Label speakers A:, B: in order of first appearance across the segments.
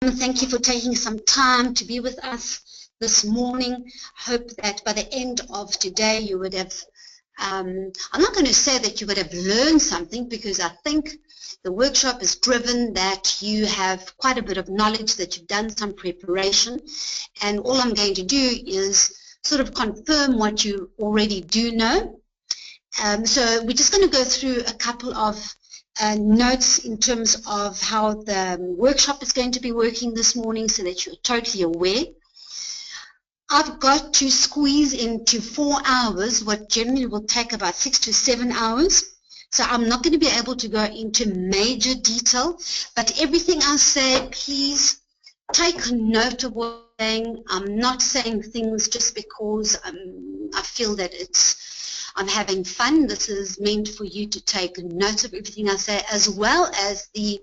A: Thank you for taking some time to be with us this morning. I hope that by the end of today you would have, I'm not going to say that you would have learned something, because I think the workshop is driven that you have quite a bit of knowledge, that you've done some preparation, and all I'm going to do is sort of confirm what you already do know. So we're just going to go through a couple of notes in terms of how the workshop is going to be working this morning, so that you're totally aware. I've got to squeeze into 4 hours what generally will take about 6 to 7 hours. So I'm not going to be able to go into major detail, but everything I say, please take note of what I'm saying. I'm not saying things just because I feel that I'm having fun. This is meant for you to take note of everything I say, as well as the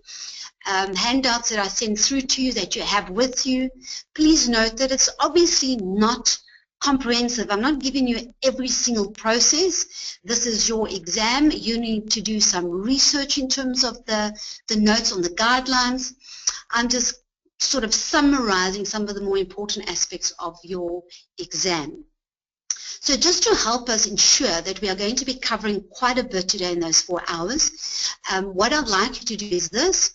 A: handouts that I send through to you that you have with you. Please note that it's obviously not comprehensive. I'm not giving you every single process. This is your exam. You need to do some research in terms of the notes on the guidelines. I'm just sort of summarizing some of the more important aspects of your exam. So just to help us ensure that we are going to be covering quite a bit today in those 4 hours, what I'd like you to do is this.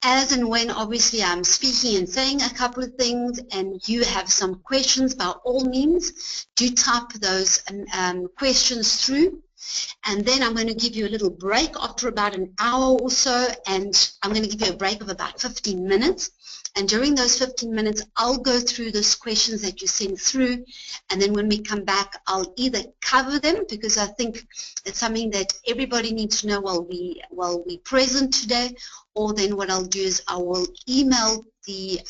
A: As and when obviously I'm speaking and saying a couple of things and you have some questions, by all means, do type those questions through. And then I'm going to give you a little break after about an hour or so, and I'm going to give you a break of about 15 minutes. And during those 15 minutes, I'll go through those questions that you send through, and then when we come back, I'll either cover them, because I think it's something that everybody needs to know while we're present today, or then what I'll do is I will email the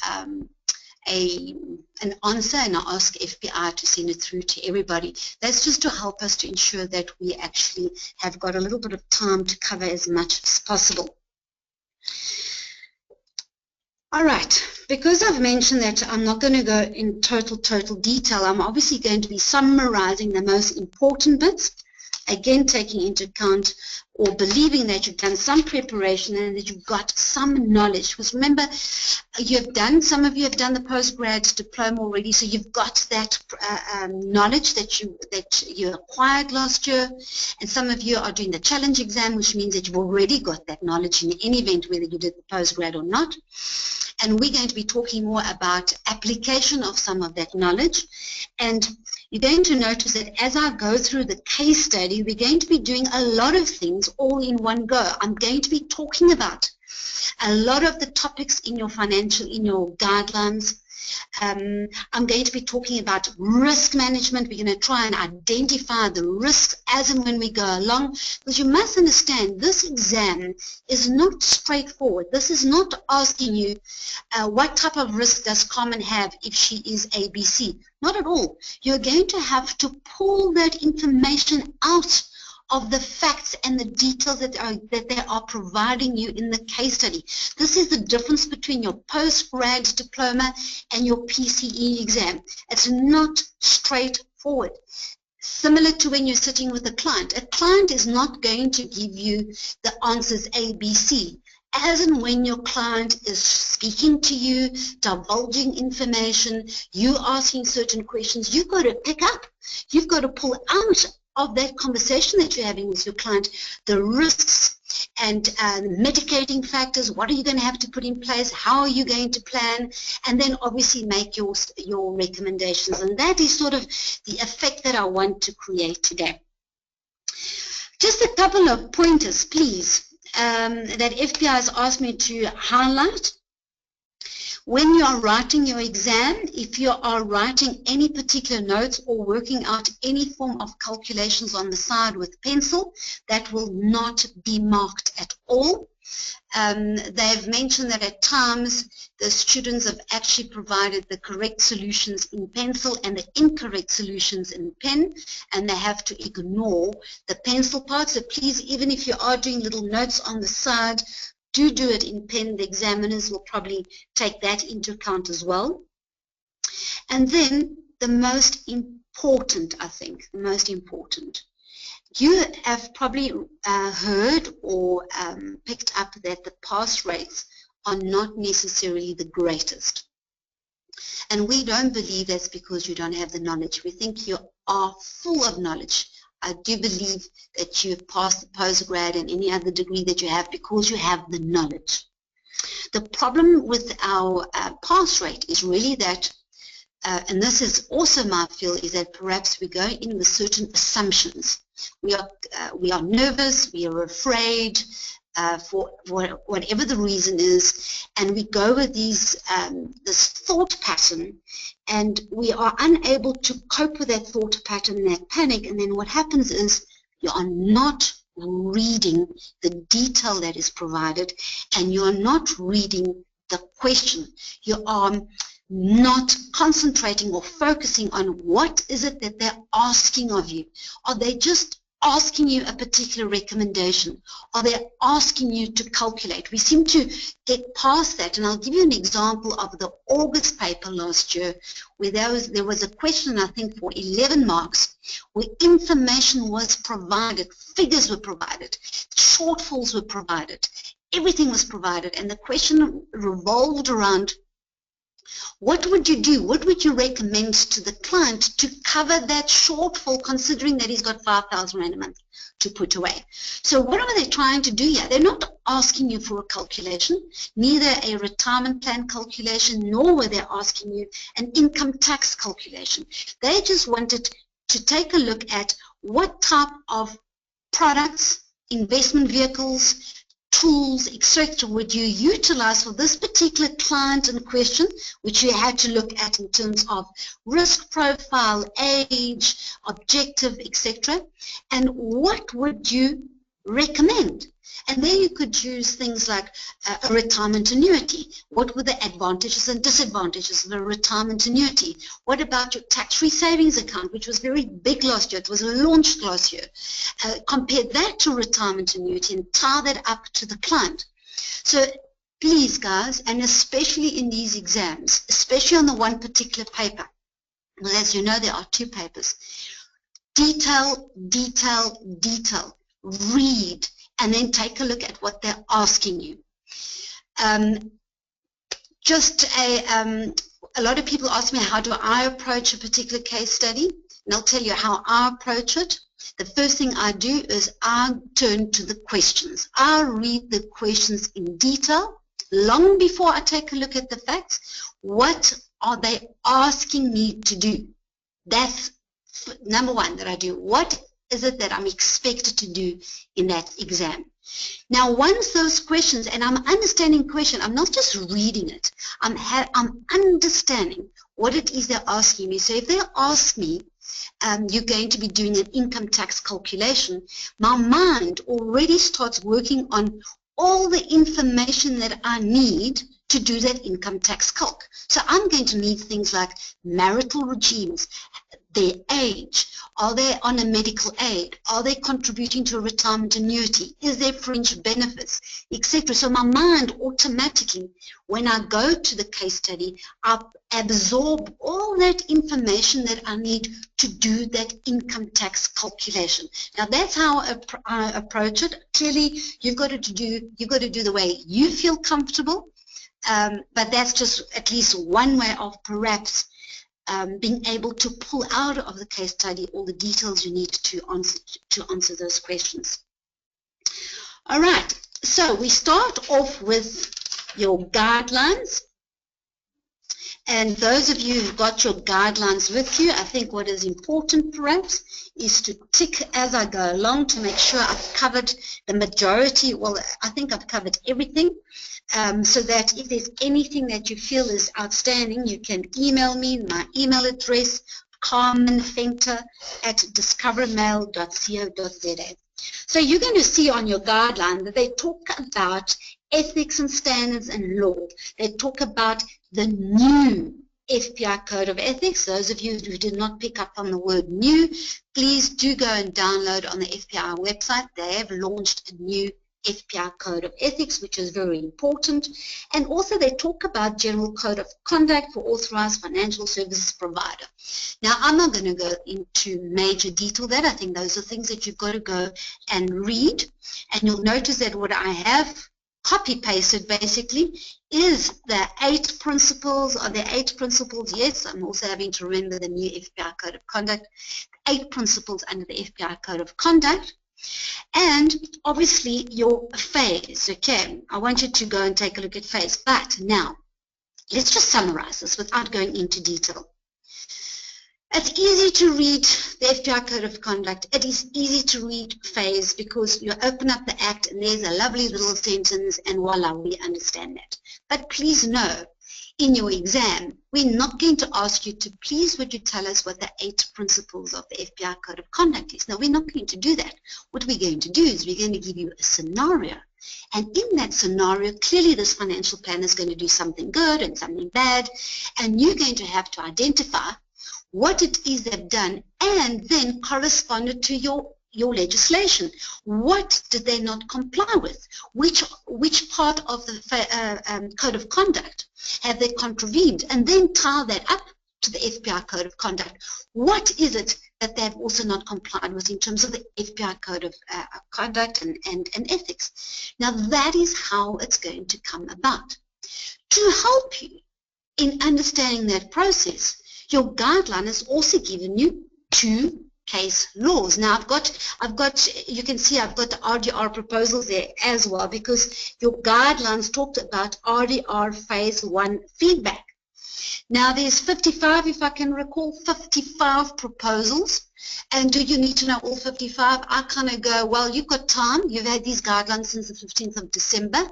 A: an answer, and I'll ask FPI to send it through to everybody. That's just to help us to ensure that we actually have got a little bit of time to cover as much as possible. All right, because I've mentioned that I'm not going to go in total detail, I'm obviously going to be summarizing the most important bits, again taking into account or believing that you've done some preparation and that you've got some knowledge. Because remember, some of you have done the postgrad diploma already, so you've got that knowledge that you acquired last year, and some of you are doing the challenge exam, which means that you've already got that knowledge in any event, whether you did the postgrad or not. And we're going to be talking more about application of some of that knowledge. And you're going to notice that as I go through the case study, we're going to be doing a lot of things all in one go. I'm going to be talking about a lot of the topics in your guidelines. I'm going to be talking about risk management. We're going to try and identify the risks as and when we go along, because you must understand this exam is not straightforward. This is not asking you what type of risk does Carmen have if she is ABC. Not at all. You're going to have to pull that information out of the facts and the details that they are providing you in the case study. This is the difference between your postgrad diploma and your PCE exam. It's not straightforward. Similar to when you're sitting with a client. A client is not going to give you the answers A, B, C. As and when your client is speaking to you, divulging information, you asking certain questions, you've got to pick up. You've got to pull out of that conversation that you're having with your client the risks and mitigating factors. What are you going to have to put in place? How are you going to plan? And then obviously make your recommendations. And that is sort of the effect that I want to create today. Just a couple of pointers, please, that FPI has asked me to highlight. When you are writing your exam, if you are writing any particular notes or working out any form of calculations on the side with pencil, that will not be marked at all. They've mentioned that at times the students have actually provided the correct solutions in pencil and the incorrect solutions in pen, and they have to ignore the pencil part. So please, even if you are doing little notes on the side, do it in pen. The examiners will probably take that into account as well. And then the most important, I think, the most important, you have probably heard or picked up that the pass rates are not necessarily the greatest. And we don't believe that's because you don't have the knowledge. We think you are full of knowledge. I do believe that you've passed the postgrad and any other degree that you have because you have the knowledge. The problem with our pass rate is really that, and this is also my feel, is that perhaps we go in with certain assumptions. We are nervous, we are afraid, for whatever the reason is, and we go with these this thought pattern, and we are unable to cope with that thought pattern and that panic, and then what happens is you are not reading the detail that is provided, and you are not reading the question. You are not concentrating or focusing on what is it that they're asking of you. Are they just asking you a particular recommendation? Are they asking you to calculate? We seem to get past that, and I'll give you an example of the August paper last year where there was a question, I think, for 11 marks where information was provided, figures were provided, shortfalls were provided, everything was provided, and the question revolved around what would you do? What would you recommend to the client to cover that shortfall, considering that he's got 5,000 Rand a month to put away? So what are they trying to do here? They're not asking you for a calculation, neither a retirement plan calculation, nor were they asking you an income tax calculation. They just wanted to take a look at what type of products, investment vehicles, tools, etc. would you utilize for this particular client in question, which you had to look at in terms of risk profile, age, objective, etc. And what would you recommend? And there you could use things like a retirement annuity. What were the advantages and disadvantages of a retirement annuity? What about your tax-free savings account, which was very big last year? It was launched last year. Compare that to retirement annuity and tie that up to the client. So please, guys, and especially in these exams, especially on the one particular paper, well, as you know, there are two papers. Detail, detail, detail. Read, and then take a look at what they're asking you. A lot of people ask me, how do I approach a particular case study? And I'll tell you how I approach it. The first thing I do is I turn to the questions. I read the questions in detail, long before I take a look at the facts. What are they asking me to do? That's number one that I do. What is it that I'm expected to do in that exam? Now, once those questions, and I'm understanding question, I'm not just reading it, I'm understanding what it is they're asking me. So if they ask me, you're going to be doing an income tax calculation, my mind already starts working on all the information that I need to do that income tax calc. So I'm going to need things like marital regimes, their age, are they on a medical aid, are they contributing to a retirement annuity, is there fringe benefits, etc. So my mind automatically, when I go to the case study, I absorb all that information that I need to do that income tax calculation. Now that's how I approach it. Clearly, you've got to do the way you feel comfortable, but that's just at least one way of perhaps being able to pull out of the case study all the details you need to answer those questions. All right, so we start off with your guidelines. And those of you who've got your guidelines with you, I think what is important perhaps is to tick as I go along to make sure I've covered the majority. Well, I think I've covered everything. So that if there's anything that you feel is outstanding, you can email me. My email address, carmenventer@discovermail.co.za. So you're going to see on your guideline that they talk about ethics and standards and law. They talk about the new FPI Code of Ethics. Those of you who did not pick up on the word new, please do go and download on the FPI website. They have launched a new FPI Code of Ethics, which is very important. And also they talk about General Code of Conduct for Authorized Financial Services Provider. Now, I'm not going to go into major detail there. I think those are things that you've got to go and read. And you'll notice that what I have copy-pasted basically is the 8 principles. Are there 8 principles? Yes, I'm also having to remember the new FBI Code of Conduct. 8 principles under the FBI Code of Conduct. And obviously your phase, okay? I want you to go and take a look at phase. But now, let's just summarize this without going into detail. It's easy to read the FBI Code of Conduct. It is easy to read phase because you open up the Act and there's a lovely little sentence and voila, we understand that. But please know, in your exam, we're not going to ask you to please would you tell us what the 8 principles of the FBI Code of Conduct is. No, we're not going to do that. What we're going to do is we're going to give you a scenario. And in that scenario, clearly this financial planner is going to do something good and something bad. And you're going to have to identify what it is they've done and then correspond it to your legislation. What did they not comply with? Which part of the Code of Conduct have they contravened? And then tie that up to the FBI Code of Conduct. What is it that they've also not complied with in terms of the FBI Code of Conduct and ethics? Now that is how it's going to come about. To help you in understanding that process, your guideline has also given you 2 case laws. Now I've got, you can see I've got the RDR proposals there as well because your guidelines talked about RDR phase 1 feedback. Now there's 55, if I can recall, 55 proposals. And do you need to know all 55? I kind of go, well, you've got time. You've had these guidelines since the 15th of December,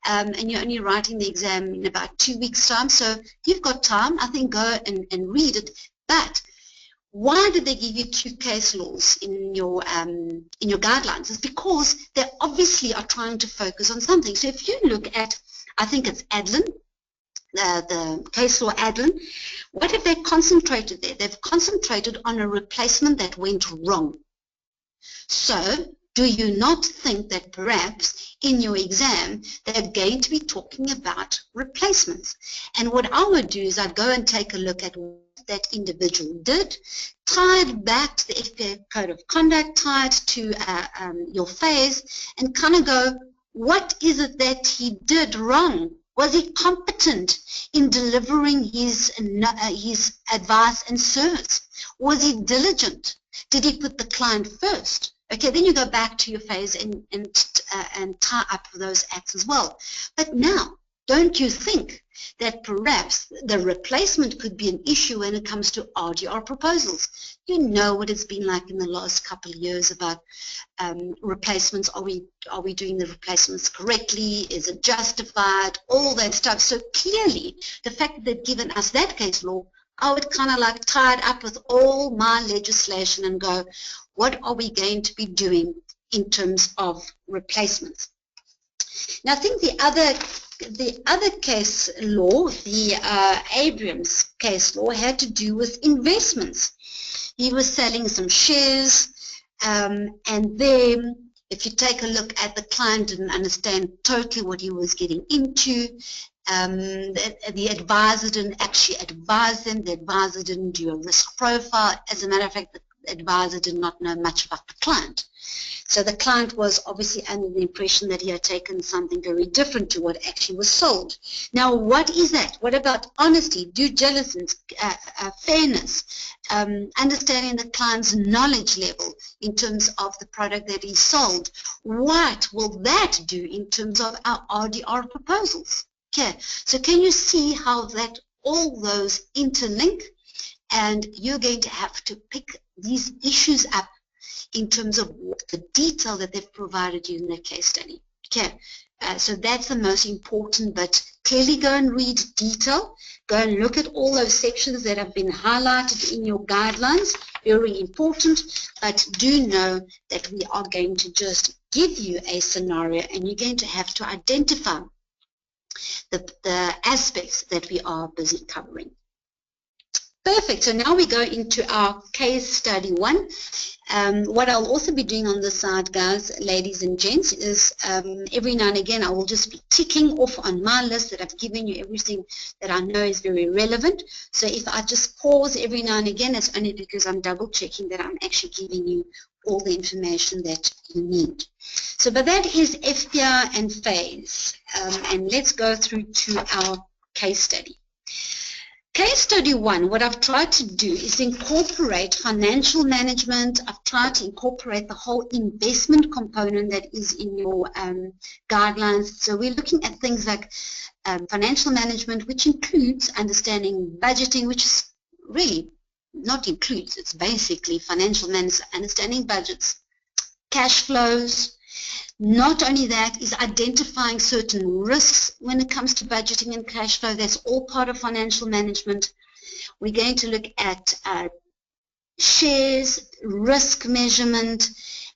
A: and you're only writing the exam in about 2 weeks' time. So you've got time. I think go and read it. But why did they give you 2 case laws in your guidelines? It's because they obviously are trying to focus on something. So if you look at, I think it's Adlin, the case law Adlin, what have they concentrated there? They've concentrated on a replacement that went wrong. So do you not think that perhaps in your exam they're going to be talking about replacements? And what I would do is I'd go and take a look at what that individual did, tie it back to the FBI Code of Conduct, tie it to your phase, and kind of go, what is it that he did wrong? Was he competent in delivering his advice and service? Was he diligent? Did he put the client first? Okay, then you go back to your phase and tie up those acts as well. But now, don't you think that perhaps the replacement could be an issue when it comes to RDR proposals? You know what it's been like in the last couple of years about replacements. Are we doing the replacements correctly? Is it justified? All that stuff. So clearly, the fact that they've given us that case law, I would kind of like tie it up with all my legislation and go, what are we going to be doing in terms of replacements? Now, I think the other case law, the Abrams case law, had to do with investments. He was selling some shares, and then if you take a look at the client didn't understand totally what he was getting into. The advisor didn't actually advise them. The advisor didn't do a risk profile. As a matter of fact, the advisor did not know much about the client. So the client was obviously under the impression that he had taken something very different to what actually was sold. Now, what is that? What about honesty, due diligence, fairness, understanding the client's knowledge level in terms of the product that he sold? What will that do in terms of our RDR proposals? Okay, so can you see how that all those interlink? And you're going to have to pick these issues up in terms of the detail that they've provided you in their case study. Okay, so that's the most important, but clearly go and read detail. Go and look at all those sections that have been highlighted in your guidelines. Very important, but do know that we are going to just give you a scenario and you're going to have to identify the aspects that we are busy covering. Perfect. So now we go into our case study 1. What I'll also be doing on the side, guys, ladies and gents, is every now and again I will just be ticking off on my list that I've given you everything that I know is very relevant. So if I just pause every now and again, it's only because I'm double checking that I'm actually giving you all the information that you need. So, but that is FPR and phase. And let's go through to our case study. Case study 1, what I've tried to do is incorporate financial management. I've tried to incorporate the whole investment component that is in your guidelines. So we're looking at things like financial management, which includes understanding budgeting, which is really not includes, it's basically financial management, understanding budgets, cash flows. Not only that, is identifying certain risks when it comes to budgeting and cash flow. That's all part of financial management. We're going to look at shares, risk measurement,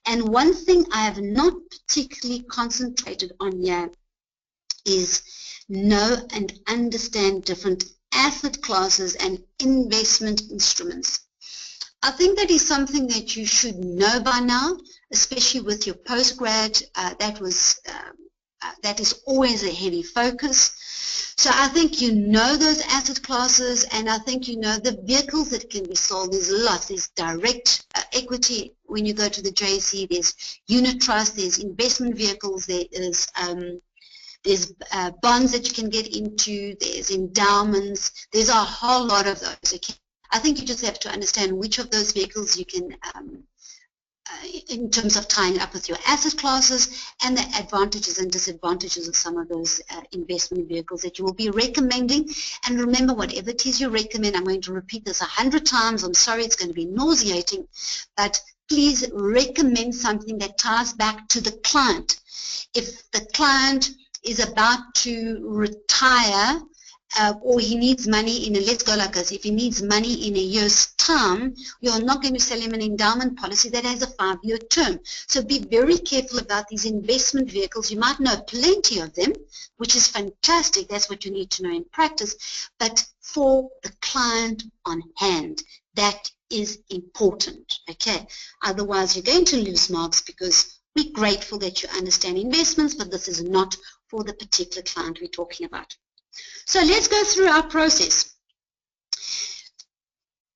A: and one thing I have not particularly concentrated on here is know and understand different asset classes and investment instruments. I think that is something that you should know by now, especially with your postgrad. That is always a heavy focus. So I think you know those asset classes, and I think you know the vehicles that can be sold. There's lots. There's direct equity when you go to the JSE. There's unit trust. There's investment vehicles. There's bonds that you can get into. There's endowments. There's a whole lot of those. Okay? I think you just have to understand which of those vehicles you can, in terms of tying up with your asset classes, and the advantages and disadvantages of some of those investment vehicles that you will be recommending. And remember, whatever it is you recommend, I'm going to repeat this 100 times. I'm sorry, it's going to be nauseating, but please recommend something that ties back to the client. If the client is about to retire, or he needs money in a, let's go like this, if he needs money in a year's time, you're not going to sell him an endowment policy that has a 5-year term. So be very careful about these investment vehicles. You might know plenty of them, which is fantastic. That's what you need to know in practice. But for the client on hand, that is important, okay? Otherwise, you're going to lose marks, because we're grateful that you understand investments, but this is not for the particular client we're talking about. So let's go through our process.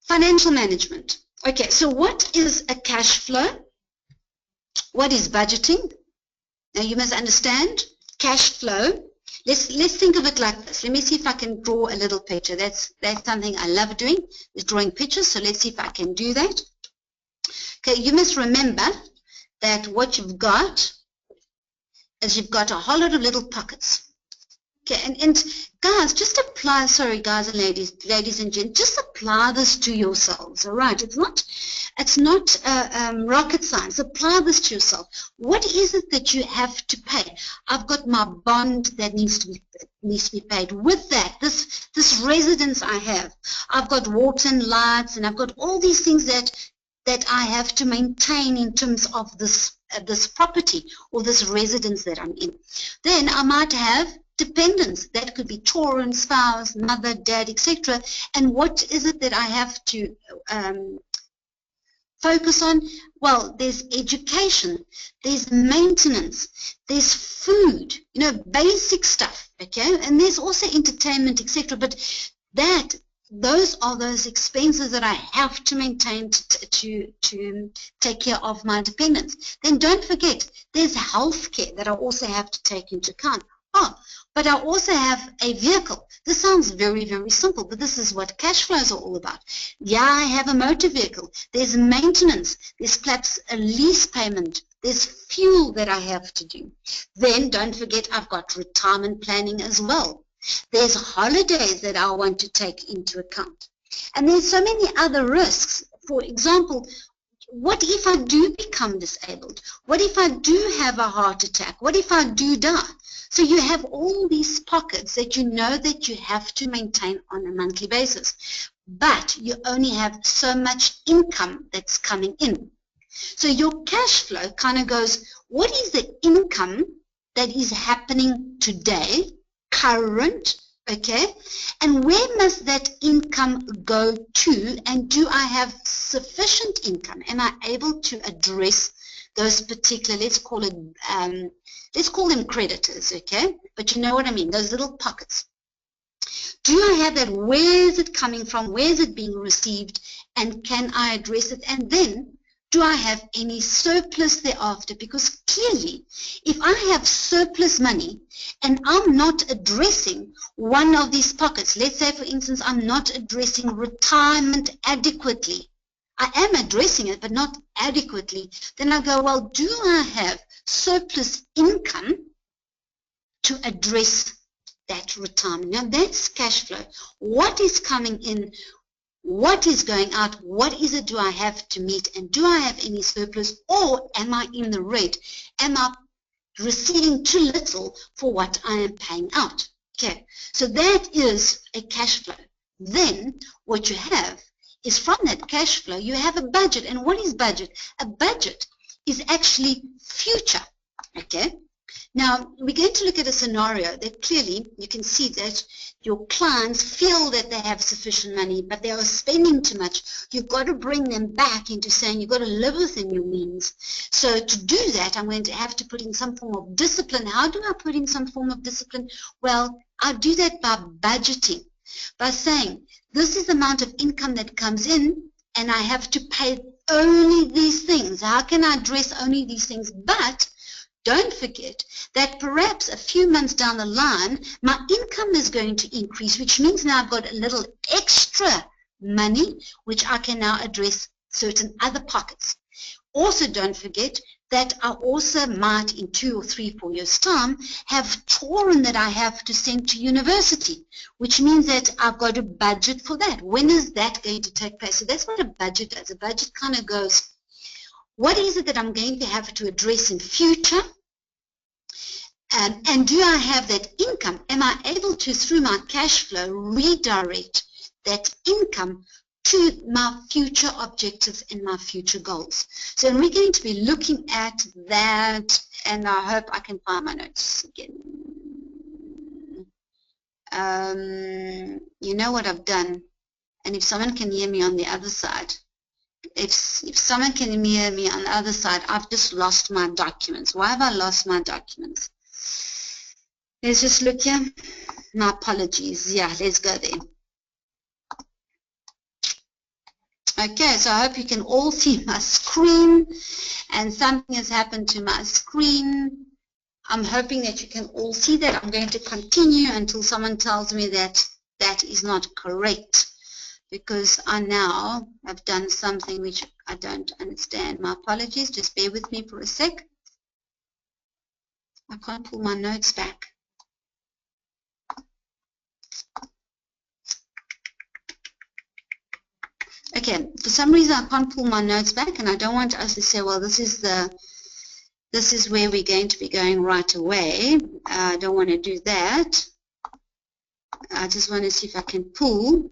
A: Financial management. Okay, so what is a cash flow? What is budgeting? Now you must understand cash flow. Let's think of it like this. Let me see if I can draw a little picture. That's something I love doing, is drawing pictures. So let's see if I can do that. Okay, you must remember that what you've got is you've got a whole lot of little pockets. Okay, and guys, just apply, sorry guys and ladies and gents, just apply this to yourselves, all right? It's not rocket science. Apply this to yourself. What is it that you have to pay? I've got my bond that needs to be paid. With that, this residence I have, I've got water and lights, and I've got all these things that I have to maintain in terms of this property or this residence that I'm in. Then I might have dependents. That could be children, spouse, mother, dad, etc. And what is it that I have to focus on? Well, there's education, there's maintenance, there's food, you know, basic stuff, okay? And there's also entertainment, etc. But those are those expenses that I have to maintain to take care of my dependents. Then don't forget, there's health care that I also have to take into account. Oh, but I also have a vehicle. This sounds very, very simple, but this is what cash flows are all about. Yeah, I have a motor vehicle. There's maintenance. There's perhaps a lease payment. There's fuel that I have to do. Then don't forget, I've got retirement planning as well. There's holidays that I want to take into account. And there's so many other risks. For example, what if I do become disabled? What if I do have a heart attack? What if I do die? So you have all these pockets that you know that you have to maintain on a monthly basis. But you only have so much income that's coming in. So your cash flow kind of goes, what is the income that is happening today, current, okay? And where must that income go to? And do I have sufficient income? Am I able to address those particular, let's call them creditors, okay? But you know what I mean, those little pockets. Do I have that? Where is it coming from? Where is it being received? And can I address it? And then do I have any surplus thereafter? Because clearly, if I have surplus money and I'm not addressing one of these pockets, let's say, for instance, I'm not addressing retirement adequately. I am addressing it, but not adequately. Then I go, well, do I have surplus income to address that retirement? Now, that's cash flow. What is coming in? What is going out? What is it do I have to meet? And do I have any surplus? Or am I in the red? Am I receiving too little for what I am paying out? Okay, so that is a cash flow. Then what you have is from that cash flow, you have a budget. And what is budget? A budget is actually future. Okay, now we're going to look at a scenario that clearly you can see that your clients feel that they have sufficient money, but they are spending too much. You've got to bring them back into saying you've got to live within your means. So to do that, I'm going to have to put in some form of discipline. How do I put in some form of discipline? Well, I do that by budgeting, by saying this is the amount of income that comes in, and I have to pay only these things. How can I address only these things? But don't forget that perhaps a few months down the line, my income is going to increase, which means now I've got a little extra money, which I can now address certain other pockets. Also, don't forget that I also might, in 2 or 3, 4 years' time, have children that I have to send to university, which means that I've got to budget for that. When is that going to take place? So that's what a budget does. A budget kind of goes, what is it that I'm going to have to address in future? And do I have that income? Am I able to, through my cash flow, redirect that income to my future objectives and my future goals? So we're going to be looking at that, and I hope I can find my notes again. You know what I've done, and if someone can hear me on the other side, if someone can hear me on the other side, I've just lost my documents. Why have I lost my documents? Let's just look here. My apologies. Yeah, let's go there. Okay, so I hope you can all see my screen, and something has happened to my screen. I'm hoping that you can all see that. I'm going to continue until someone tells me that that is not correct, because I now have done something which I don't understand. My apologies. Just bear with me for a sec. I can't pull my notes back. Okay, for some reason I can't pull my notes back, and I don't want us to say, well, this is where we're going to be going right away. I don't want to do that. I just want to see if I can pull.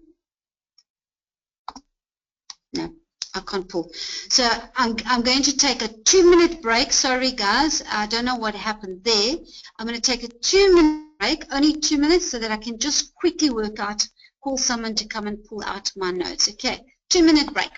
A: No, I can't pull. So I'm going to take a 2-minute break. Sorry, guys. I don't know what happened there. I'm going to take a 2-minute break, only 2 minutes, so that I can just quickly work out, call someone to come and pull out my notes. Okay, 2-minute break.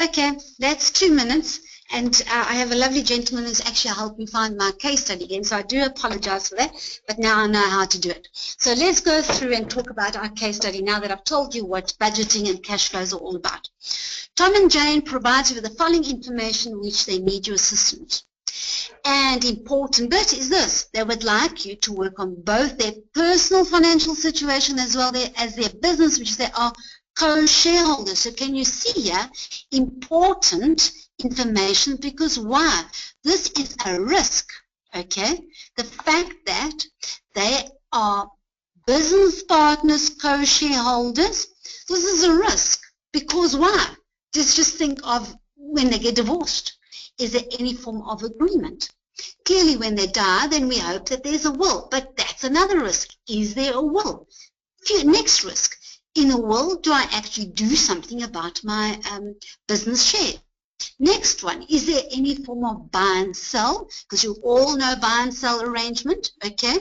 A: Okay, that's 2 minutes, And I have a lovely gentleman who's actually helped me find my case study again, so I do apologize for that, but now I know how to do it. So let's go through and talk about our case study now that I've told you what budgeting and cash flows are all about. Tom and Jane provide you with the following information which they need your assistance. And important bit is this: they would like you to work on both their personal financial situation as well as their business, which they are co-shareholders. So can you see here important information? Because why? This is a risk, okay? The fact that they are business partners, co-shareholders, this is a risk. Because why? Just think of when they get divorced. Is there any form of agreement? Clearly, when they die, then we hope that there's a will, but that's another risk. Is there a will? Next risk. In a will, do I actually do something about my business share? Next one, is there any form of buy and sell? Because you all know buy and sell arrangement, okay?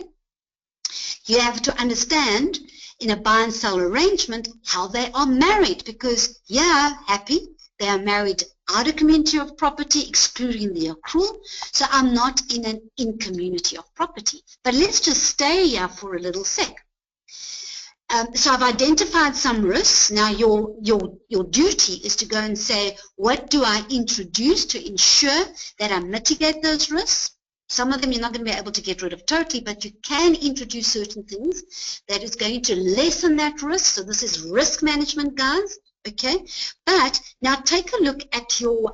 A: You have to understand in a buy and sell arrangement how they are married, because, yeah, happy, they are married out of community of property, excluding the accrual. So I'm not in an in-community of property. But let's just stay here for a little sec. So I've identified some risks. Now your duty is to go and say, what do I introduce to ensure that I mitigate those risks? Some of them you're not going to be able to get rid of totally, but you can introduce certain things that is going to lessen that risk. So this is risk management, guys. Okay, but now take a look at your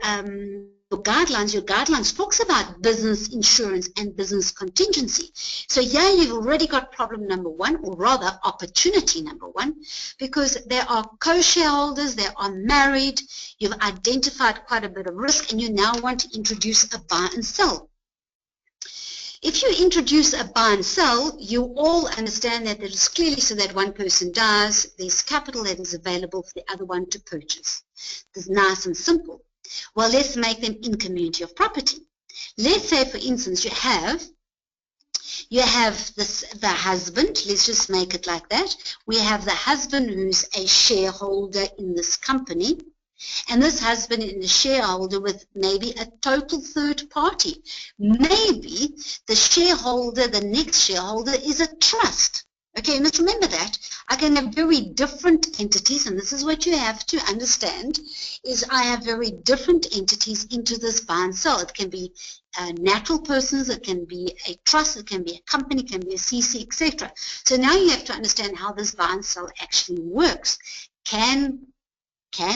A: guidelines. Your guidelines talks about business insurance and business contingency. So here you've already got problem number one, or rather opportunity number one, because they are co-shareholders, they are married, you've identified quite a bit of risk, and you now want to introduce a buy and sell. If you introduce a buy and sell, you all understand that it is clearly so that one person dies, there's capital that is available for the other one to purchase. It's nice and simple. Well, let's make them in community of property. Let's say, for instance, you have the husband. Let's just make it like that. We have the husband who's a shareholder in this company. And this husband is a shareholder with maybe a total third party. Maybe the shareholder, the next shareholder, is a trust. Okay, you must remember that. I can have very different entities, and this is what you have to understand, is I have very different entities into this buy and sell. It can be natural persons, it can be a trust, it can be a company, it can be a CC, etc. So now you have to understand how this buy and sell actually works. Can,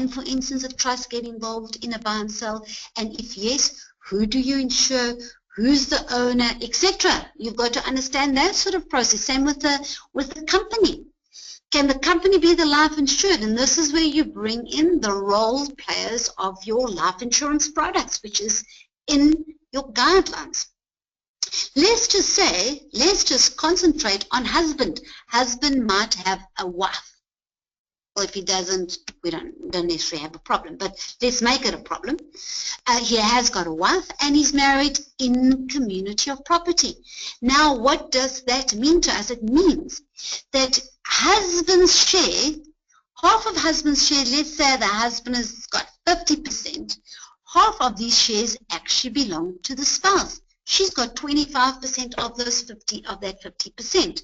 A: for instance, a trust get involved in a buy and sell? And if yes, who do you insure? Who's the owner, etc. You've got to understand that sort of process. Same with the company. Can the company be the life insured? And this is where you bring in the role players of your life insurance products, which is in your guidelines. Let's just concentrate on husband. Husband might have a wife. Well, if he doesn't, we don't necessarily have a problem, but let's make it a problem. He has got a wife and he's married in community of property. Now, what does that mean to us? It means that husband's share, half of husband's share, let's say the husband has got 50%, half of these shares actually belong to the spouse. She's got 25% of those 50%.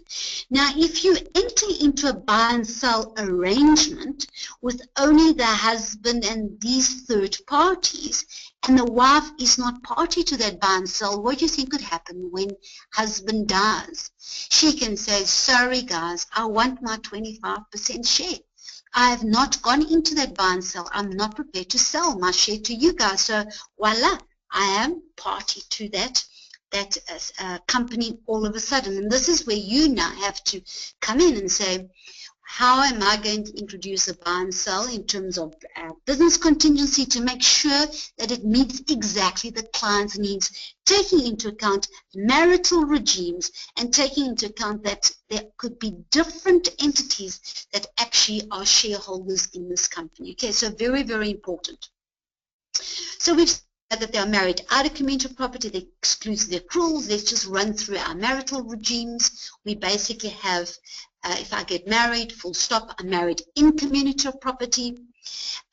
A: Now, if you enter into a buy and sell arrangement with only the husband and these third parties, and the wife is not party to that buy and sell, what do you think could happen when husband dies? She can say, sorry guys, I want my 25% share. I have not gone into that buy and sell. I'm not prepared to sell my share to you guys. So voila, I am party to that company all of a sudden. And this is where you now have to come in and say, how am I going to introduce a buy and sell in terms of business contingency to make sure that it meets exactly the client's needs, taking into account marital regimes and taking into account that there could be different entities that actually are shareholders in this company. Okay, so very, very important. So we've that they are married out of community of property, that excludes the accruals. Let's just run through our marital regimes. We basically have, if I get married, full stop, I'm married in community of property.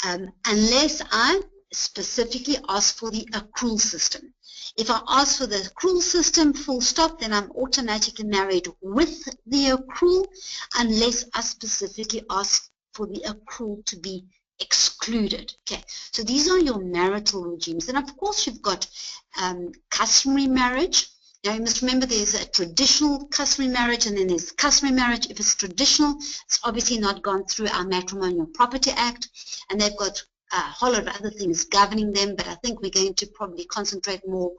A: Unless I specifically ask for the accrual system. If I ask for the accrual system full stop, then I'm automatically married with the accrual unless I specifically ask for the accrual to be excluded. Okay, so these are your marital regimes. And of course you've got customary marriage. Now you must remember there's a traditional customary marriage and then there's customary marriage. If it's traditional, it's obviously not gone through our Matrimonial Property Act, and they've got a whole lot of other things governing them, but I think we're going to probably concentrate more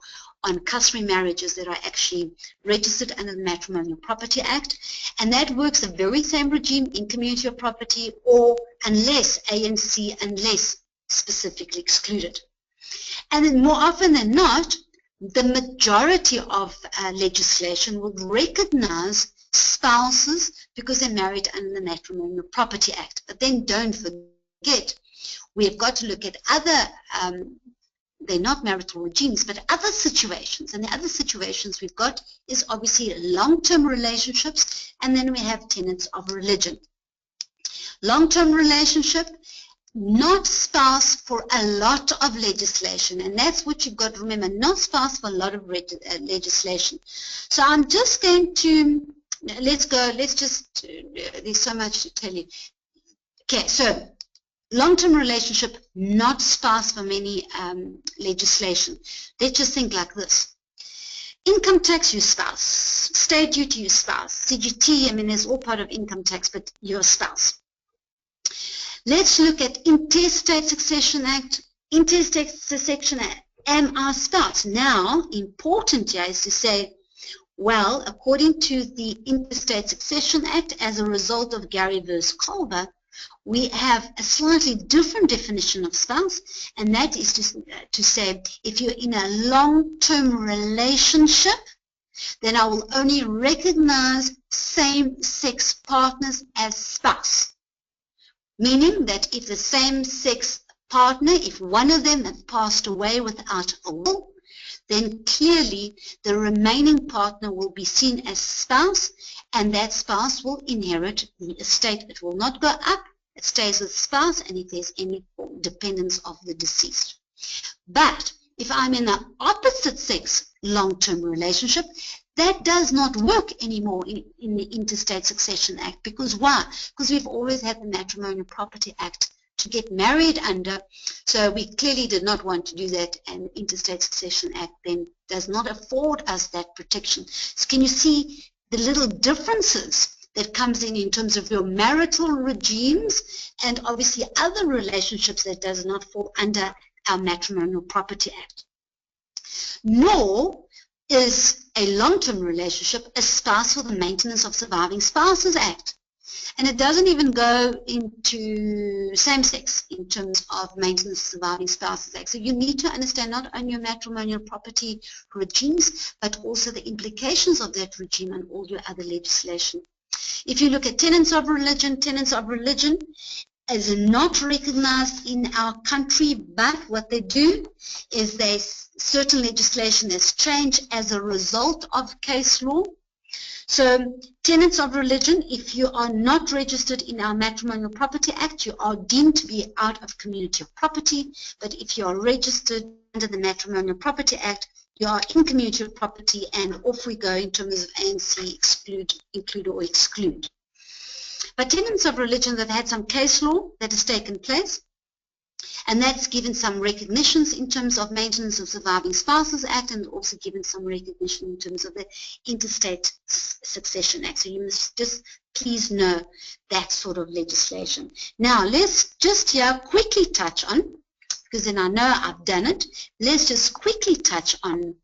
A: on customary marriages that are actually registered under the Matrimonial Property Act. And that works the very same regime in community of property, or unless A and C, unless specifically excluded. And then more often than not, the majority of legislation will recognize spouses because they're married under the Matrimonial Property Act. But then don't forget, we've got to look at other, they're not marital regimes, but other situations. And the other situations we've got is obviously long-term relationships, and then we have tenets of religion. Long-term relationship, not spouse for a lot of legislation, and that's what you've got to remember, not spouse for a lot of legislation. So I'm just going to, let's just, there's so much to tell you. Okay, so long-term relationship, not spouse for many legislation. Let's just think like this. Income tax, your spouse. State duty, your spouse. CGT, I mean, there's all part of income tax, but your spouse. Let's look at Intestate Succession Act. Intestate Succession Act, am I spouse? Now, important here is to say, well, according to the Intestate Succession Act, as a result of Gary versus Culver, we have a slightly different definition of spouse, and that is to say, if you're in a long-term relationship, then I will only recognize same-sex partners as spouse. Meaning that if the same-sex partner, if one of them had passed away without a will, then clearly the remaining partner will be seen as spouse, and that spouse will inherit the estate. It will not go up, it stays with spouse, and if there's any dependence of the deceased. But if I'm in an opposite sex long-term relationship, that does not work anymore in the Interstate Succession Act. Because why? Because we've always had the Matrimonial Property Act to get married under, so we clearly did not want to do that, and the Interstate Succession Act then does not afford us that protection. So can you see the little differences that comes in terms of your marital regimes and obviously other relationships that does not fall under our Matrimonial Property Act? Nor is a long-term relationship a spouse for the Maintenance of Surviving Spouses Act. And it doesn't even go into same-sex in terms of Maintenance of Surviving Spouses Act. So you need to understand not only your matrimonial property regimes, but also the implications of that regime and all your other legislation. If you look at tenets of religion is not recognized in our country, but what they do is certain legislation has changed as a result of case law. So tenets of religion, if you are not registered in our Matrimonial Property Act, you are deemed to be out of community of property. But if you are registered under the Matrimonial Property Act, you are in community of property, and off we go in terms of ANC include or exclude. But tenets of religion that had some case law that has taken place, and that's given some recognitions in terms of Maintenance of Surviving Spouses Act, and also given some recognition in terms of the Interstate Succession Act. So you must just please know that sort of legislation. Now let's just here quickly touch on, because then I know I've done it, let's just quickly touch on,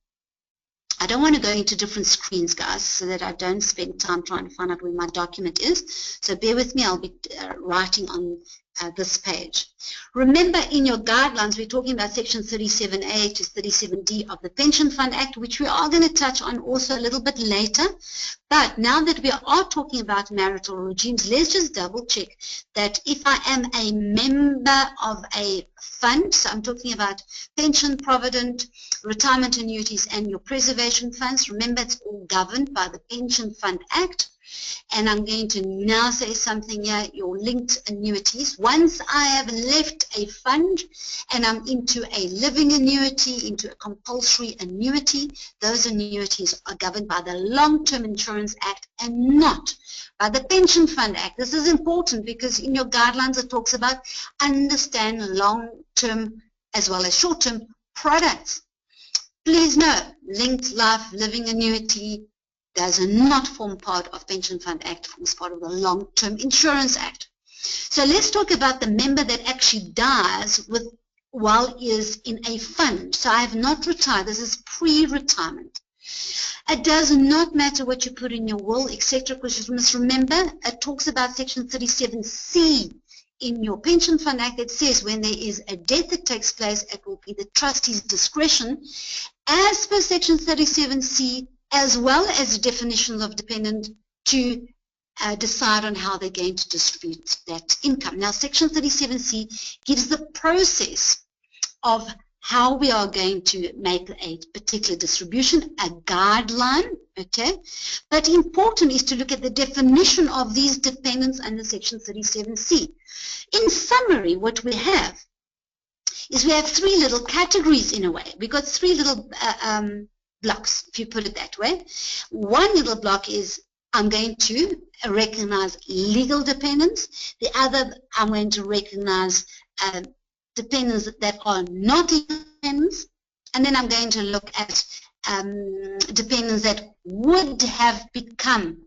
A: I don't want to go into different screens, guys, so that I don't spend time trying to find out where my document is. So bear with me, I'll be writing on this page. Remember, in your guidelines, we're talking about Section 37A to 37D of the Pension Fund Act, which we are going to touch on also a little bit later. But now that we are talking about marital regimes, let's just double check that if I am a member of a fund, so I'm talking about pension, provident, retirement annuities, and your preservation funds. Remember, it's all governed by the Pension Fund Act. And I'm going to now say something here, your linked annuities. Once I have left a fund and I'm into a living annuity, into a compulsory annuity, those annuities are governed by the Long-Term Insurance Act and not by the Pension Fund Act. This is important because in your guidelines it talks about understand long-term as well as short-term products. Please know, linked life living annuity does not form part of Pension Fund Act, forms part of the Long-Term Insurance Act. So let's talk about the member that actually dies while is in a fund. So I have not retired. This is pre-retirement. It does not matter what you put in your will, etc. Because you must remember, it talks about Section 37C in your Pension Fund Act that says when there is a death that takes place, it will be the trustee's discretion, as per Section 37C, as well as the definitions of dependent, to decide on how they're going to distribute that income. Now, Section 37C gives the process of how we are going to make a particular distribution, a guideline, okay? But important is to look at the definition of these dependents under Section 37C. In summary, what we have is we have three little categories in a way. We've got three little blocks, if you put it that way. One little block is I'm going to recognize legal dependents. The other, I'm going to recognize dependents that are not legal dependents. And then I'm going to look at dependents that would have become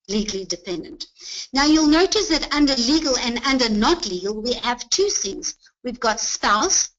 A: legally dependent. Now you'll notice that under legal and under not legal, we have two things. We've got spouse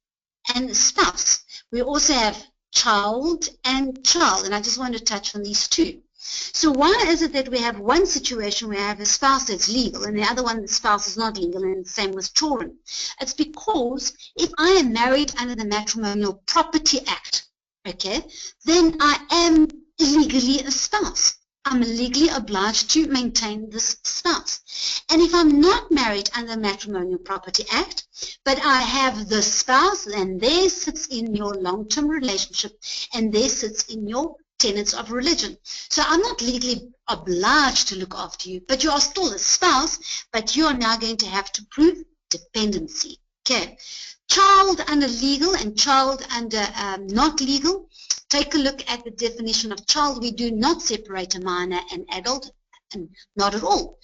A: and spouse. We also have child and child, and I just want to touch on these two. So why is it that we have one situation where I have a spouse that's legal and the other one, the spouse is not legal, and the same with children? It's because if I am married under the Matrimonial Property Act, okay, then I am legally a spouse. I'm legally obliged to maintain this spouse. And if I'm not married under the Matrimonial Property Act, but I have the spouse, and there sits in your long-term relationship, and there sits in your tenets of religion. So I'm not legally obliged to look after you, but you are still a spouse, but you are now going to have to prove dependency. Okay. Child under legal and child under not legal. Take a look at the definition of child. We do not separate a minor and adult, and not at all.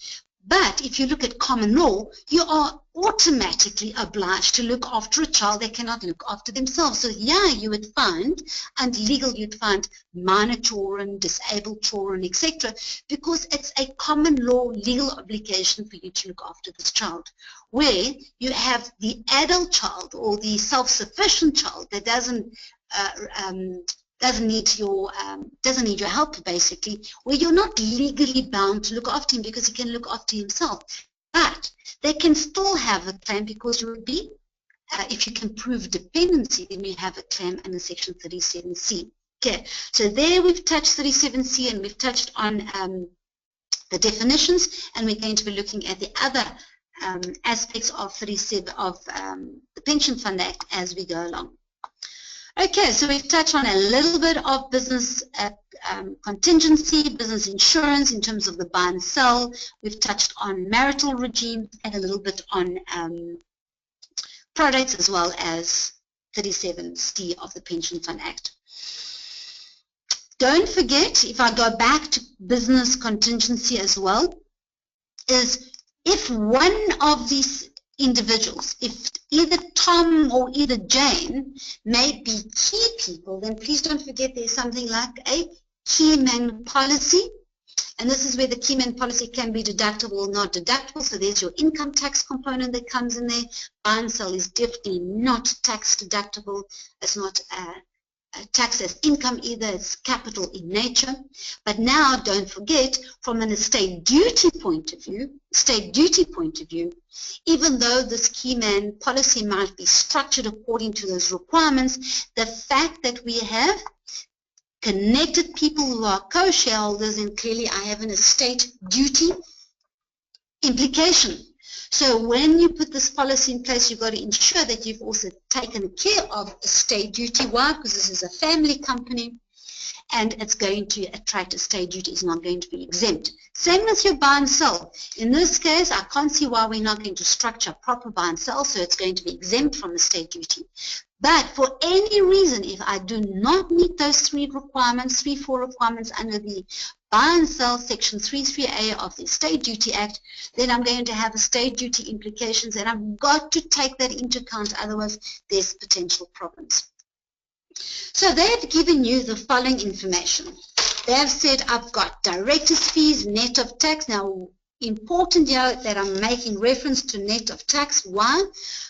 A: But if you look at common law, you are automatically obliged to look after a child that cannot look after themselves. So yeah, you would find, and legal you'd find minor children, disabled children, etc., because it's a common law legal obligation for you to look after this child. Where you have the adult child or the self-sufficient child that doesn't need your help, basically, where you're not legally bound to look after him because he can look after himself. But they can still have a claim because you would be, if you can prove dependency, then you have a claim under Section 37C. Okay, so there we've touched 37C and we've touched on the definitions, and we're going to be looking at the other aspects of 37 of the Pension Fund Act as we go along. Okay, so we've touched on a little bit of business contingency, business insurance in terms of the buy and sell. We've touched on marital regime and a little bit on products, as well as 37C of the Pension Fund Act. Don't forget, if I go back to business contingency as well, is if one of these individuals, if either Tom or either Jane may be key people, then please don't forget there's something like a key man policy, and this is where the key man policy can be deductible or not deductible. So there's your income tax component that comes in there. Buy and sell is definitely not tax deductible. It's not taxed as income either. It's capital in nature. But now don't forget, from an estate duty point of view, even though this key man policy might be structured according to those requirements, the fact that we have connected people who are co-shareholders, and clearly I have an estate duty implication. So when you put this policy in place, you've got to ensure that you've also taken care of estate duty. Why? Because this is a family company. and it's going to attract a state duty. It's not going to be exempt. Same with your buy and sell. In this case, I can't see why we're not going to structure proper buy and sell, so it's going to be exempt from the state duty. But for any reason, if I do not meet those three requirements, 3-4 requirements under the buy and sell section 3.3a of the Estate Duty Act, then I'm going to have a state duty implications, and I've got to take that into account, otherwise there's potential problems. So they've given you the following information. They've said I've got director's fees, net of tax. Now, important here that I'm making reference to net of tax. Why?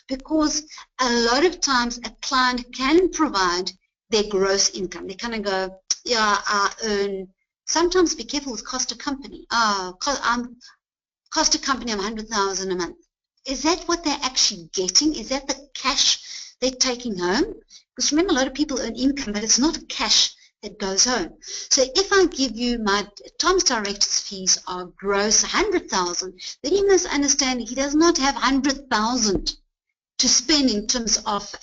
A: Because a lot of times a client can provide their gross income. They kind of go, yeah, I earn, sometimes be careful with cost of company. Cost of company, I'm 100,000 a month. Is that what they're actually getting? Is that the cash they're taking home? Because remember, a lot of people earn income, but it's not cash that goes home. So if I give you my Tom's director's fees are gross 100,000, then you must understand he does not have 100,000 to spend in terms of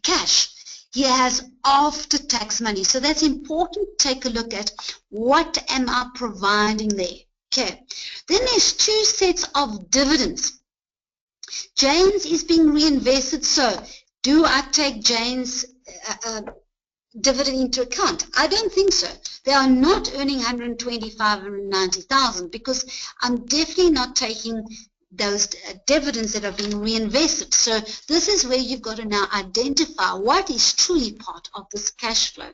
A: cash. He has after-tax money. So that's important. Take a look at what am I providing there. Okay. Then there's two sets of dividends. Jane's is being reinvested. So do I take Jane's dividend into account? I don't think so. They are not earning 125,000, 190,000 because I'm definitely not taking those dividends that are being reinvested. So this is where you've got to now identify what is truly part of this cash flow.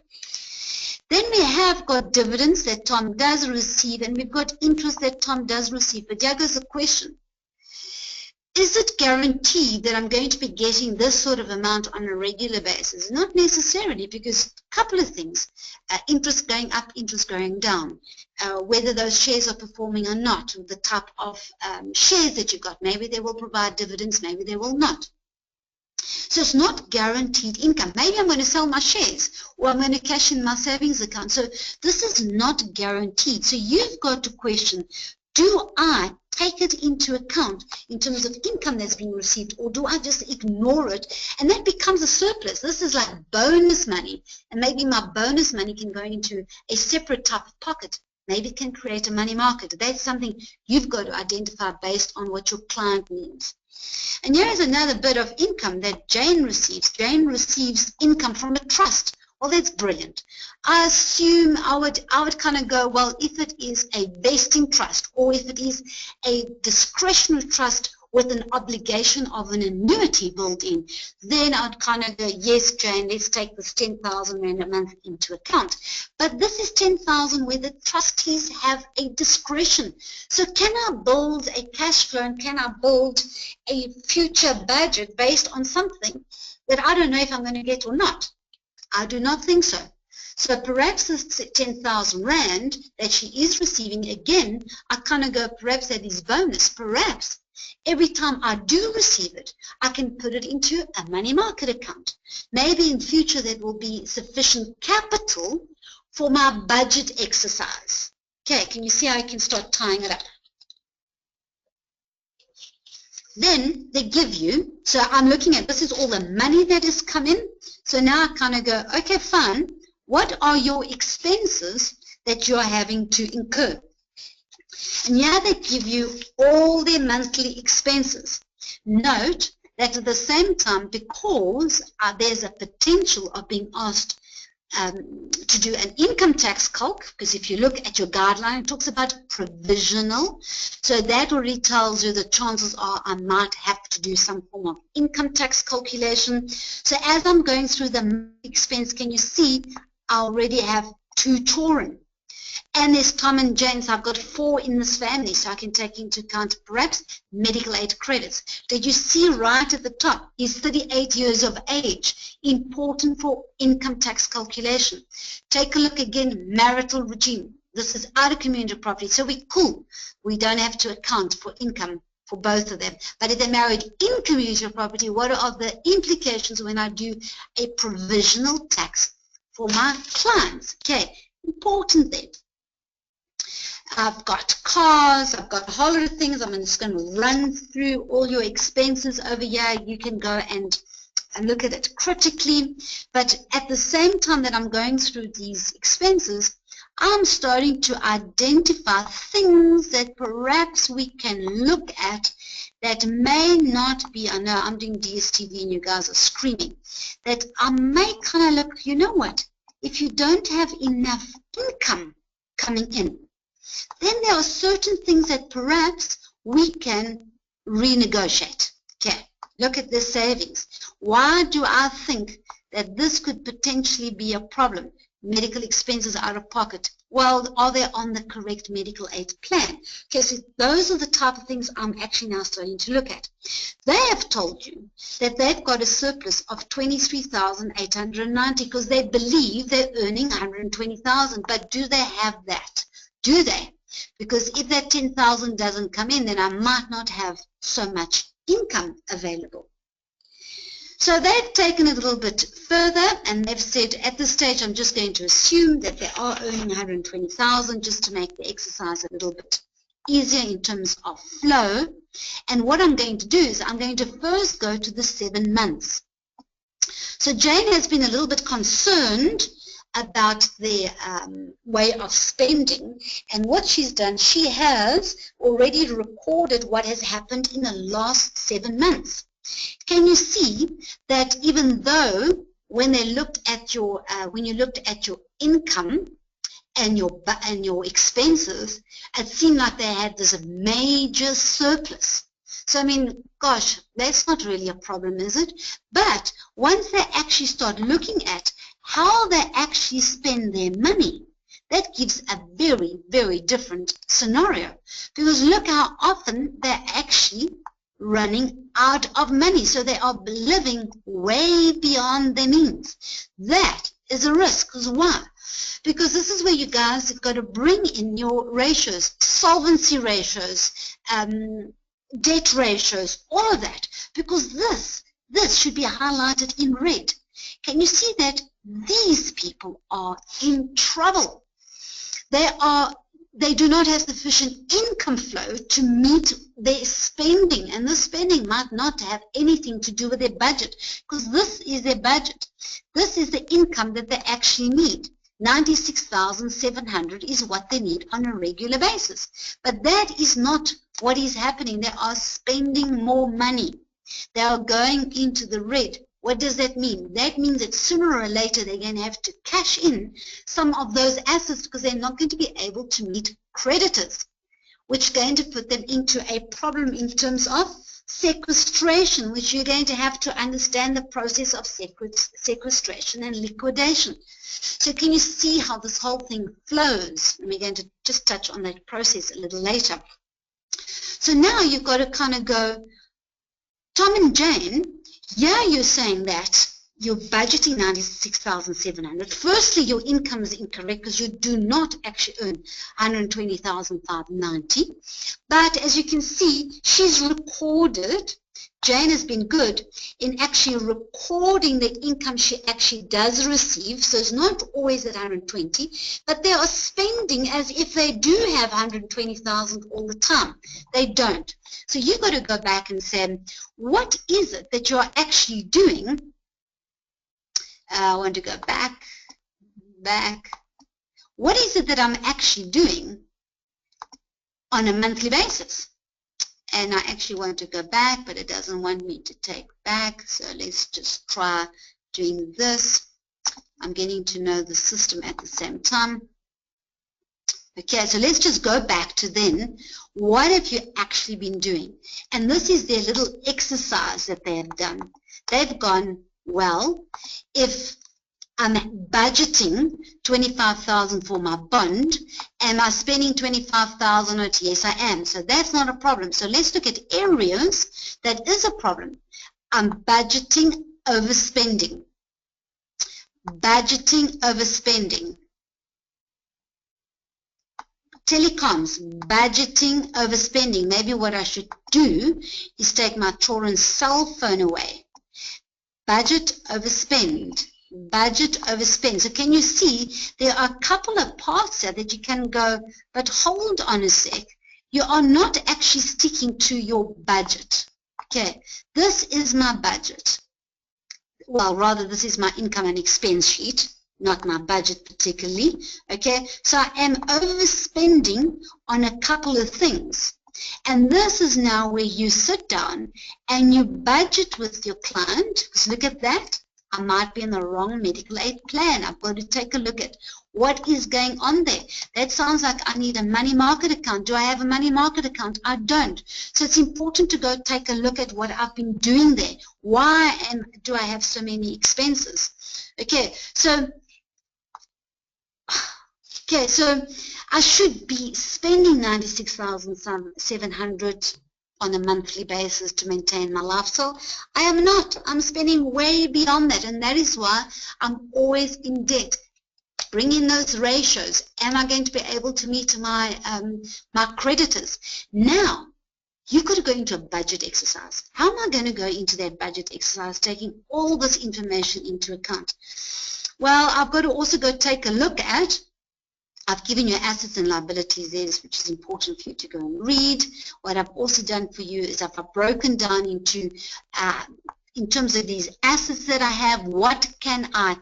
A: Then we have got dividends that Tom does receive, and we've got interest that Tom does receive. But here goes the question. Is it guaranteed that I'm going to be getting this sort of amount on a regular basis? Not necessarily, because a couple of things. Interest going up, interest going down. Whether those shares are performing or not, the type of shares that you've got. Maybe they will provide dividends, maybe they will not. So it's not guaranteed income. Maybe I'm going to sell my shares, or I'm going to cash in my savings account. So this is not guaranteed. So you've got to question, do I take it into account in terms of income that's being received, or do I just ignore it? And that becomes a surplus. This is like bonus money, and maybe my bonus money can go into a separate type of pocket. Maybe it can create a money market. That's something you've got to identify based on what your client needs. And here is another bit of income that Jane receives. Jane receives income from a trust. Well, that's brilliant. I assume I would kind of go, well, if it is a vesting trust, or if it is a discretionary trust with an obligation of an annuity built in, then I'd kind of go, yes, Jane, let's take this 10,000 Rand a month into account. But this is 10,000 where the trustees have a discretion. So can I build a cash flow, and can I build a future budget based on something that I don't know if I'm going to get or not? I do not think so. So perhaps this 10,000 Rand that she is receiving, again, I kind of go, perhaps that is bonus. Perhaps every time I do receive it, I can put it into a money market account. Maybe in future there will be sufficient capital for my budget exercise. Okay, can you see how I can start tying it up? Then they give you, so I'm looking at, this is all the money that has come in. So now I kind of go, okay, fine. What are your expenses that you are having to incur? And here they give you all their monthly expenses. Note that at the same time, because there's a potential of being asked to do an income tax calc, because if you look at your guideline, it talks about provisional. So that already tells you the chances are I might have to do some form of income tax calculation. So as I'm going through the expense, can you see I already have 2 children? And there's Tom and Jane, so I've got 4 in this family, so I can take into account perhaps medical aid credits. Did you see right at the top? He's 38 years of age, important for income tax calculation. Take a look again, marital regime. This is out of community property, so we're cool. We don't have to account for income for both of them. But if they're married in community property, what are the implications when I do a provisional tax for my clients? Okay, important then. I've got cars, I've got a whole lot of things. I'm just going to run through all your expenses over here. You can go and look at it critically, but at the same time that I'm going through these expenses, I'm starting to identify things that perhaps we can look at that may not be, I know I'm doing DSTV and you guys are screaming, that I may kind of look, you know what, if you don't have enough income coming in, then there are certain things that perhaps we can renegotiate. Okay, look at the savings. Why do I think that this could potentially be a problem? Medical expenses out of pocket. Well, are they on the correct medical aid plan? Okay, so those are the type of things I'm actually now starting to look at. They have told you that they've got a surplus of 23,890 because they believe they're earning 120,000. But do they have that? Do they? Because if that 10,000 doesn't come in, then I might not have so much income available. So they've taken it a little bit further and they've said at this stage I'm just going to assume that they are earning 120,000 just to make the exercise a little bit easier in terms of flow. And what I'm going to do is I'm going to first go to the 7 months. So Jane has been a little bit concerned about their way of spending, and what she's done, she has already recorded what has happened in the last 7 months. Can you see that even though when they looked at your when you looked at your income and your expenses, it seemed like they had this major surplus. So I mean, gosh, that's not really a problem, is it? But once they actually start looking at how they actually spend their money, that gives a very, very different scenario. Because look how often they're actually running out of money. So they are living way beyond their means. That is a risk. Why? Because this is where you guys have got to bring in your ratios, solvency ratios, debt ratios, all of that. Because this should be highlighted in red. Can you see that these people are in trouble? They do not have sufficient income flow to meet their spending, and the spending might not have anything to do with their budget, because this is their budget. This is the income that they actually need. 96,700 is what they need on a regular basis. But that is not what is happening. They are spending more money. They are going into the red. What does that mean? That means that sooner or later they're going to have to cash in some of those assets because they're not going to be able to meet creditors, which is going to put them into a problem in terms of sequestration, which you're going to have to understand the process of sequestration and liquidation. So can you see how this whole thing flows? And we're going to just touch on that process a little later. So now you've got to kind of go, Tom and Jane, yeah, you're saying that you're budgeting 96,700. Firstly, your income is incorrect because you do not actually earn 120,590. But as you can see, she's recorded, Jane has been good in actually recording the income she actually does receive. So it's not always at 120, but they are spending as if they do have 120,000 all the time. They don't. So you've got to go back and say, what is it that you're actually doing? I want to go back. What is it that I'm actually doing on a monthly basis? And I actually want to go back, but it doesn't want me to take back. So let's just try doing this. I'm getting to know the system at the same time. Okay, so let's just go back to then. What have you actually been doing? And this is their little exercise that they have done. They've gone, well, if I'm budgeting 25,000 for my bond, am I spending 25,000 on it? Yes, I am. So that's not a problem. So let's look at areas that is a problem. I'm budgeting overspending. Budgeting overspending. Telecoms, budgeting overspending. Maybe what I should do is take my children's cell phone away. Budget overspend. Budget overspend. So can you see there are a couple of parts there that you can go, but hold on a sec. You are not actually sticking to your budget. Okay, this is my budget. well, rather this is my income and expense sheet, not my budget particularly, okay? So I am overspending on a couple of things. And this is now where you sit down and you budget with your client, because look at that, I might be in the wrong medical aid plan. I've got to take a look at what is going on there. That sounds like I need a money market account. Do I have a money market account? I don't. So it's important to go take a look at what I've been doing there. Why do I have so many expenses? Okay, so I should be spending 96,700 on a monthly basis to maintain my lifestyle. I am not. I'm spending way beyond that, and that is why I'm always in debt. Bring in those ratios. Am I going to be able to meet my my creditors? Now, you've got to go into a budget exercise. How am I going to go into that budget exercise, taking all this information into account? Well, I've got to also go take a look at, I've given you assets and liabilities there, which is important for you to go and read. What I've also done for you is I've broken down into, in terms of these assets that I have, what can I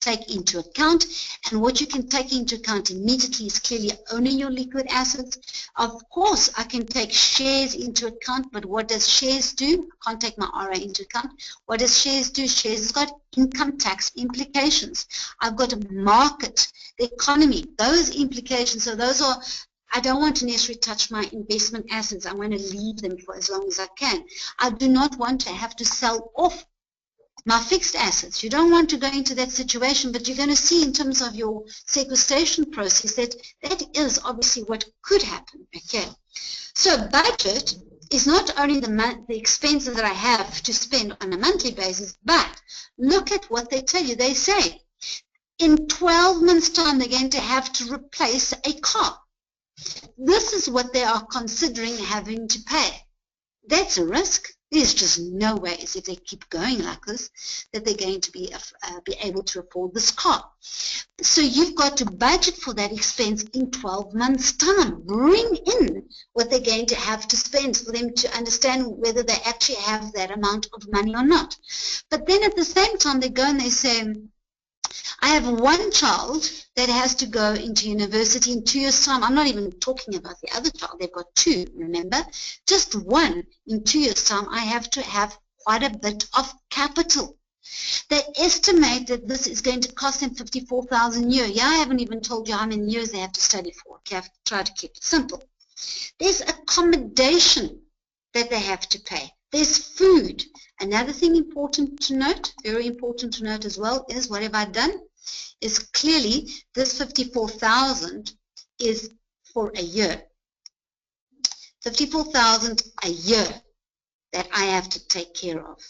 A: take into account, and what you can take into account immediately is clearly only your liquid assets. Of course, I can take shares into account, but what does shares do? I can't take my RA into account. What does shares do? Shares has got income tax implications. I've got a market, the economy, those implications. So those are, I don't want to necessarily touch my investment assets. I want to leave them for as long as I can. I do not want to have to sell off my fixed assets. You don't want to go into that situation, but you're going to see in terms of your sequestration process that that is obviously what could happen. Okay, so budget is not only the expenses that I have to spend on a monthly basis, but look at what they tell you. They say in 12 months' time they're going to have to replace a car. This is what they are considering having to pay. That's a risk. There's just no ways, if they keep going like this, that they're going to be able to afford this car. So you've got to budget for that expense in 12 months' time. Bring in what they're going to have to spend for them to understand whether they actually have that amount of money or not. But then at the same time, they go and they say, I have one child that has to go into university in 2 years' time. I'm not even talking about the other child. They've got two, remember? Just one in 2 years' time. I have to have quite a bit of capital. They estimate that this is going to cost them 54,000 a year. Yeah, I haven't even told you how many years they have to study for. Okay, I've tried to keep it simple. There's accommodation that they have to pay. There's food. Another thing important to note, very important to note as well, is what have I done? Is clearly this 54,000 is for a year. 54,000 a year that I have to take care of.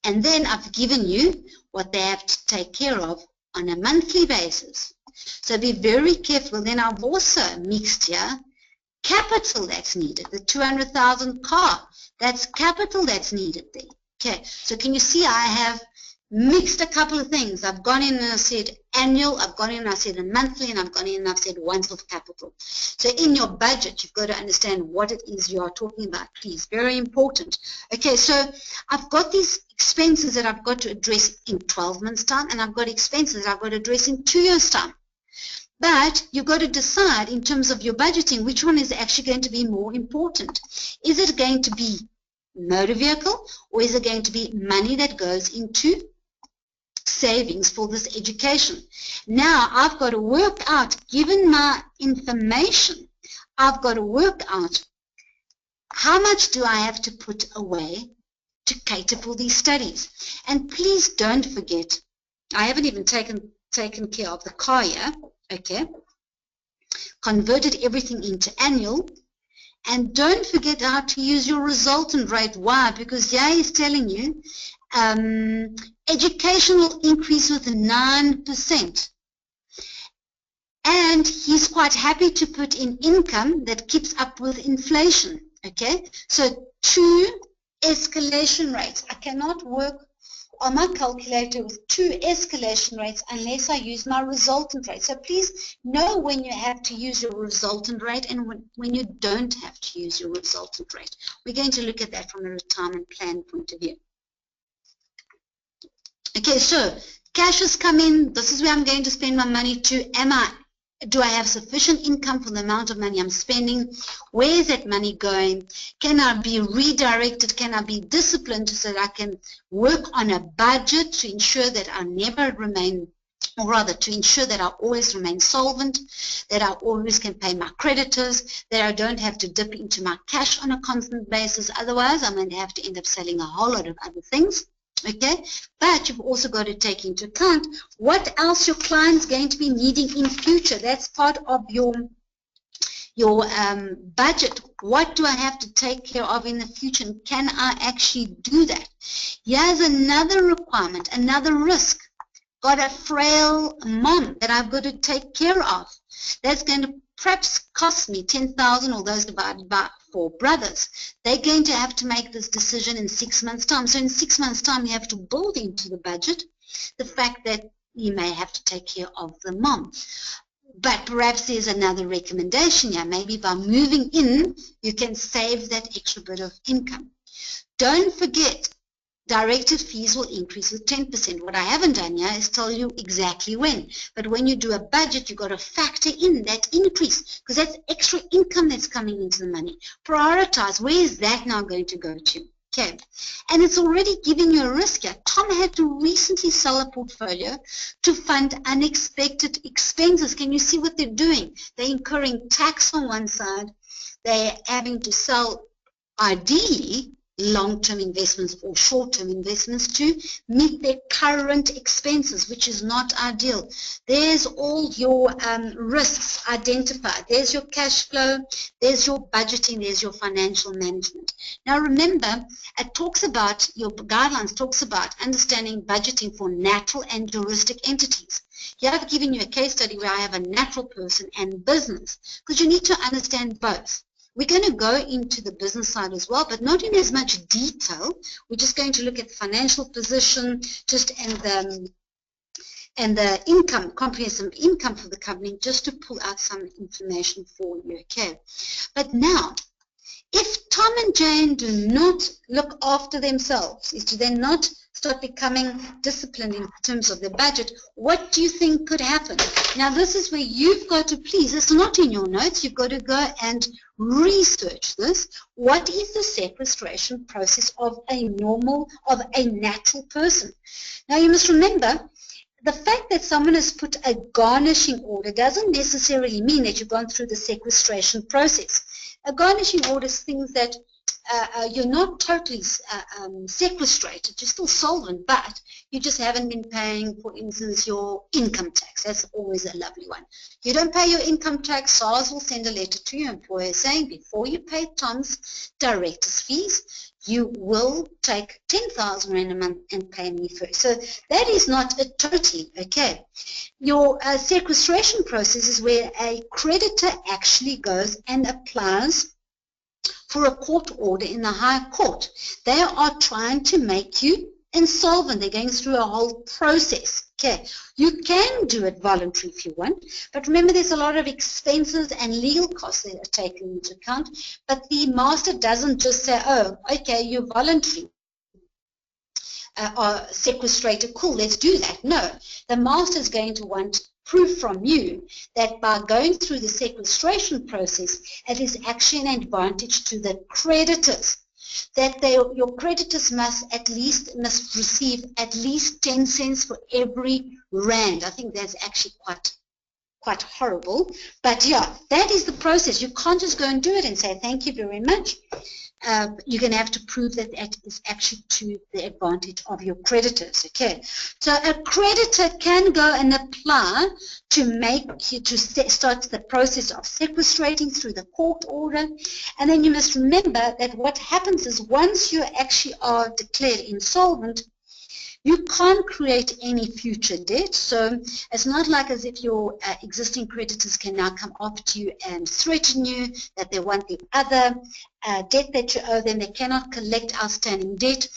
A: And then I've given you what they have to take care of on a monthly basis. So be very careful. Then I've also mixed here capital that's needed. The 200,000 car, that's capital that's needed there. Okay, so can you see I have mixed a couple of things. I've gone in and I said annual, I've gone in and I said a monthly, and I've gone in and I've said once off capital. So in your budget, you've got to understand what it is you are talking about, please. Very important. Okay, so I've got these expenses that I've got to address in 12 months' time, and I've got expenses that I've got to address in 2 years' time. But you've got to decide in terms of your budgeting which one is actually going to be more important. Is it going to be motor vehicle, or is it going to be money that goes into savings for this education? Now I've got to work out, given my information, I've got to work out how much do I have to put away to cater for these studies. And please don't forget, I haven't even taken care of the car here, okay, converted everything into annual. And don't forget how to use your resultant rate. Why? Because here he's telling you education will increase with 9%. And he's quite happy to put in income that keeps up with inflation. Okay? So 2 escalation rates. I cannot work on my calculator with 2 escalation rates unless I use my resultant rate. So please know when you have to use your resultant rate and when you don't have to use your resultant rate. We're going to look at that from a retirement plan point of view. Okay, so cash has come in. This is where I'm going to spend my money to. Do I have sufficient income for the amount of money I'm spending? Where is that money going? Can I be redirected? Can I be disciplined so that I can work on a budget to ensure that I never remain, or rather to ensure that I always remain solvent, that I always can pay my creditors, that I don't have to dip into my cash on a constant basis. Otherwise, I'm going to have to end up selling a whole lot of other things. Okay, but you've also got to take into account what else your client's going to be needing in future. That's part of your budget. What do I have to take care of in the future, and can I actually do that? Here's another requirement, another risk. Got a frail mom that I've got to take care of. That's going to perhaps cost me 10,000, or those divided by 4 brothers. They're going to have to make this decision in 6 months' time. So in 6 months' time, you have to build into the budget the fact that you may have to take care of the mom. But perhaps there's another recommendation here. Maybe by moving in, you can save that extra bit of income. Don't forget, directed fees will increase with 10%. What I haven't done here is tell you exactly when. But when you do a budget, you've got to factor in that increase, because that's extra income that's coming into the money. Prioritize. Where is that now going to go to? Okay. And it's already giving you a risk here. Tom had to recently sell a portfolio to fund unexpected expenses. Can you see what they're doing? They're incurring tax on one side. They're having to sell, ideally, long-term investments or short-term investments to meet their current expenses, which is not ideal. There's all your risks identified. There's your cash flow, there's your budgeting, there's your financial management. Now remember, it talks about, your guidelines talks about understanding budgeting for natural and juristic entities. Here I've given you a case study where I have a natural person and business, because you need to understand both. We're going to go into the business side as well, but not in as much detail. We're just going to look at the financial position, and the income, comprehensive income for the company, just to pull out some information for you. Okay, but now, if Tom and Jane do not look after themselves, is to then not start becoming disciplined in terms of their budget, what do you think could happen? Now, this is where you've got to, please, it's not in your notes, you've got to go and research this. What is the sequestration process of a natural person? Now, you must remember, the fact that someone has put a garnishing order doesn't necessarily mean that you've gone through the sequestration process. A garnishing order is things that you're not totally sequestrated, you're still solvent, but you just haven't been paying, for instance, your income tax. That's always a lovely one. You don't pay your income tax, SARS will send a letter to your employer saying, before you pay Tom's director's fees, you will take 10,000 Rand a month and pay me first. So that is not a totally, okay. Your sequestration process is where a creditor actually goes and applies for a court order in the High Court. They are trying to make you insolvent. They're going through a whole process. Okay, you can do it voluntary if you want, but remember there's a lot of expenses and legal costs that are taken into account, but the master doesn't just say, oh, okay, you're voluntary. Or sequestrated, cool, let's do that. No, the master is going to want proof from you that by going through the sequestration process, it is actually an advantage to the creditors. That your creditors must receive at least 10 cents for every rand. I think that's actually quite horrible. But yeah, that is the process. You can't just go and do it and say, thank you very much. You're going to have to prove that that is actually to the advantage of your creditors. Okay, so a creditor can go and apply to start the process of sequestrating through the court order, and then you must remember that what happens is once you actually are declared insolvent, you can't create any future debt. So it's not like as if your existing creditors can now come after you and threaten you that they want the other debt that you owe them. They cannot collect outstanding debt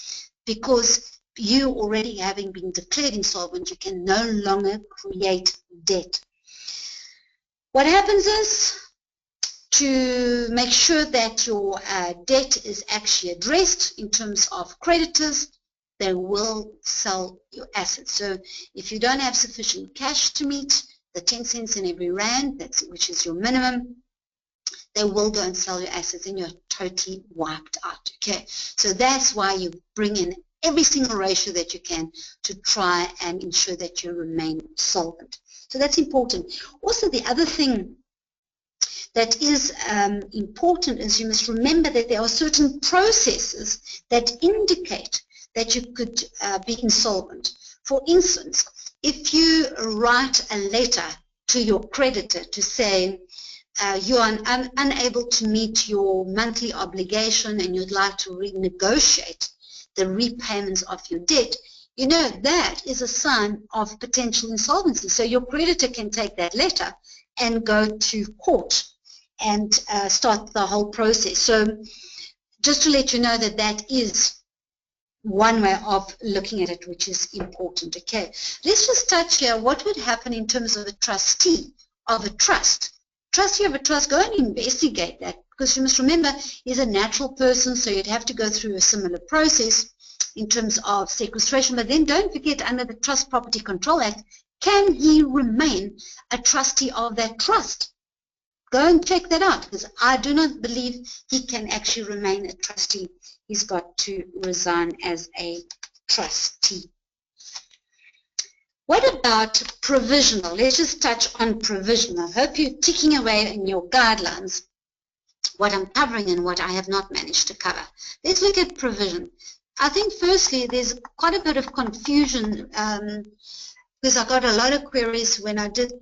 A: because you already having been declared insolvent, you can no longer create debt. What happens is, to make sure that your debt is actually addressed in terms of creditors, they will sell your assets. So if you don't have sufficient cash to meet the 10 cents in every rand, which is your minimum, they will go and sell your assets and you're totally wiped out. Okay, so that's why you bring in every single ratio that you can to try and ensure that you remain solvent. So that's important. Also, the other thing that is important is you must remember that there are certain processes that indicate that you could be insolvent. For instance, if you write a letter to your creditor to say you are unable to meet your monthly obligation and you'd like to renegotiate the repayments of your debt, you know that is a sign of potential insolvency. So your creditor can take that letter and go to court and start the whole process. So just to let you know that that is one way of looking at it, which is important. Okay, let's just touch here what would happen in terms of a trustee of a trust. Trustee of a trust, go and investigate that, because you must remember he's a natural person, so you'd have to go through a similar process in terms of sequestration. But then don't forget, under the Trust Property Control Act, can he remain a trustee of that trust? Go and check that out, because I do not believe he can actually remain a trustee. He's got to resign as a trustee. What about provisional? Let's just touch on provisional. I hope you're ticking away in your guidelines what I'm covering and what I have not managed to cover. Let's look at provision. I think firstly there's quite a bit of confusion because I got a lot of queries when I did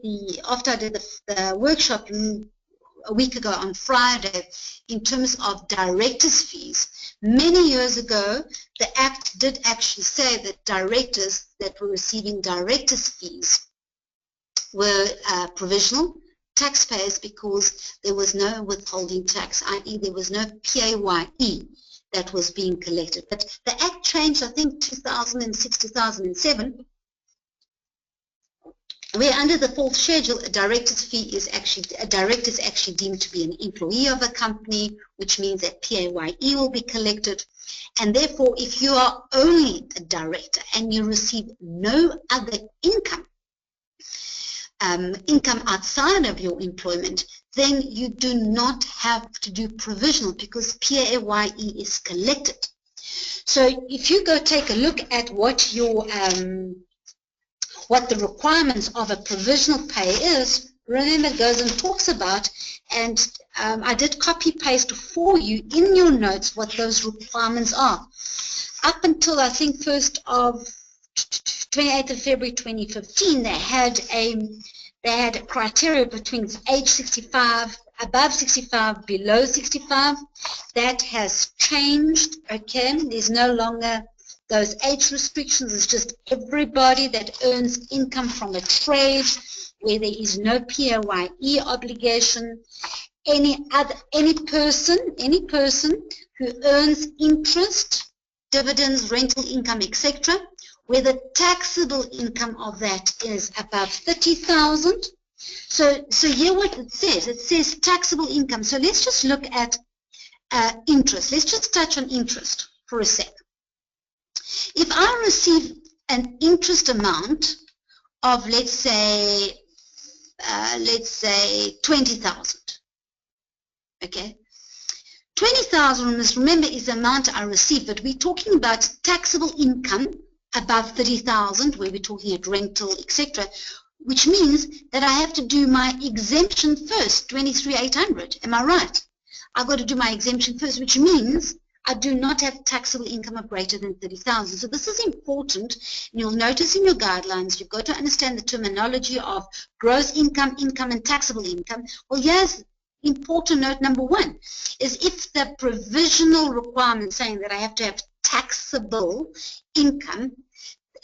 A: after I did the workshop a week ago on Friday in terms of directors' fees. Many years ago, the Act did actually say that directors that were receiving directors' fees were provisional taxpayers because there was no withholding tax, i.e. there was no PAYE that was being collected. But the Act changed, I think, 2006, 2007, where under the fourth schedule, a director's fee is actually deemed to be an employee of a company, which means that PAYE will be collected. And therefore, if you are only a director and you receive no other income outside of your employment, then you do not have to do provisional because PAYE is collected. So if you go take a look at what your what the requirements of a provisional pay is, remember it goes and talks about, and I did copy paste for you in your notes what those requirements are. Up until I think 28th of February 2015, they had a criteria between age 65, above 65, below 65. That has changed, okay? There's no longer those age restrictions. It's just everybody that earns income from a trade where there is no PAYE obligation. Any person who earns interest, dividends, rental income, etc., where the taxable income of that is above 30,000. So here what it says taxable income. So let's just look at interest. Let's just touch on interest for a sec. If I receive an interest amount of, let's say 20,000, okay? 20,000, must remember, is the amount I receive, but we're talking about taxable income above 30,000, where we're talking at rental, etc., which means that I have to do my exemption first, 23,800. Am I right? I've got to do my exemption first, which means I do not have taxable income of greater than 30,000. So this is important. And you'll notice in your guidelines, you've got to understand the terminology of gross income, income, and taxable income. Well, here's important note number one, is if the provisional requirement saying that I have to have taxable income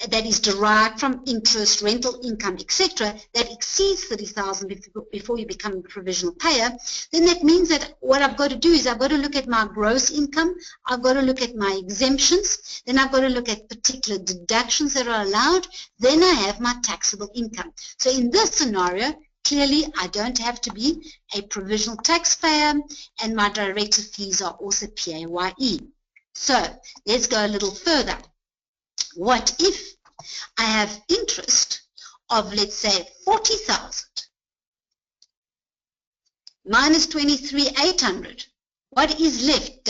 A: that is derived from interest, rental income, etc., that exceeds 30,000 before you become a provisional payer, then that means that what I've got to do is I've got to look at my gross income, I've got to look at my exemptions, then I've got to look at particular deductions that are allowed, then I have my taxable income. So in this scenario, clearly I don't have to be a provisional taxpayer, and my director fees are also PAYE. So let's go a little further. What if I have interest of, let's say, 40,000 minus 23,800? What is left?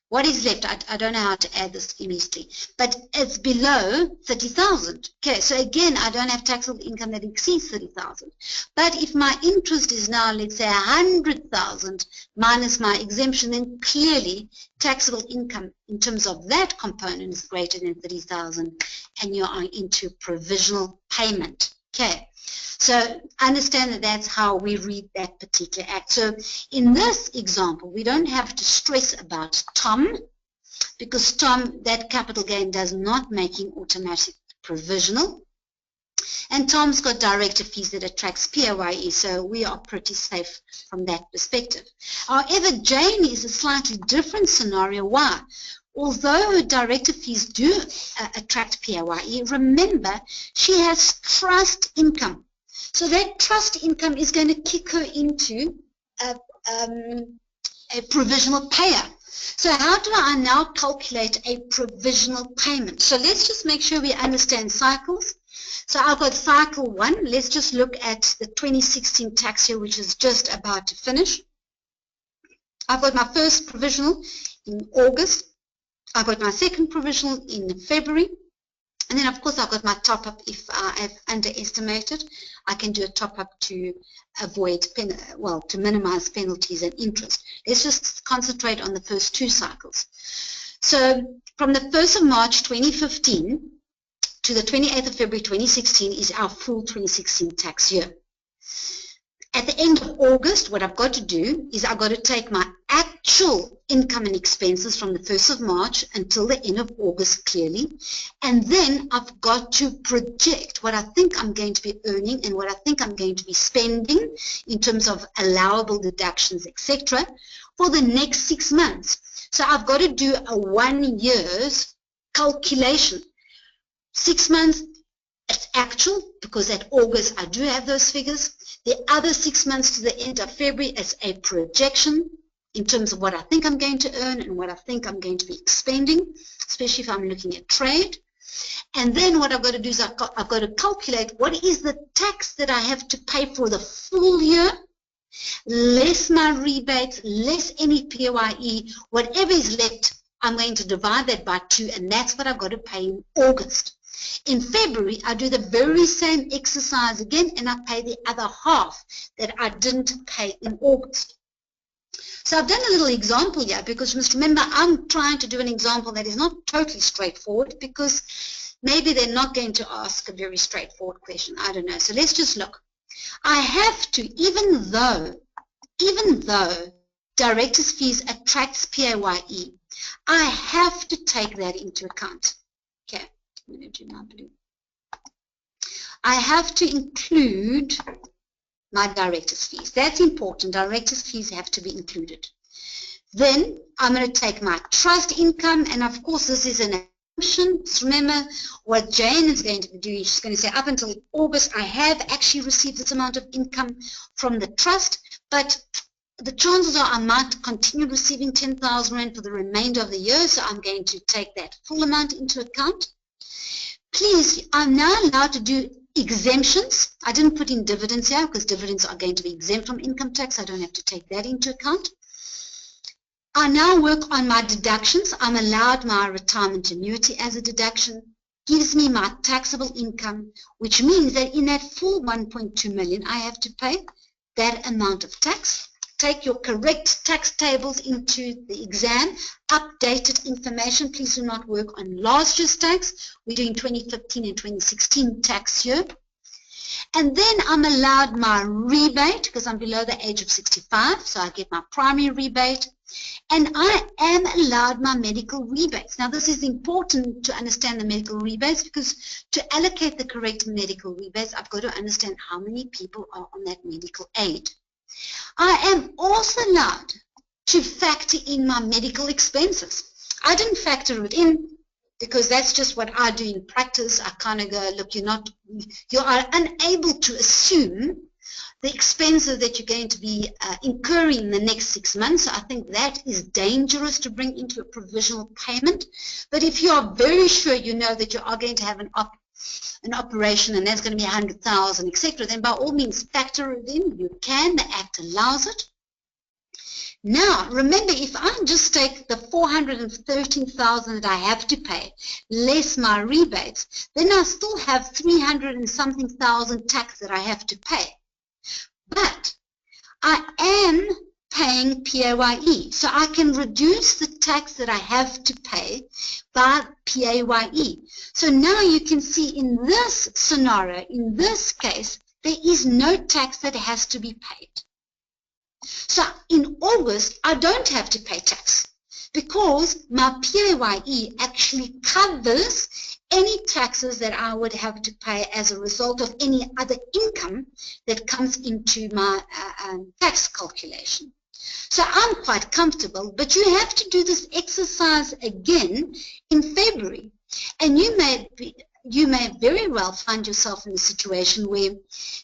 A: What is left? I don't know how to add this immediately, but it's below 30,000. Okay, so again, I don't have taxable income that exceeds 30,000. But if my interest is now, let's say, 100,000 minus my exemption, then clearly taxable income in terms of that component is greater than 30,000, and you are into provisional payment. Okay. So understand that that's how we read that particular act. So in this example, we don't have to stress about Tom, because Tom, that capital gain does not make him automatic provisional. And Tom's got director fees that attracts PAYE, so we are pretty safe from that perspective. However, Jane is a slightly different scenario. Why? Although her director fees do attract PAYE, remember, she has trust income. So that trust income is going to kick her into a provisional payer. So how do I now calculate a provisional payment? So let's just make sure we understand cycles. So I've got cycle 1. Let's just look at the 2016 tax year, which is just about to finish. I've got my first provisional in August. I've got my second provisional in February. And then, of course, I've got my top-up. If I have underestimated, I can do a top-up to avoid, to minimize penalties and interest. Let's just concentrate on the first 2 cycles. So from the 1st of March 2015 to the 28th of February 2016 is our full 2016 tax year. At the end of August, what I've got to do is I've got to take my actual income and expenses from the 1st of March until the end of August clearly, and then I've got to project what I think I'm going to be earning and what I think I'm going to be spending in terms of allowable deductions, etc., for the next 6 months. So I've got to do a 1 year's calculation. 6 months at actual, because at August I do have those figures. The other 6 months to the end of February as a projection in terms of what I think I'm going to earn and what I think I'm going to be expending, especially if I'm looking at trade. And then what I've got to do is I've got to calculate what is the tax that I have to pay for the full year, less my rebates, less any PAYE, whatever is left, I'm going to divide that by 2, and that's what I've got to pay in August. In February, I do the very same exercise again, and I pay the other half that I didn't pay in August. So I've done a little example here, because you must remember I'm trying to do an example that is not totally straightforward, because maybe they're not going to ask a very straightforward question. I don't know. So let's just look. I have to, even though director's fees attracts PAYE, I have to take that into account. Okay. I'm going to do my blue. I have to include my director's fees. That's important. Director's fees have to be included. Then I'm going to take my trust income, and of course this is an assumption. So remember what Jane is going to do. She's going to say up until August I have actually received this amount of income from the trust, but the chances are I might continue receiving 10,000 Rand for the remainder of the year, so I'm going to take that full amount into account. Please, I'm now allowed to do exemptions. I didn't put in dividends here because dividends are going to be exempt from income tax. I don't have to take that into account. I now work on my deductions. I'm allowed my retirement annuity as a deduction. Gives me my taxable income, which means that in that full 1.2 million, I have to pay that amount of tax. Take your correct tax tables into the exam. Updated information. Please do not work on last year's tax. We're doing 2015 and 2016 tax year. And then I'm allowed my rebate because I'm below the age of 65, so I get my primary rebate. And I am allowed my medical rebates. Now this is important to understand the medical rebates, because to allocate the correct medical rebates, I've got to understand how many people are on that medical aid. I am also allowed to factor in my medical expenses. I didn't factor it in because that's just what I do in practice. I kind of go, look, you are unable to assume the expenses that you're going to be incurring in the next 6 months. I think that is dangerous to bring into a provisional payment. But if you are very sure you know that you are going to have an operation and that's going to be 100,000, etc., then by all means factor it in. You can. The Act allows it. Now, remember, if I just take the 413,000 that I have to pay, less my rebates, then I still have 300 and something thousand tax that I have to pay. But I am paying PAYE, so I can reduce the tax that I have to pay by PAYE. So now you can see in this scenario, in this case, there is no tax that has to be paid. So in August, I don't have to pay tax because my PAYE actually covers any taxes that I would have to pay as a result of any other income that comes into my tax calculation. So I'm quite comfortable, but you have to do this exercise again in February. And you may very well find yourself in a situation where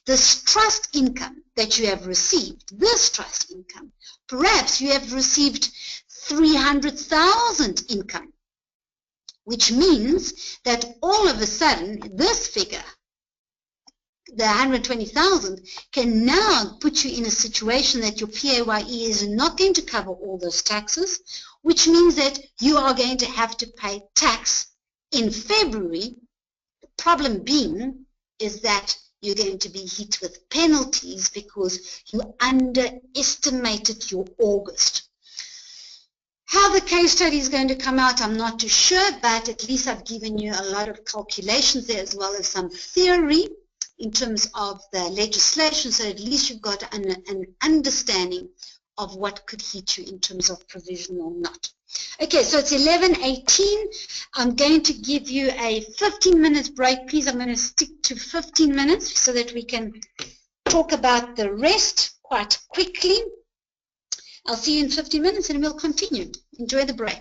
A: this trust income that you have received, this trust income, perhaps you have received 300,000 income, which means that all of a sudden this figure, the 120,000, can now put you in a situation that your PAYE is not going to cover all those taxes, which means that you are going to have to pay tax in February. The problem being is that you're going to be hit with penalties because you underestimated your August. How the case study is going to come out, I'm not too sure, but at least I've given you a lot of calculations there as well as some theory in terms of the legislation, so at least you've got an understanding of what could hit you in terms of provision or not. Okay, so it's 11:18. I'm going to give you a 15-minute break. Please, I'm going to stick to 15 minutes so that we can talk about the rest quite quickly. I'll see you in 15 minutes and we'll continue. Enjoy the break.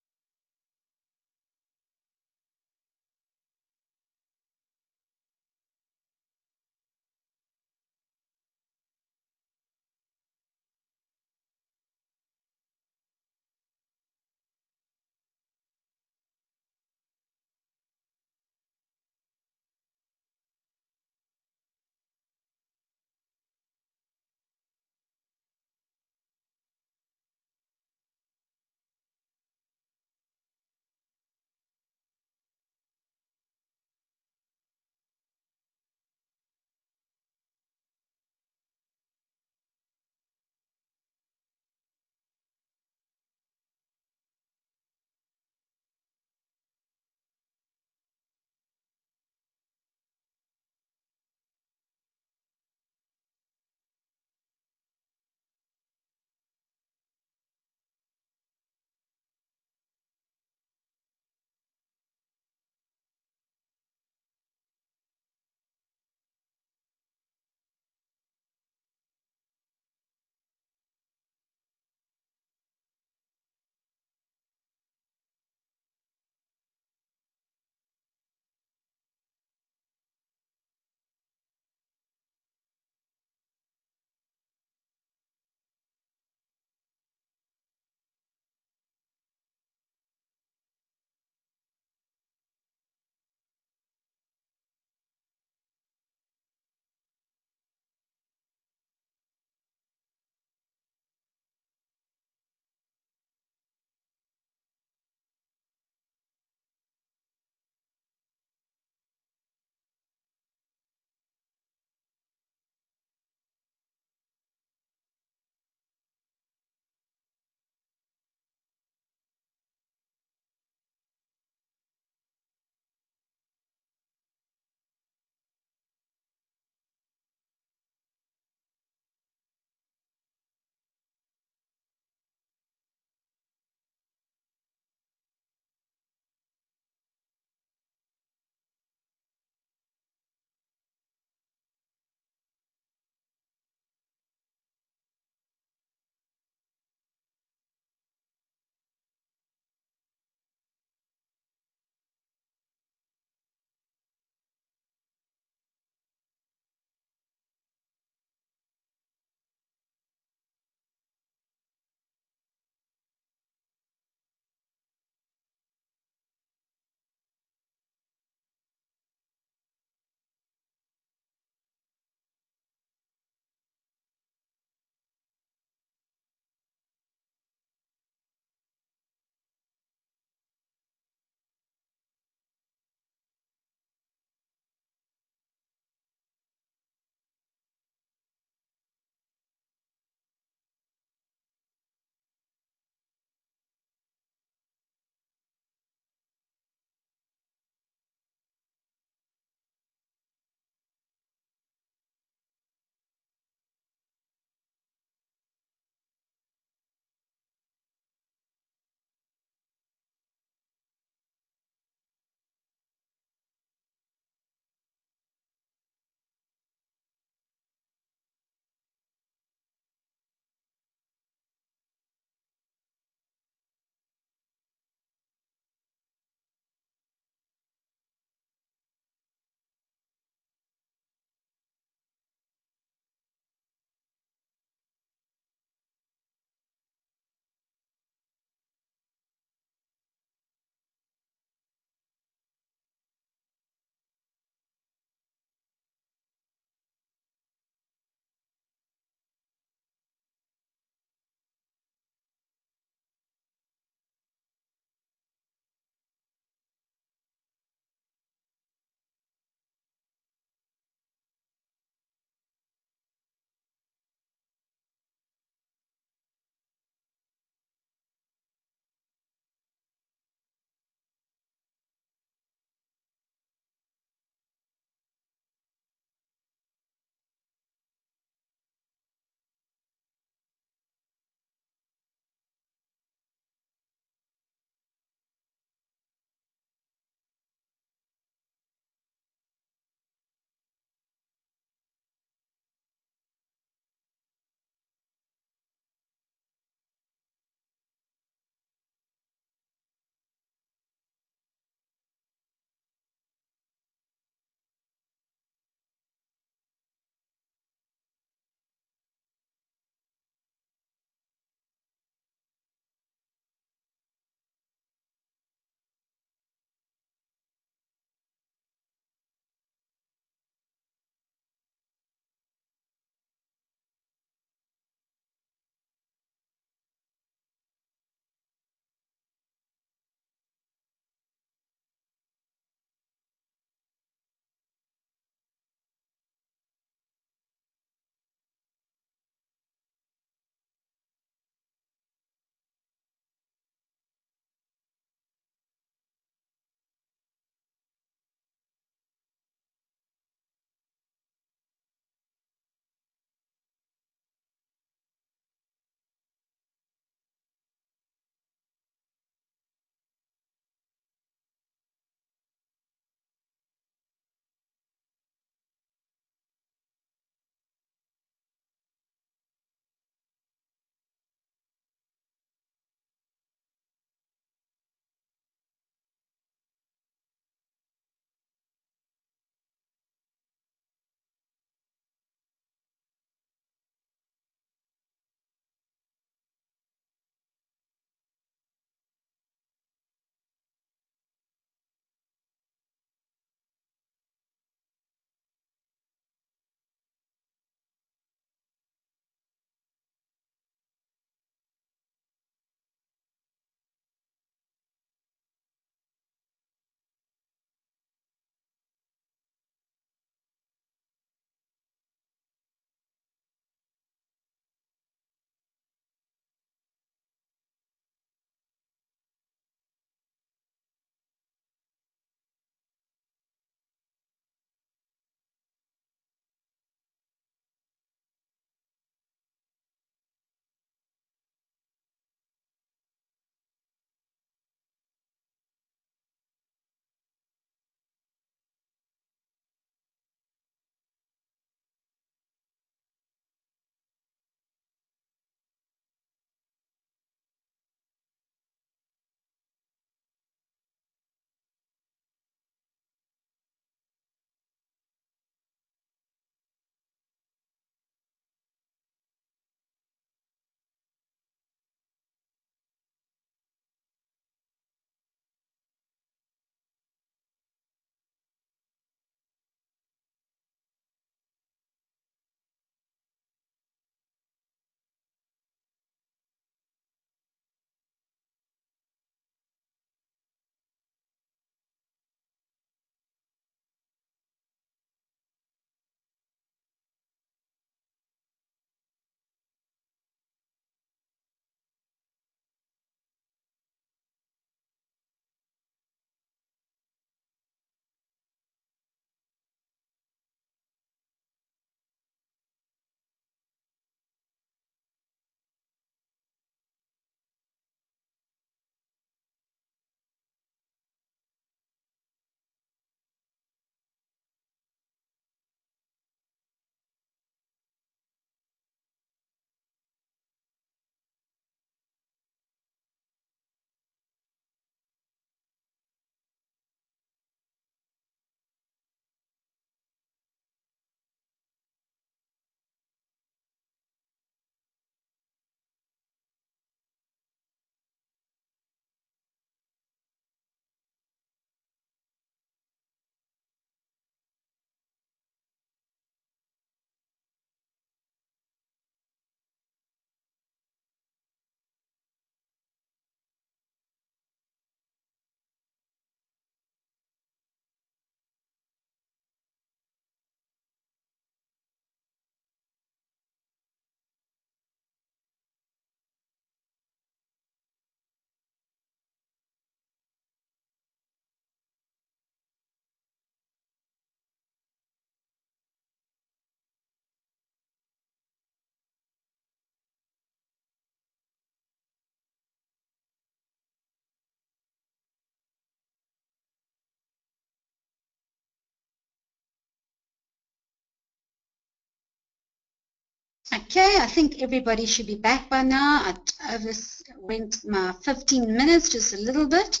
A: Okay, I think everybody should be back by now. I overwent my 15 minutes just a little bit.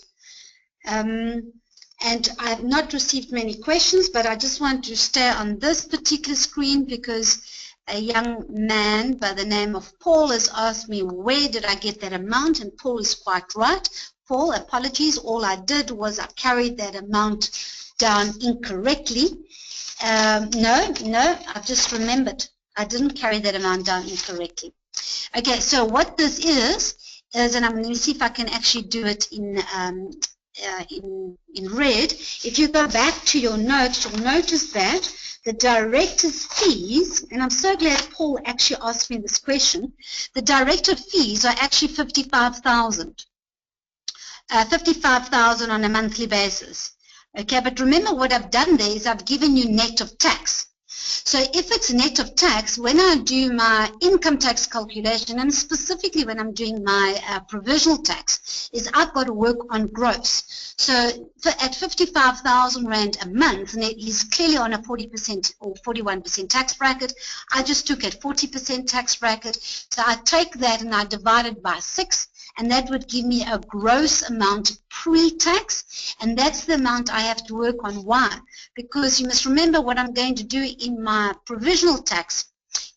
A: And I have not received many questions, but I just want to stay on this particular screen because a young man by the name of Paul has asked me, where did I get that amount? And Paul is quite right. Paul, apologies. All I did was I carried that amount down incorrectly. No, I've just remembered. I didn't carry that amount down incorrectly. Okay, so what this is, and I'm going to see if I can actually do it in red. If you go back to your notes, you'll notice that the director's fees, and I'm so glad Paul actually asked me this question, the director fees are actually 55,000. 55,000 on a monthly basis. Okay, but remember what I've done there is I've given you net of tax. So if it's net of tax, when I do my income tax calculation, and specifically when I'm doing my provisional tax, is I've got to work on gross. So at 55,000 Rand a month, and it is clearly on a 40% or 41% tax bracket, I just took a 40% tax bracket. So I take that and I divide it by 6, and that would give me a gross amount pre-tax, and that's the amount I have to work on. Why? Because you must remember what I'm going to do in my provisional tax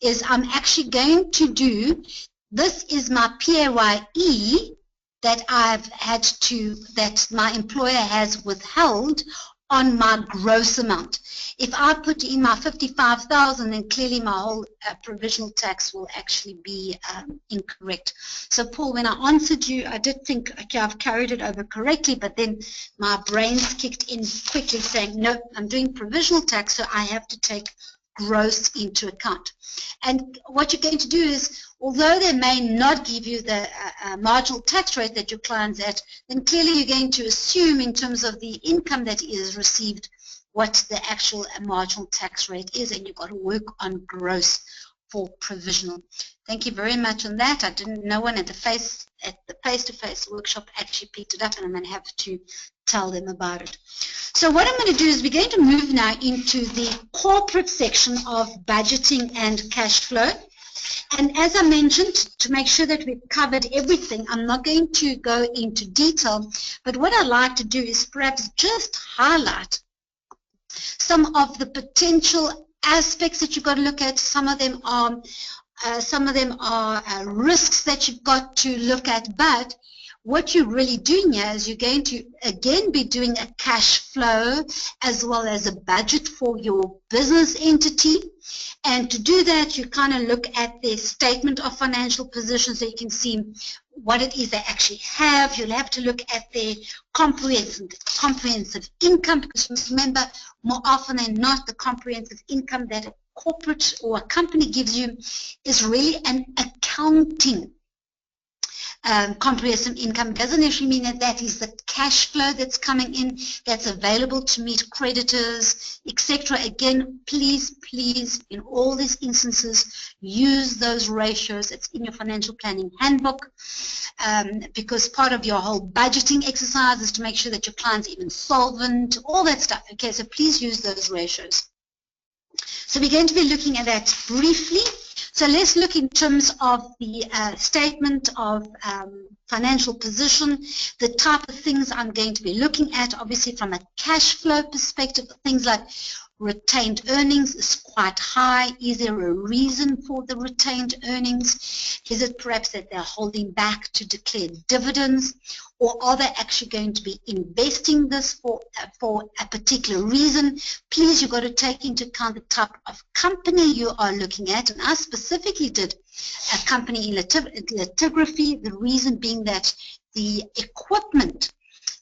A: is I'm actually going to do, this is my PAYE that I've had to, that my employer has withheld on my gross amount. If I put in my 55,000, then clearly my whole provisional tax will actually be incorrect. So Paul, when I answered you, I did think, okay, I've carried it over correctly, but then my brains kicked in quickly saying, no, I'm doing provisional tax, so I have to take gross into account. And what you're going to do is, although they may not give you the marginal tax rate that your client's at, then clearly you're going to assume in terms of the income that is received what the actual marginal tax rate is, and you've got to work on gross for provisional. Thank you very much on that. I didn't, no one at the face-to-face workshop actually picked it up, and I'm going to have to tell them about it. So what I'm going to do is we're going to move now into the corporate section of budgeting and cash flow. And as I mentioned, to make sure that we've covered everything, I'm not going to go into detail, but what I'd like to do is perhaps just highlight some of the potential aspects that you've got to look at. Some of them are risks that you've got to look at, but what you're really doing here is you're going to again be doing a cash flow as well as a budget for your business entity. And to do that, you kind of look at their statement of financial position so you can see what it is they actually have. You'll have to look at their comprehensive income, because remember, more often than not, the comprehensive income that a corporate or a company gives you is really an accounting comprehensive income. Doesn't necessarily mean that that is the cash flow that's coming in, that's available to meet creditors, etc. Again, please, in all these instances, use those ratios. It's in your financial planning handbook, because part of your whole budgeting exercise is to make sure that your client's even solvent, all that stuff. Okay, so please use those ratios. So we're going to be looking at that briefly. So let's look in terms of the statement of financial position, the type of things I'm going to be looking at, obviously from a cash flow perspective, things like retained earnings is quite high. Is there a reason for the retained earnings? Is it perhaps that they're holding back to declare dividends, or are they actually going to be investing this for a particular reason? Please, you've got to take into account the type of company you are looking at, and I specifically did a company in lithography, the reason being that the equipment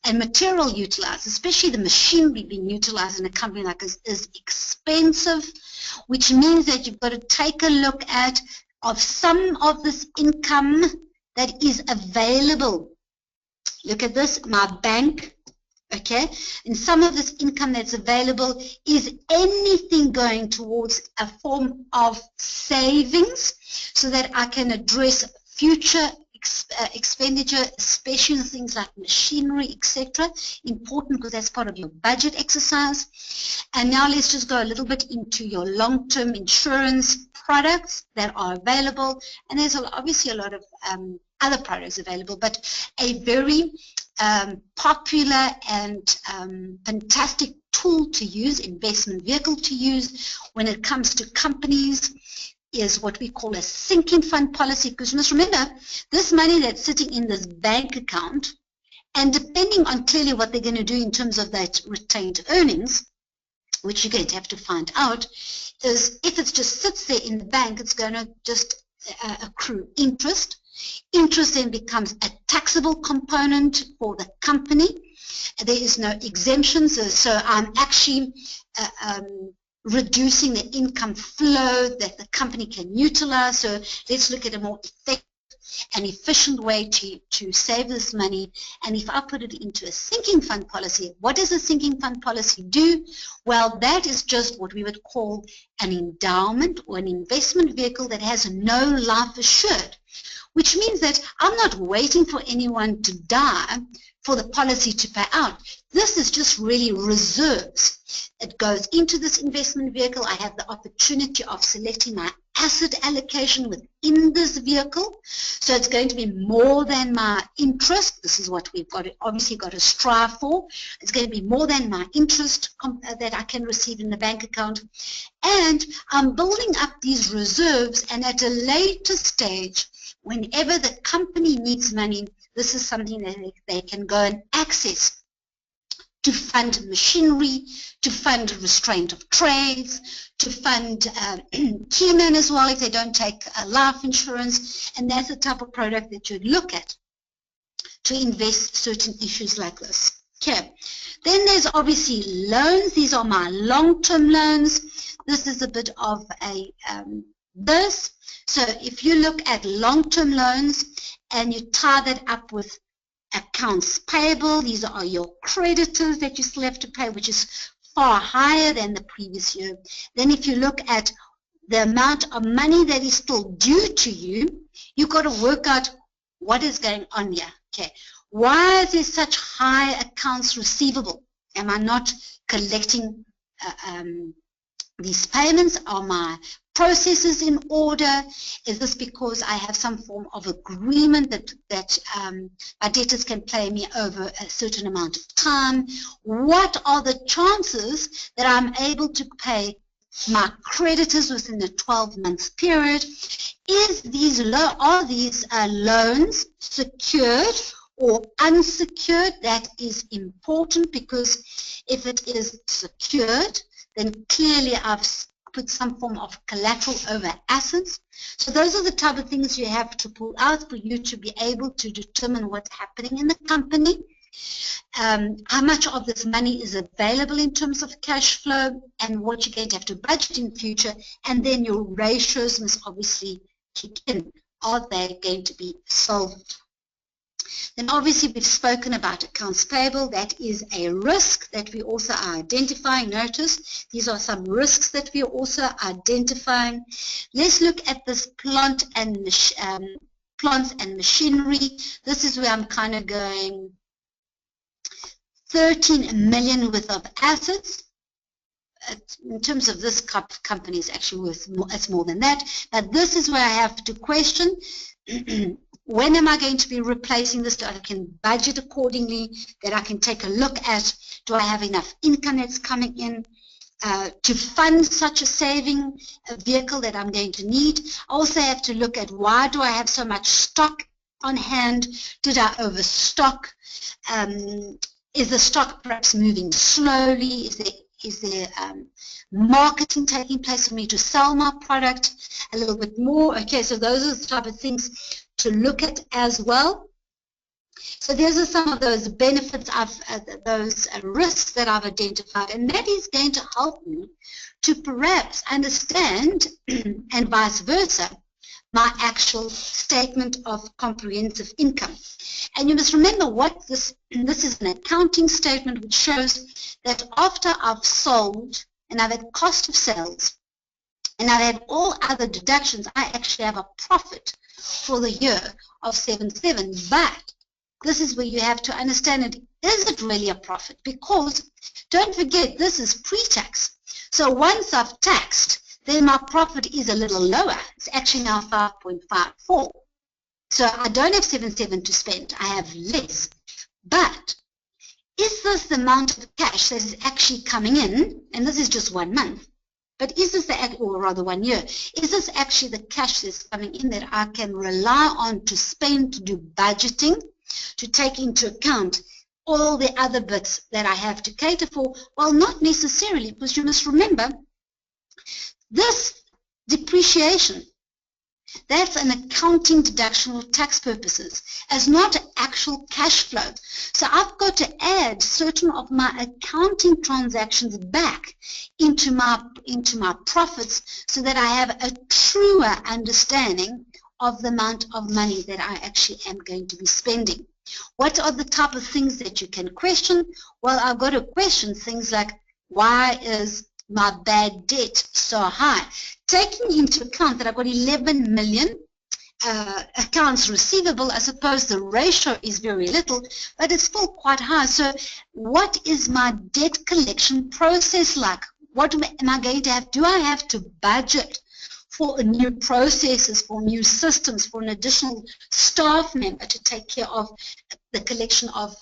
A: and material utilized, especially the machinery being utilized in a company like this, is expensive, which means that you've got to take a look at some of this income that is available. Look at this, my bank, okay, and some of this income that's available, is anything going towards a form of savings so that I can address future expenditure, especially things like machinery, etc. Important because that's part of your budget exercise. And now let's just go a little bit into your long-term insurance products that are available. And there's obviously a lot of other products available, but a very popular and fantastic tool to use, investment vehicle to use when it comes to companies is what we call a sinking fund policy, because you must remember this money that's sitting in this bank account, and depending on clearly what they're going to do in terms of that retained earnings, which you're going to have to find out, is if it just sits there in the bank, it's going to just accrue interest. Interest then becomes a taxable component for the company. There is no exemptions, so I'm actually reducing the income flow that the company can utilize. So let's look at a more effective and efficient way to save this money. And if I put it into a sinking fund policy, what does a sinking fund policy do? Well, that is just what we would call an endowment or an investment vehicle that has no life assured, which means that I'm not waiting for anyone to die for the policy to pay out. This is just really reserves. It goes into this investment vehicle. I have the opportunity of selecting my asset allocation within this vehicle. So it's going to be more than my interest. This is what we've got to, obviously got to strive for. It's going to be more than my interest that I can receive in the bank account. And I'm building up these reserves, and at a later stage, whenever the company needs money, this is something that they can go and access to fund machinery, to fund restraint of trades, to fund keymen as well if they don't take life insurance. And that's the type of product that you'd look at to invest certain issues like this. Okay. Then there's obviously loans. These are my long-term loans. This is a bit of a this. So if you look at long-term loans and you tie that up with accounts payable, these are your creditors that you still have to pay, which is far higher than the previous year. Then if you look at the amount of money that is still due to you, you've got to work out what is going on here. Okay, why is there such high accounts receivable? Am I not collecting these payments? Are my processes in order? Is this because I have some form of agreement that my debtors can pay me over a certain amount of time? What are the chances that I'm able to pay my creditors within a 12-month period? Are these loans secured or unsecured? That is important, because if it is secured, then clearly I've put some form of collateral over assets. So those are the type of things you have to pull out for you to be able to determine what's happening in the company, how much of this money is available in terms of cash flow, and what you're going to have to budget in future. And then your ratios must obviously kick in. Are they going to be solved? Then obviously we've spoken about accounts payable. That is a risk that we also are identifying. Notice these are some risks that we are also identifying. Let's look at this plants and machinery. This is where I'm kind of going 13 million worth of assets. In terms of this company, is actually worth more, it's more than that. But this is where I have to question when am I going to be replacing this, that I can budget accordingly, that I can take a look at, do I have enough income that's coming in to fund such a saving vehicle that I'm going to need. I also have to look at, why do I have so much stock on hand? Did I overstock? Is the stock perhaps moving slowly? Is there marketing taking place for me to sell my product a little bit more? Okay, so those are the type of things to look at as well. So those are some of those benefits of those risks that I've identified, and that is going to help me to perhaps understand, and vice versa, my actual statement of comprehensive income. And you must remember what this is an accounting statement which shows that after I've sold and I've had cost of sales and I've had all other deductions, I actually have a profit for the year of 77. But this is where you have to understand it. Is it really a profit? Because don't forget, this is pre-tax. So once I've taxed, then my profit is a little lower. It's actually now 5.54. So I don't have 77 to spend. I have less. But is this the amount of cash that is actually coming in? And this is just 1 month. But is this or rather 1 year, is this actually the cash that's coming in that I can rely on to spend, to do budgeting, to take into account all the other bits that I have to cater for? Well, not necessarily, because you must remember, this depreciation, that's an accounting deduction for tax purposes, as not actual cash flow. So I've got to add certain of my accounting transactions back into my profits so that I have a truer understanding of the amount of money that I actually am going to be spending. What are the type of things that you can question? Well, I've got to question things like, why is my bad debt so high? Taking into account that I've got 11 million accounts receivable, I suppose the ratio is very little, but it's still quite high. So what is my debt collection process like? What am I going to have? Do I have to budget for new processes, for new systems, for an additional staff member to take care of the collection of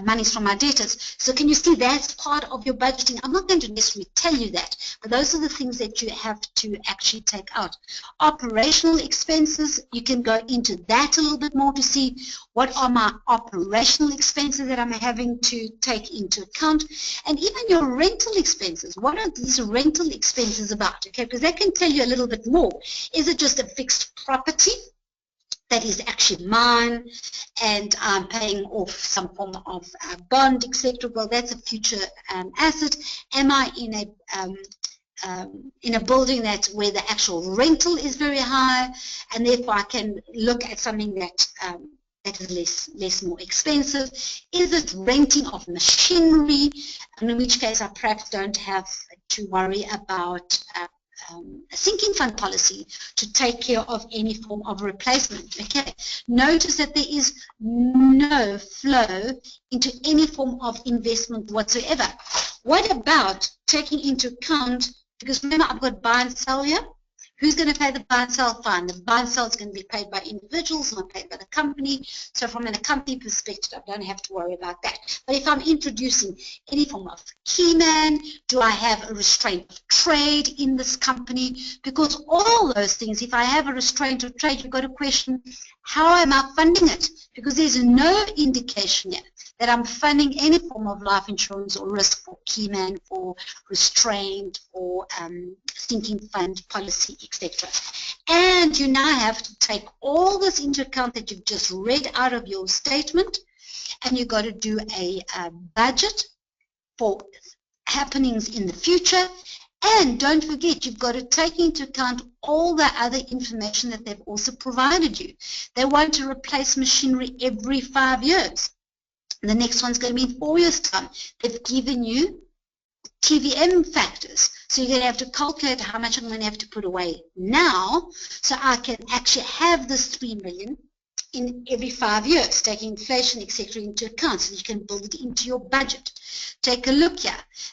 A: monies from our debtors? So can you see that's part of your budgeting? I'm not going to necessarily tell you that, but those are the things that you have to actually take out. Operational expenses, you can go into that a little bit more to see what are my operational expenses that I'm having to take into account, and even your rental expenses. What are these rental expenses about? Okay, because that can tell you a little bit more. Is it just a fixed property that is actually mine and I'm paying off some form of bond, etc.? Well, that's a future asset. Am I in a building that's where the actual rental is very high, and therefore I can look at something that that is less more expensive? Is it renting of machinery, in which case I perhaps don't have to worry about a sinking fund policy to take care of any form of replacement? Okay, notice that there is no flow into any form of investment whatsoever. What about taking into account, because remember I've got buy and sell here. Who's going to pay the buy and sell? Fine. The buy and sell is going to be paid by individuals, not paid by the company. So from a company perspective, I don't have to worry about that. But if I'm introducing any form of key man, do I have a restraint of trade in this company? Because all those things, if I have a restraint of trade, you've got to question, how am I funding it? Because there's no indication yet that I'm funding any form of life insurance or risk for key man, for restraint, or sinking fund policy, etc. And you now have to take all this into account that you've just read out of your statement, and you've got to do a budget for happenings in the future. And don't forget, you've got to take into account all the other information that they've also provided you. They want to replace machinery every 5 years. The next one's going to be in 4 years' time. They've given you TVM factors. So you're going to have to calculate how much I'm going to have to put away now so I can actually have this 3 million in every 5 years, taking inflation, etc. into account, so you can build it into your budget. Take a look here.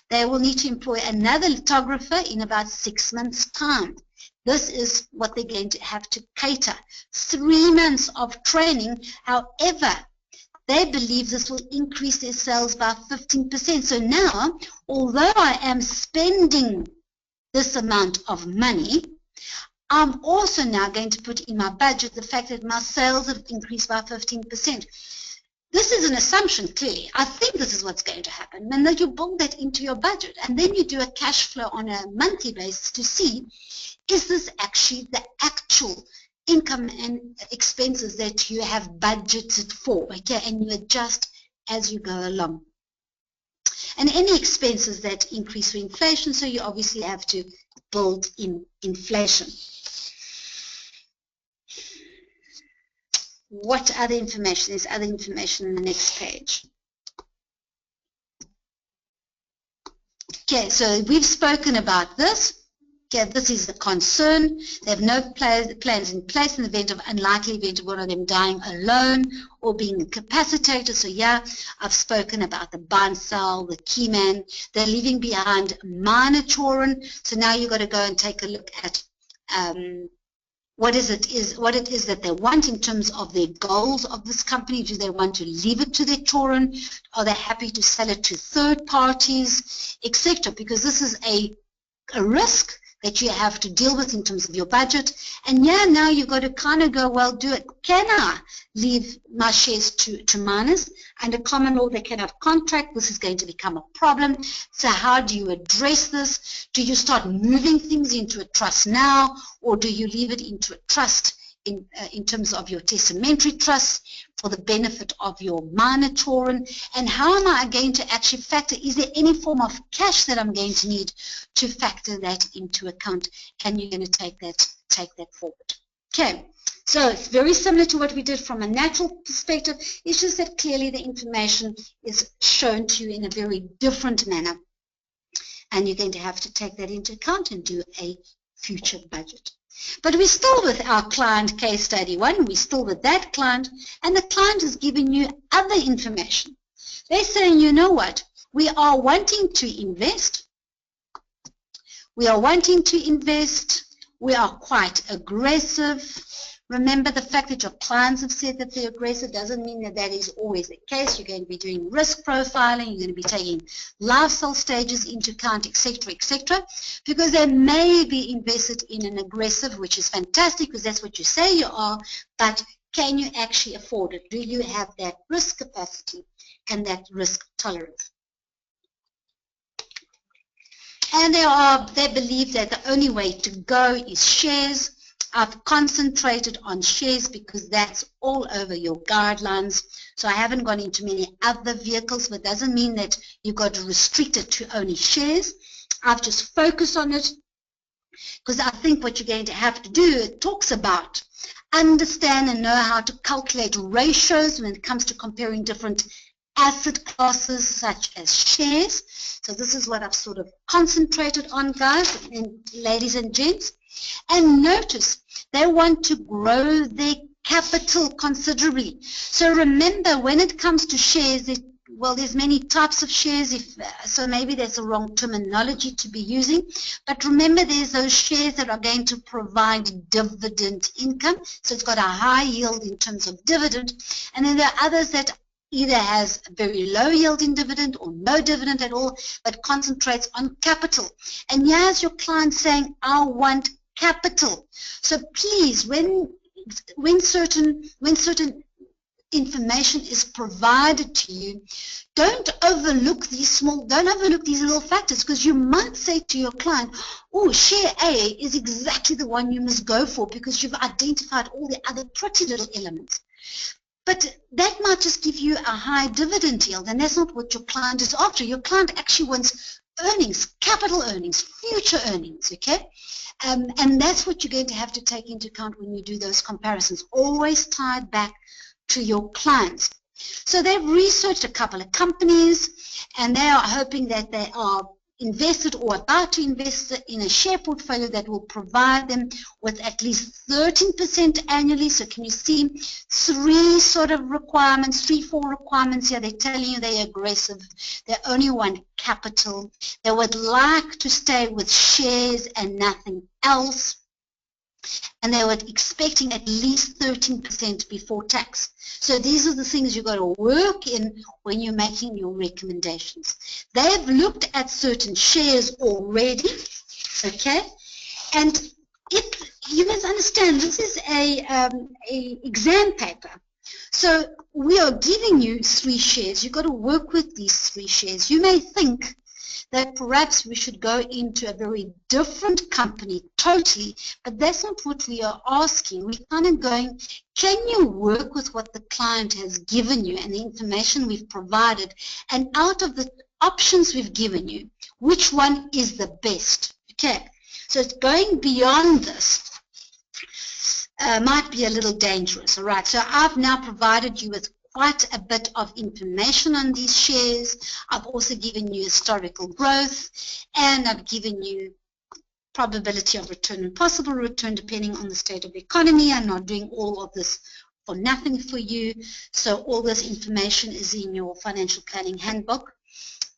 A: They will need to employ another lithographer in about 6 months' time. This is what they're going to have to cater. 3 months of training. However, they believe this will increase their sales by 15%. So now, although I am spending this amount of money, I'm also now going to put in my budget the fact that my sales have increased by 15%. This is an assumption, clearly. I think this is what's going to happen. And then you build that into your budget. And then you do a cash flow on a monthly basis to see, is this actually the actual income and expenses that you have budgeted for, okay? And you adjust as you go along. And any expenses that increase for inflation, so you obviously have to build in inflation. What other information? There's other information on the next page. Okay, so we've spoken about this. Okay, this is the concern. They have no plans in place in the event of unlikely event of one of them dying alone or being incapacitated. So yeah, I've spoken about the buy and sell, the key man. They're leaving behind minor children. So now you've got to go and take a look at what it is that they want in terms of their goals of this company. Do they want to leave it to their children? Are they happy to sell it to third parties, etc.? Because this is a risk that you have to deal with in terms of your budget. And yeah, now you've got to kind of go, well, can I leave my shares to minors? Under common law, they cannot contract. This is going to become a problem. So how do you address this? Do you start moving things into a trust now, or do you leave it into a trust in terms of your testamentary trust for the benefit of your minor children? And how am I going to actually factor? Is there any form of cash that I'm going to need to factor that into account? And you're going to take that forward. Okay, so it's very similar to what we did from a natural perspective. It's just that clearly the information is shown to you in a very different manner. And you're going to have to take that into account and do a future budget. But we're still with our client case study 1. We're still with that client, and the client is giving you other information. They're saying, you know what, we are wanting to invest. We are wanting to invest. We are quite aggressive. Remember, the fact that your clients have said that they're aggressive doesn't mean that that is always the case. You're going to be doing risk profiling. You're going to be taking lifestyle stages into account, etc., etc., because they may be invested in an aggressive, which is fantastic because that's what you say you are, but can you actually afford it? Do you have that risk capacity and that risk tolerance? And they believe that the only way to go is shares. I've concentrated on shares because that's all over your guidelines. So I haven't gone into many other vehicles, but doesn't mean that you've got to restrict it to only shares. I've just focused on it because I think what you're going to have to do, it talks about understand and know how to calculate ratios when it comes to comparing different asset classes such as shares. So this is what I've sort of concentrated on, guys and ladies and gents. And notice they want to grow their capital considerably. So remember, when it comes to shares, there's many types of shares, so maybe that's the wrong terminology to be using. But remember, there's those shares that are going to provide dividend income. So it's got a high yield in terms of dividend. And then there are others that either has a very low yield in dividend or no dividend at all, but concentrates on capital. And here's your client saying, I want capital. So please, when certain information is provided to you, don't overlook these little factors, because you might say to your client, oh, share A is exactly the one you must go for because you've identified all the other pretty little elements. But that might just give you a high dividend yield, and that's not what your client is after. Your client actually wants earnings, capital earnings, future earnings, okay? And that's what you're going to have to take into account when you do those comparisons. Always tied back to your clients. So they've researched a couple of companies, and they are hoping that they are invested or about to invest in a share portfolio that will provide them with at least 13% annually. So can you see 4 requirements here? They're telling you they're aggressive. They only want capital. They would like to stay with shares and nothing else. And they were expecting at least 13% before tax. So these are the things you've got to work in when you're making your recommendations. They've looked at certain shares already, okay? And you must understand, this is a exam paper. So we are giving you 3 shares. You've got to work with these 3 shares. You may think that perhaps we should go into a very different company totally, but that's not what we are asking. We're kind of going, can you work with what the client has given you and the information we've provided, and out of the options we've given you, which one is the best? Okay, so it's going beyond this. Might be a little dangerous, all right? So I've now provided you with quite a bit of information on these shares. I've also given you historical growth, and I've given you probability of return and possible return depending on the state of the economy. I'm not doing all of this for nothing for you. So all this information is in your financial planning handbook.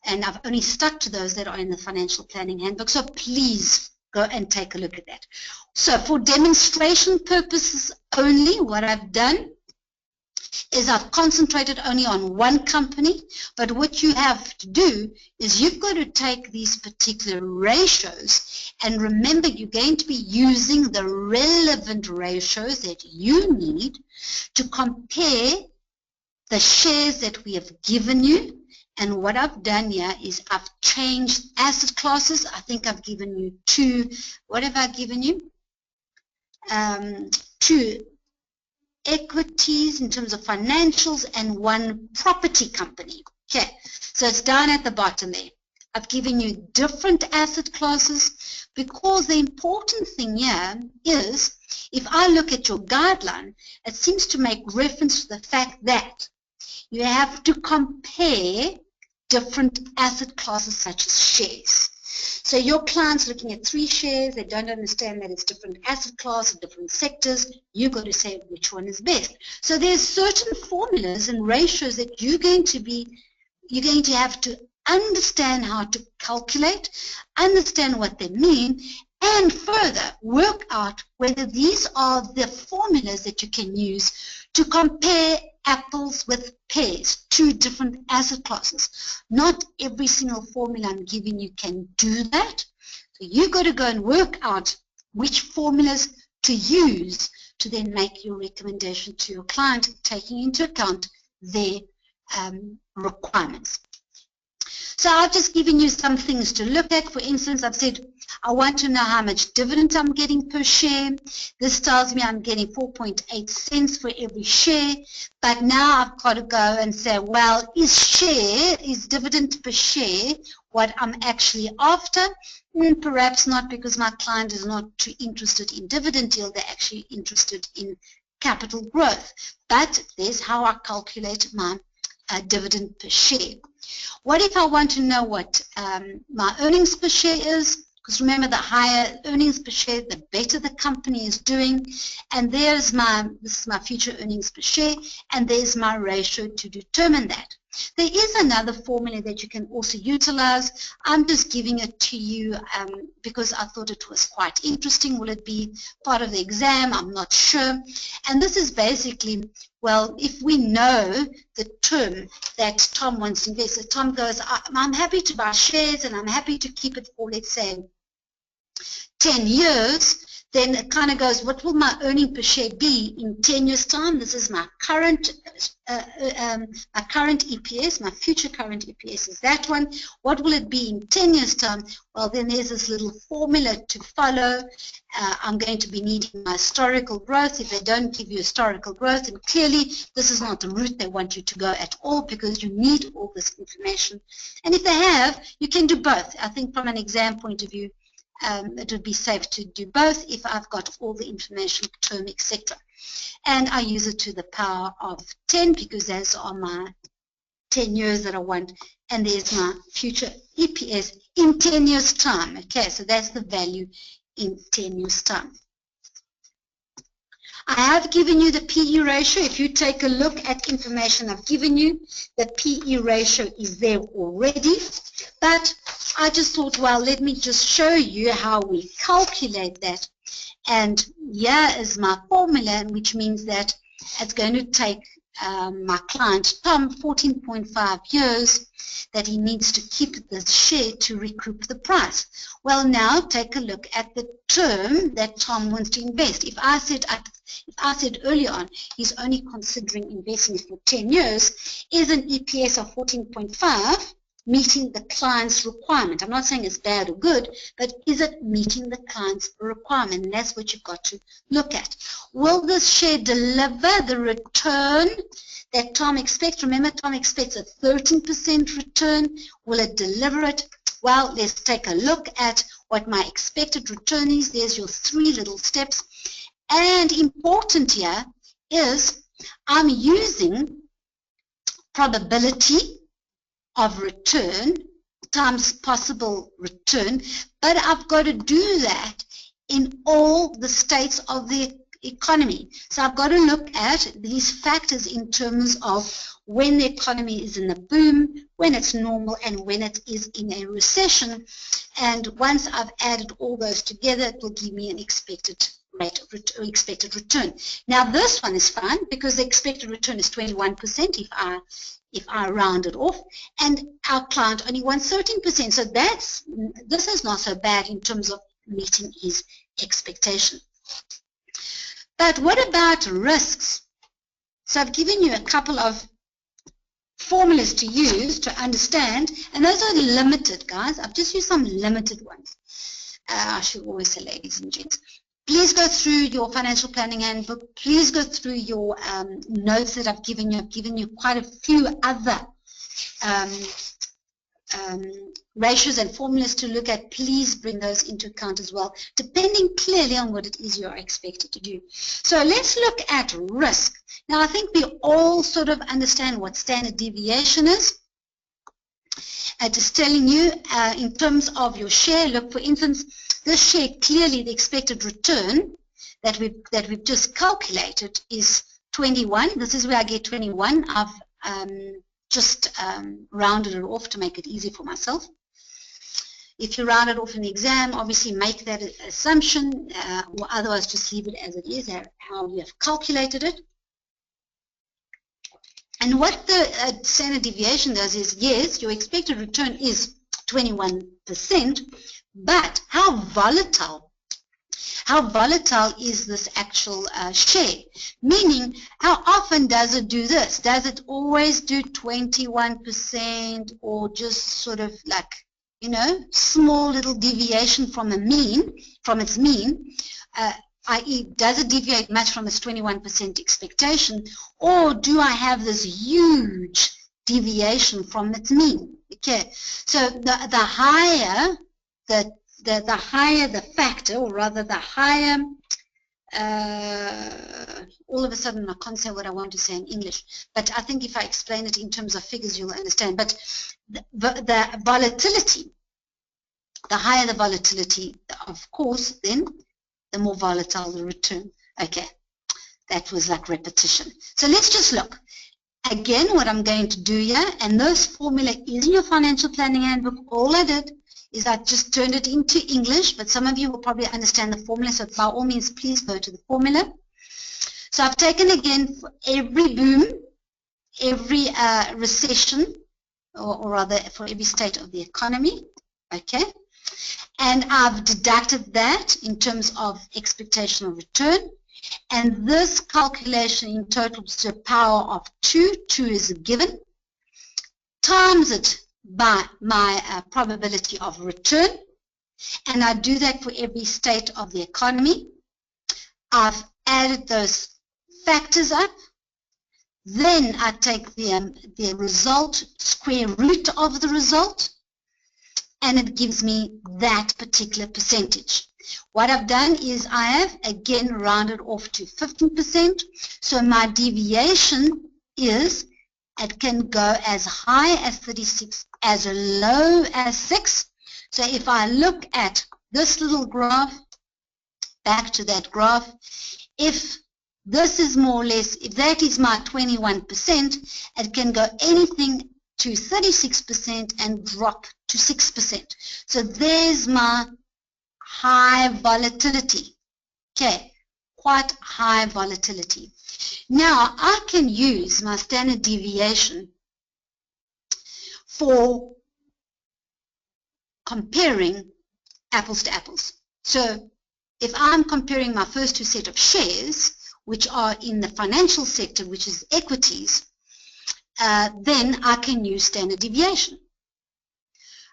A: And I've only stuck to those that are in the financial planning handbook. So please go and take a look at that. So for demonstration purposes only, what I've done is I've concentrated only on one company, but what you have to do is you've got to take these particular ratios, and remember you're going to be using the relevant ratios that you need to compare the shares that we have given you. And what I've done here is I've changed asset classes. I think I've given you two. What have I given you? Two equities in terms of financials and one property company. Okay, so it's down at the bottom there. I've given you different asset classes because the important thing here is if I look at your guideline, it seems to make reference to the fact that you have to compare different asset classes such as shares. So your client's looking at 3 shares, they don't understand that it's different asset classes, different sectors, you've got to say which one is best. So there's certain formulas and ratios that you're going to have to understand how to calculate, understand what they mean, and further work out whether these are the formulas that you can use to compare apples with pears, 2 different asset classes. Not every single formula I'm giving you can do that. So you've got to go and work out which formulas to use to then make your recommendation to your client, taking into account their requirements. So I've just given you some things to look at. For instance, I've said I want to know how much dividend I'm getting per share. This tells me I'm getting 4.8 cents for every share. But now I've got to go and say, well, is dividend per share what I'm actually after? Perhaps not, because my client is not too interested in dividend yield. They're actually interested in capital growth. But there's how I calculate my dividend per share. What if I want to know what my earnings per share is? Because remember, the higher earnings per share, the better the company is doing. And this is my future earnings per share, and there's my ratio to determine that. There is another formula that you can also utilize. I'm just giving it to you because I thought it was quite interesting. Will it be part of the exam? I'm not sure. And this is basically, well, if we know the term that Tom wants to invest, so Tom goes, I'm happy to buy shares and I'm happy to keep it for, let's say, 10 years, then it kind of goes, what will my earning per share be in 10 years' time? This is my current EPS. My future current EPS is that one. What will it be in 10 years' time? Well, then there's this little formula to follow. I'm going to be needing my historical growth. If they don't give you historical growth, then clearly this is not the route they want you to go at all, because you need all this information. And if they have, you can do both. I think from an exam point of view, it would be safe to do both if I've got all the information, term, etc. And I use it to the power of 10 because those are my 10 years that I want, and there's my future EPS in 10 years' time. Okay, so that's the value in 10 years' time. I have given you the PE ratio. If you take a look at information I've given you, the PE ratio is there already. But I just thought, well, let me just show you how we calculate that. And here is my formula, which means that it's going to take my client, Tom, 14.5 years that he needs to keep the share to recoup the price. Well, now take a look at the term that Tom wants to invest. If I said earlier on he's only considering investing for 10 years, is an EPS of 14.5 meeting the client's requirement? I'm not saying it's bad or good, but is it meeting the client's requirement? And that's what you've got to look at. Will this share deliver the return that Tom expects? Remember, Tom expects a 13% return. Will it deliver it? Well, let's take a look at what my expected return is. There's your 3 little steps. And important here is I'm using probability of return times possible return, but I've got to do that in all the states of the economy. So I've got to look at these factors in terms of when the economy is in a boom, when it's normal, and when it is in a recession. And once I've added all those together, it will give me an expected rate of expected return. Now this one is fine because the expected return is 21% if I round it off, and our client only wants 13%. So this is not so bad in terms of meeting his expectation. But what about risks? So I've given you a couple of formulas to use to understand, and those are limited, guys. I've just used some limited ones. I should always say, ladies and gents, please go through your financial planning handbook. Please go through your notes that I've given you. I've given you quite a few other ratios and formulas to look at. Please bring those into account as well, depending clearly on what it is you are expected to do. So let's look at risk. Now, I think we all sort of understand what standard deviation is. Just telling you, in terms of your share, look, for instance, this share, clearly the expected return that we've just calculated is 21. This is where I get 21. I've just rounded it off to make it easy for myself. If you round it off in the exam, obviously make that assumption, or otherwise just leave it as it is, how you have calculated it. And what the standard deviation does is, yes, your expected return is 21%, but how volatile is this actual share? Meaning, how often does it do this? Does it always do 21%, or just sort of like, you know, small little deviation from its mean? I.e., does it deviate much from its 21% expectation, or do I have this huge deviation from its mean? Okay, so the higher the factor, or rather the higher, all of a sudden I can't say what I want to say in English, but I think if I explain it in terms of figures you'll understand. But the volatility, the higher the volatility, of course, then the more volatile the return. Okay, that was like repetition. So let's just look. Again, what I'm going to do here, and this formula is in your financial planning handbook. All I did is I just turned it into English, but some of you will probably understand the formula, so by all means, please go to the formula. So I've taken again for every boom, every recession, or rather for every state of the economy, okay? And I've deducted that in terms of expectation of return. And this calculation in total to the power of 2 is a given, times it by my probability of return. And I do that for every state of the economy. I've added those factors up. Then I take the result, square root of the result, and it gives me that particular percentage. What I've done is I have again rounded off to 15%. So my deviation is, it can go as high as 36, as low as 6. So if I look at this little graph, back to that graph, if this is more or less, if that is my 21%, it can go anything to 36% and drop to 6%. So there's my high volatility. Okay, quite high volatility. Now I can use my standard deviation for comparing apples to apples. So if I'm comparing my first two set of shares, which are in the financial sector, which is equities, then I can use standard deviation.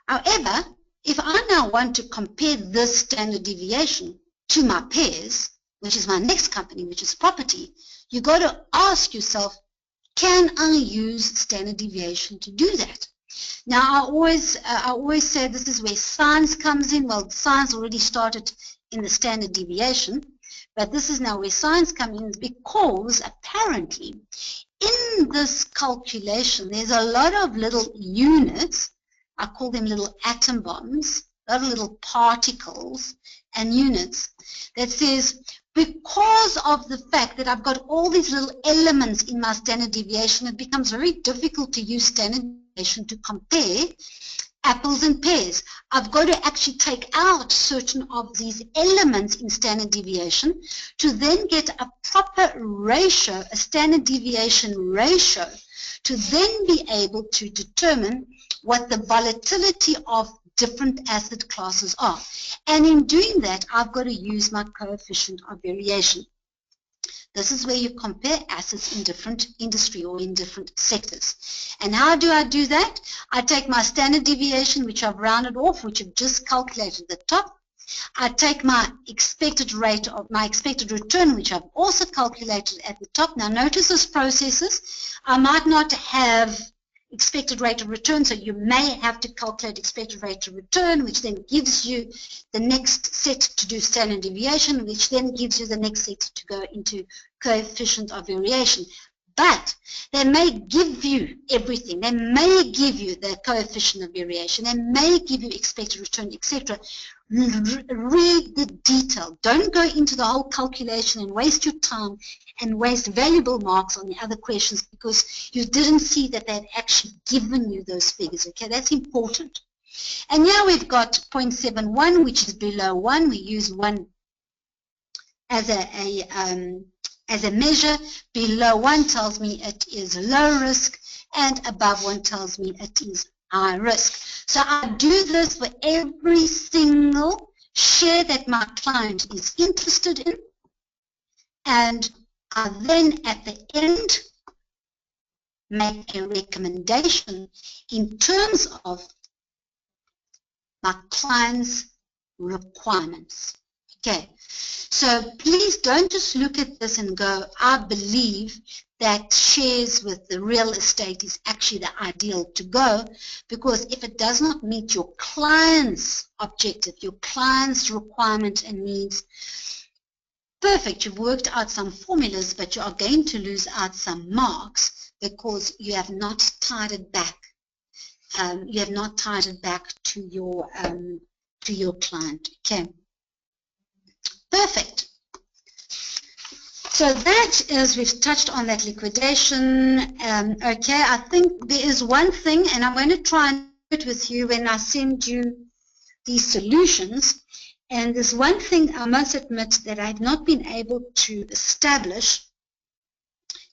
A: However, if I now want to compare this standard deviation to my peers, which is my next company, which is property, you got to ask yourself, can I use standard deviation to do that? Now, I always say this is where science comes in. Well, science already started in the standard deviation, but this is now where science comes in, because apparently in this calculation there's a lot of little units I call them little atom bombs, little particles and units, that says, because of the fact that I've got all these little elements in my standard deviation, it becomes very difficult to use standard deviation to compare apples and pears. I've got to actually take out certain of these elements in standard deviation to then get a proper ratio, a standard deviation ratio, to then be able to determine what the volatility of different asset classes are. And in doing that, I've got to use my coefficient of variation. This is where you compare assets in different industry or in different sectors. And how do I do that? I take my standard deviation, which I've rounded off, which I've just calculated at the top. I take my expected rate of my expected return, which I've also calculated at the top. Now notice this processes. I might not have expected rate of return, so you may have to calculate expected rate of return, which then gives you the next set to do standard deviation, which then gives you the next set to go into coefficient of variation. But they may give you everything. They may give you the coefficient of variation. They may give you expected return, etc. Read the detail. Don't go into the whole calculation and waste your time and waste valuable marks on the other questions because you didn't see that they'd actually given you those figures. Okay, that's important. And now we've got 0.71, which is below 1. We use 1 as a measure. Below 1 tells me it is low risk, and above 1 tells me it is high risk. So I do this for every single share that my client is interested in, and I then at the end make a recommendation in terms of my client's requirements. Okay, so please don't just look at this and go, I believe that shares with the real estate is actually the ideal to go, because if it does not meet your client's objective, your client's requirement and needs, perfect, you've worked out some formulas, but you are going to lose out some marks because you have not tied it back. You have not tied it back to your client. Okay. Perfect. So that is, we've touched on that liquidation. Okay, I think there is one thing, and I'm going to try and do it with you when I send you these solutions. And there's one thing I must admit that I've not been able to establish,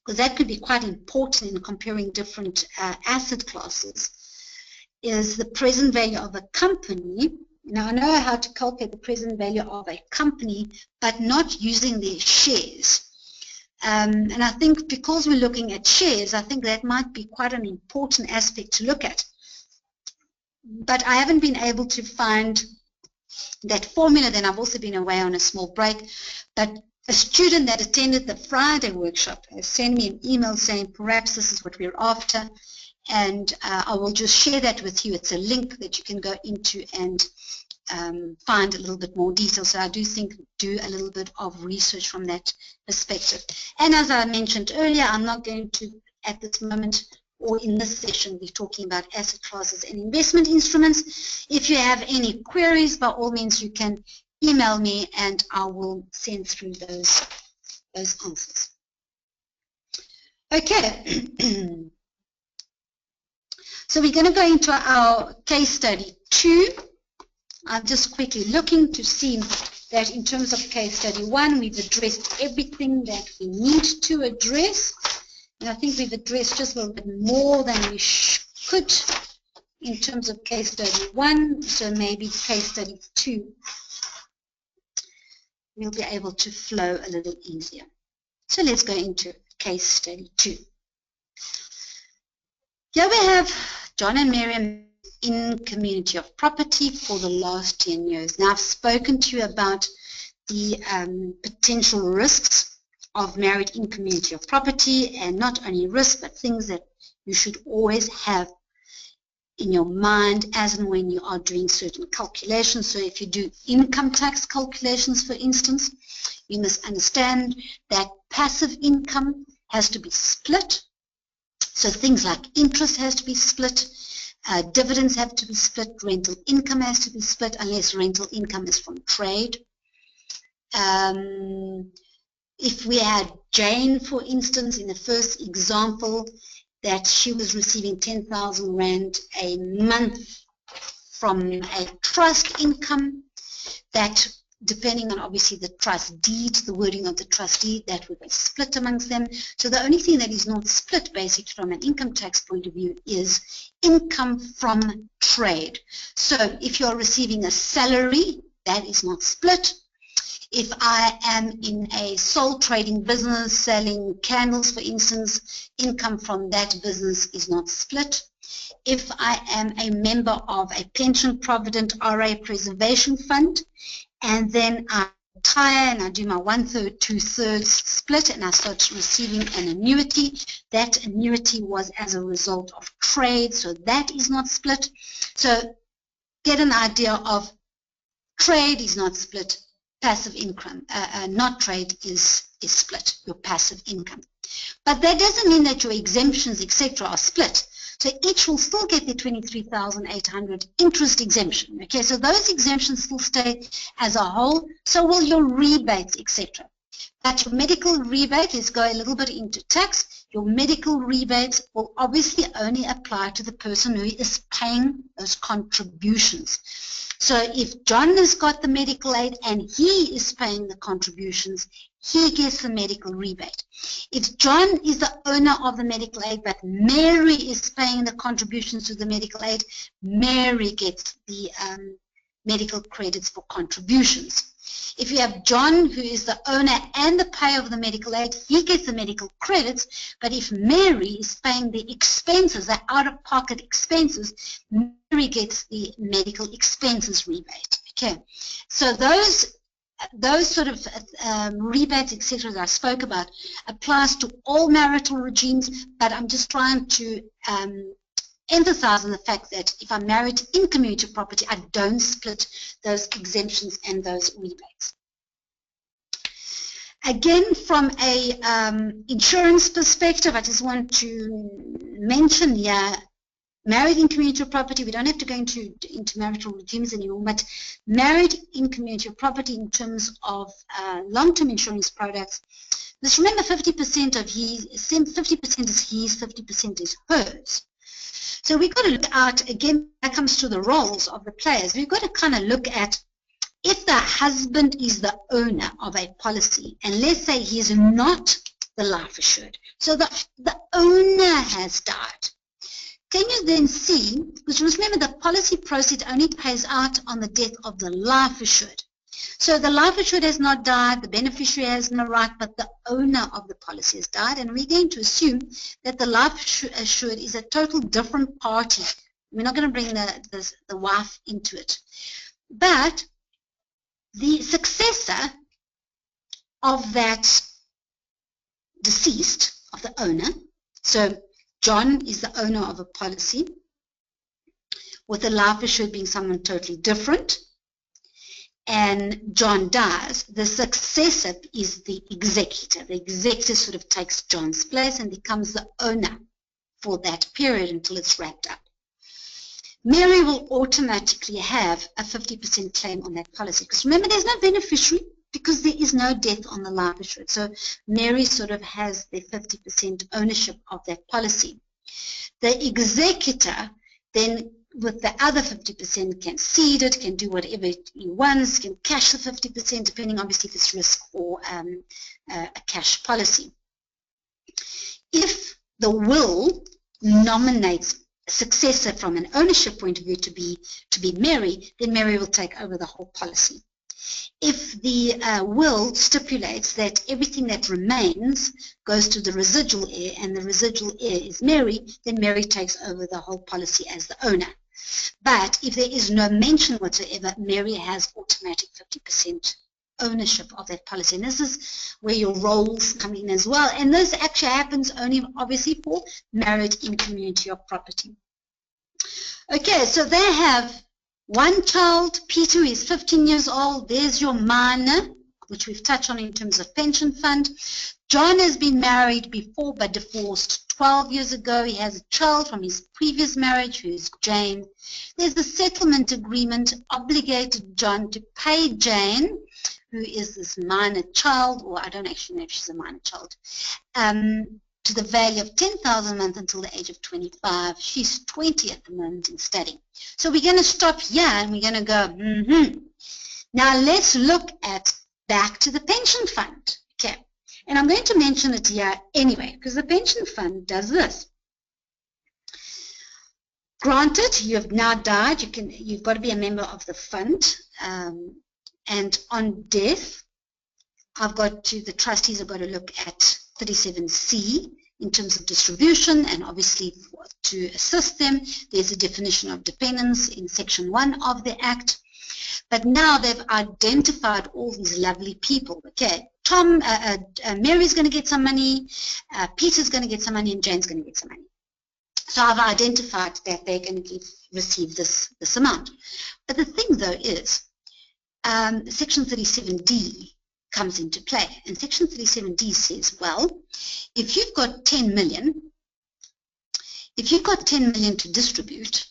A: because that could be quite important in comparing different asset classes, is the present value of a company. Now, I know how to calculate the present value of a company, but not using their shares. And I think because we're looking at shares, I think that might be quite an important aspect to look at. But I haven't been able to find that formula. Then I've also been away on a small break. But a student that attended the Friday workshop has sent me an email saying, perhaps this is what we're after. And I will just share that with you. It's a link that you can go into and find a little bit more detail. So I do think do a little bit of research from that perspective. And as I mentioned earlier, I'm not going to, at this moment or in this session, be talking about asset classes and investment instruments. If you have any queries, by all means, you can email me and I will send through those answers. Okay. So we're going to go into our case study 2. I'm just quickly looking to see that in terms of case study 1, we've addressed everything that we need to address. And I think we've addressed just a little bit more than we could in terms of case study 1. So maybe case study 2, we'll be able to flow a little easier. So let's go into case study 2. Here we have John and Miriam in community of property for the last 10 years. Now, I've spoken to you about the potential risks of married in community of property, and not only risks, but things that you should always have in your mind as and when you are doing certain calculations. So if you do income tax calculations, for instance, you must understand that passive income has to be split. So things like interest has to be split. Dividends have to be split. Rental income has to be split unless rental income is from trade. If we had Jane, for instance, in the first example, that she was receiving 10,000 Rand a month from a trust income, that depending on obviously the trust deed, the wording of the trust deed, that would be split amongst them. So the only thing that is not split basically from an income tax point of view is income from trade. So if you're receiving a salary, that is not split. If I am in a sole trading business selling candles, for instance, income from that business is not split. If I am a member of a pension provident RA preservation fund, and then I retire and I do my 1/3, 2/3 split, and I start receiving an annuity, that annuity was as a result of trade, so that is not split. So get an idea of trade is not split, passive income, not trade is split, your passive income. But that doesn't mean that your exemptions, etc., are split. So each will still get their 23,800 interest exemption. Okay, so those exemptions still stay as a whole. So will your rebates, etc. But your medical rebate, let's go a little bit into tax. Your medical rebates will obviously only apply to the person who is paying those contributions. So if John has got the medical aid and he is paying the contributions, he gets the medical rebate. If John is the owner of the medical aid but Mary is paying the contributions to the medical aid, Mary gets the medical credits for contributions. If you have John, who is the owner and the payer of the medical aid, he gets the medical credits. But if Mary is paying the expenses, the out-of-pocket expenses, Mary gets the medical expenses rebate. Okay, so those sort of rebates, etc., that I spoke about applies to all marital regimes, but I'm just trying to emphasize on the fact that if I'm married in community property, I don't split those exemptions and those rebates. Again, from a insurance perspective, I just want to mention here, married in community property, we don't have to go into marital regimes anymore, but married in community property in terms of long-term insurance products, just remember 50% of his, 50% is his, 50% is hers. So we've got to look at, again, that comes to the roles of the players. We've got to kind of look at if the husband is the owner of a policy, and let's say he is not the life assured, so the owner has died. Can you then see, because remember the policy proceeds only pays out on the death of the life assured. So the life assured has not died, the beneficiary has no right, but the owner of the policy has died, and we're going to assume that the life assured is a total different party. We're not going to bring the wife into it. But the successor of that deceased, of the owner, so John is the owner of a policy, with the life assured being someone totally different, and John dies, the successor is the executor. The executor sort of takes John's place and becomes the owner for that period until it's wrapped up. Mary will automatically have a 50% claim on that policy, because remember there's no beneficiary because there is no death on the life assured. So Mary sort of has the 50% ownership of that policy. The executor then, with the other 50%, can cede it, can do whatever he wants, can cash the 50%, depending obviously if it's risk or a cash policy. If the will nominates a successor from an ownership point of view to be Mary, then Mary will take over the whole policy. If the will stipulates that everything that remains goes to the residual heir and the residual heir is Mary, then Mary takes over the whole policy as the owner. But if there is no mention whatsoever, Mary has automatic 50% ownership of that policy. And this is where your roles come in as well. And this actually happens only obviously for married in community of property. Okay, so they have one child, Peter, is 15 years old. There's your minor, which we've touched on in terms of pension fund. John has been married before but divorced 12 years ago. He has a child from his previous marriage, who's Jane. There's the settlement agreement obligated John to pay Jane, who is this minor child, or I don't actually know if she's a minor child, to the value of 10,000 a month until the age of 25. She's 20 at the moment and studying. So we're going to stop here and we're going to go, Now let's look at back to the pension fund. Okay. And I'm going to mention it here anyway, because the pension fund does this. Granted, you have now died, you've got to be a member of the fund, and on death, the trustees have got to look at 37C in terms of distribution, and obviously to assist them, there's a definition of dependence in Section 1 of the Act. But now they've identified all these lovely people. Okay, Mary's going to get some money, Peter's going to get some money, and Jane's going to get some money. So I've identified that they're going to receive this amount. But the thing, though, is Section 37D comes into play. And Section 37D says, well, if you've got 10 million to distribute,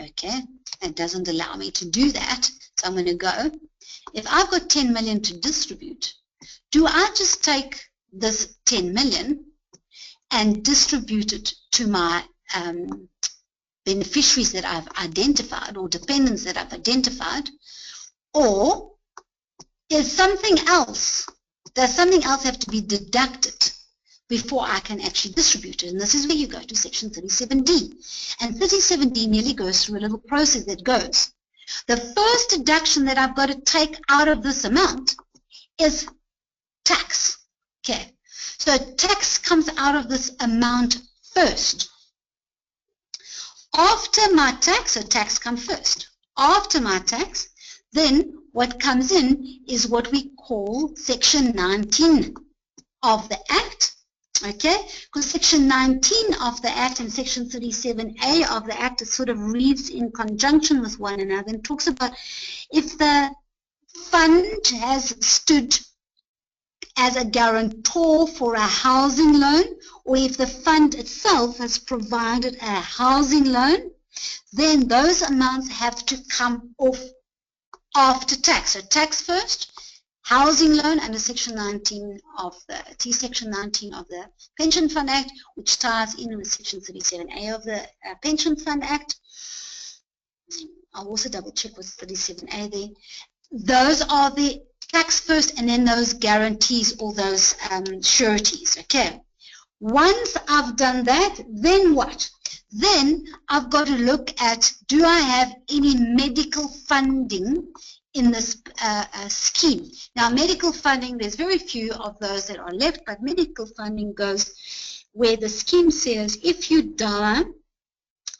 A: okay, it doesn't allow me to do that, so I'm going to go, if I've got 10 million to distribute, do I just take this 10 million and distribute it to my beneficiaries that I've identified, or dependents that I've identified, or does something else have to be deducted before I can actually distribute it? And this is where you go to Section 37D. And 37D nearly goes through a little process that goes, the first deduction that I've got to take out of this amount is tax. Okay, so tax comes out of this amount first. After my tax, so tax comes first. After my tax, then what comes in is what we call Section 19 of the Act. Okay, because Section 19 of the Act and Section 37A of the Act, it sort of reads in conjunction with one another and talks about if the fund has stood as a guarantor for a housing loan, or if the fund itself has provided a housing loan, then those amounts have to come off after tax. So tax first, housing loan under Section 19 of the Section 19 of the Pension Fund Act, which ties in with Section 37A of the Pension Fund Act. I'll also double check with 37A there. Those are the tax first, and then those guarantees, all those sureties. Okay. Once I've done that, then what? Then I've got to look at, do I have any medical funding in this scheme? Now, medical funding, there's very few of those that are left, but medical funding goes where the scheme says, if you die,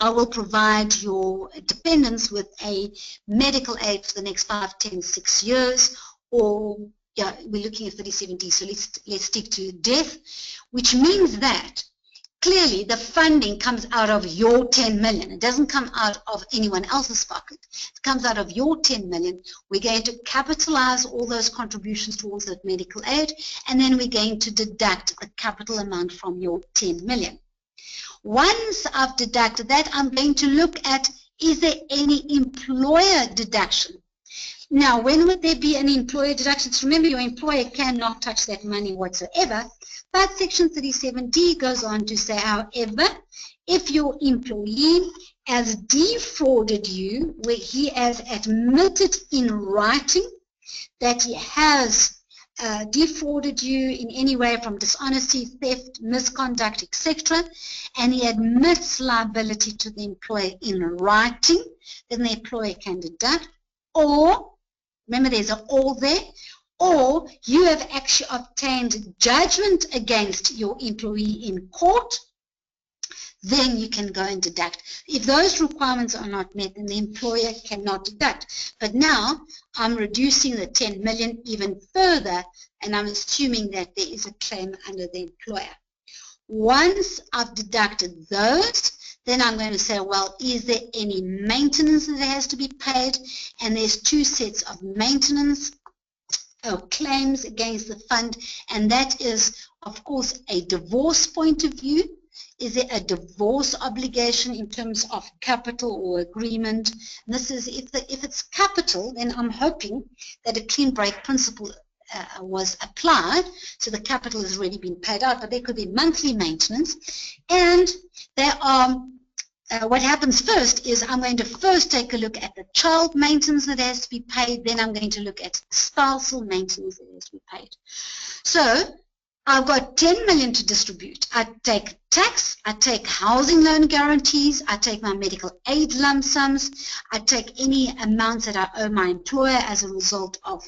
A: I will provide your dependents with a medical aid for the next 5, 10, 6 years, or yeah, we're looking at 37D, so let's stick to death, which means that clearly the funding comes out of your 10 million. It doesn't come out of anyone else's pocket. It comes out of your 10 million. We're going to capitalize all those contributions towards that medical aid, and then we're going to deduct the capital amount from your 10 million. Once I've deducted that, I'm going to look at, is there any employer deduction? Now, when would there be an employer deduction? So remember, your employer cannot touch that money whatsoever. But Section 37D goes on to say, however, if your employee has defrauded you, where he has admitted in writing that he has defrauded you in any way from dishonesty, theft, misconduct, etc., and he admits liability to the employer in writing, then the employer can deduct. Or, remember there's an or there, or you have actually obtained judgment against your employee in court, then you can go and deduct. If those requirements are not met, then the employer cannot deduct. But now I'm reducing the 10 million even further, and I'm assuming that there is a claim under the employer. Once I've deducted those, then I'm going to say, well, is there any maintenance that has to be paid? And there's two sets of maintenance or claims against the fund, and that is, of course, a divorce point of view. Is there a divorce obligation in terms of capital or agreement? And this is if it's capital, then I'm hoping that a clean break principle was applied, so the capital has already been paid out, but there could be monthly maintenance. And there are, what happens first is I'm going to first take a look at the child maintenance that has to be paid, then I'm going to look at spousal maintenance that has to be paid. So I've got 10 million to distribute. I take tax, I take housing loan guarantees, I take my medical aid lump sums, I take any amounts that I owe my employer as a result of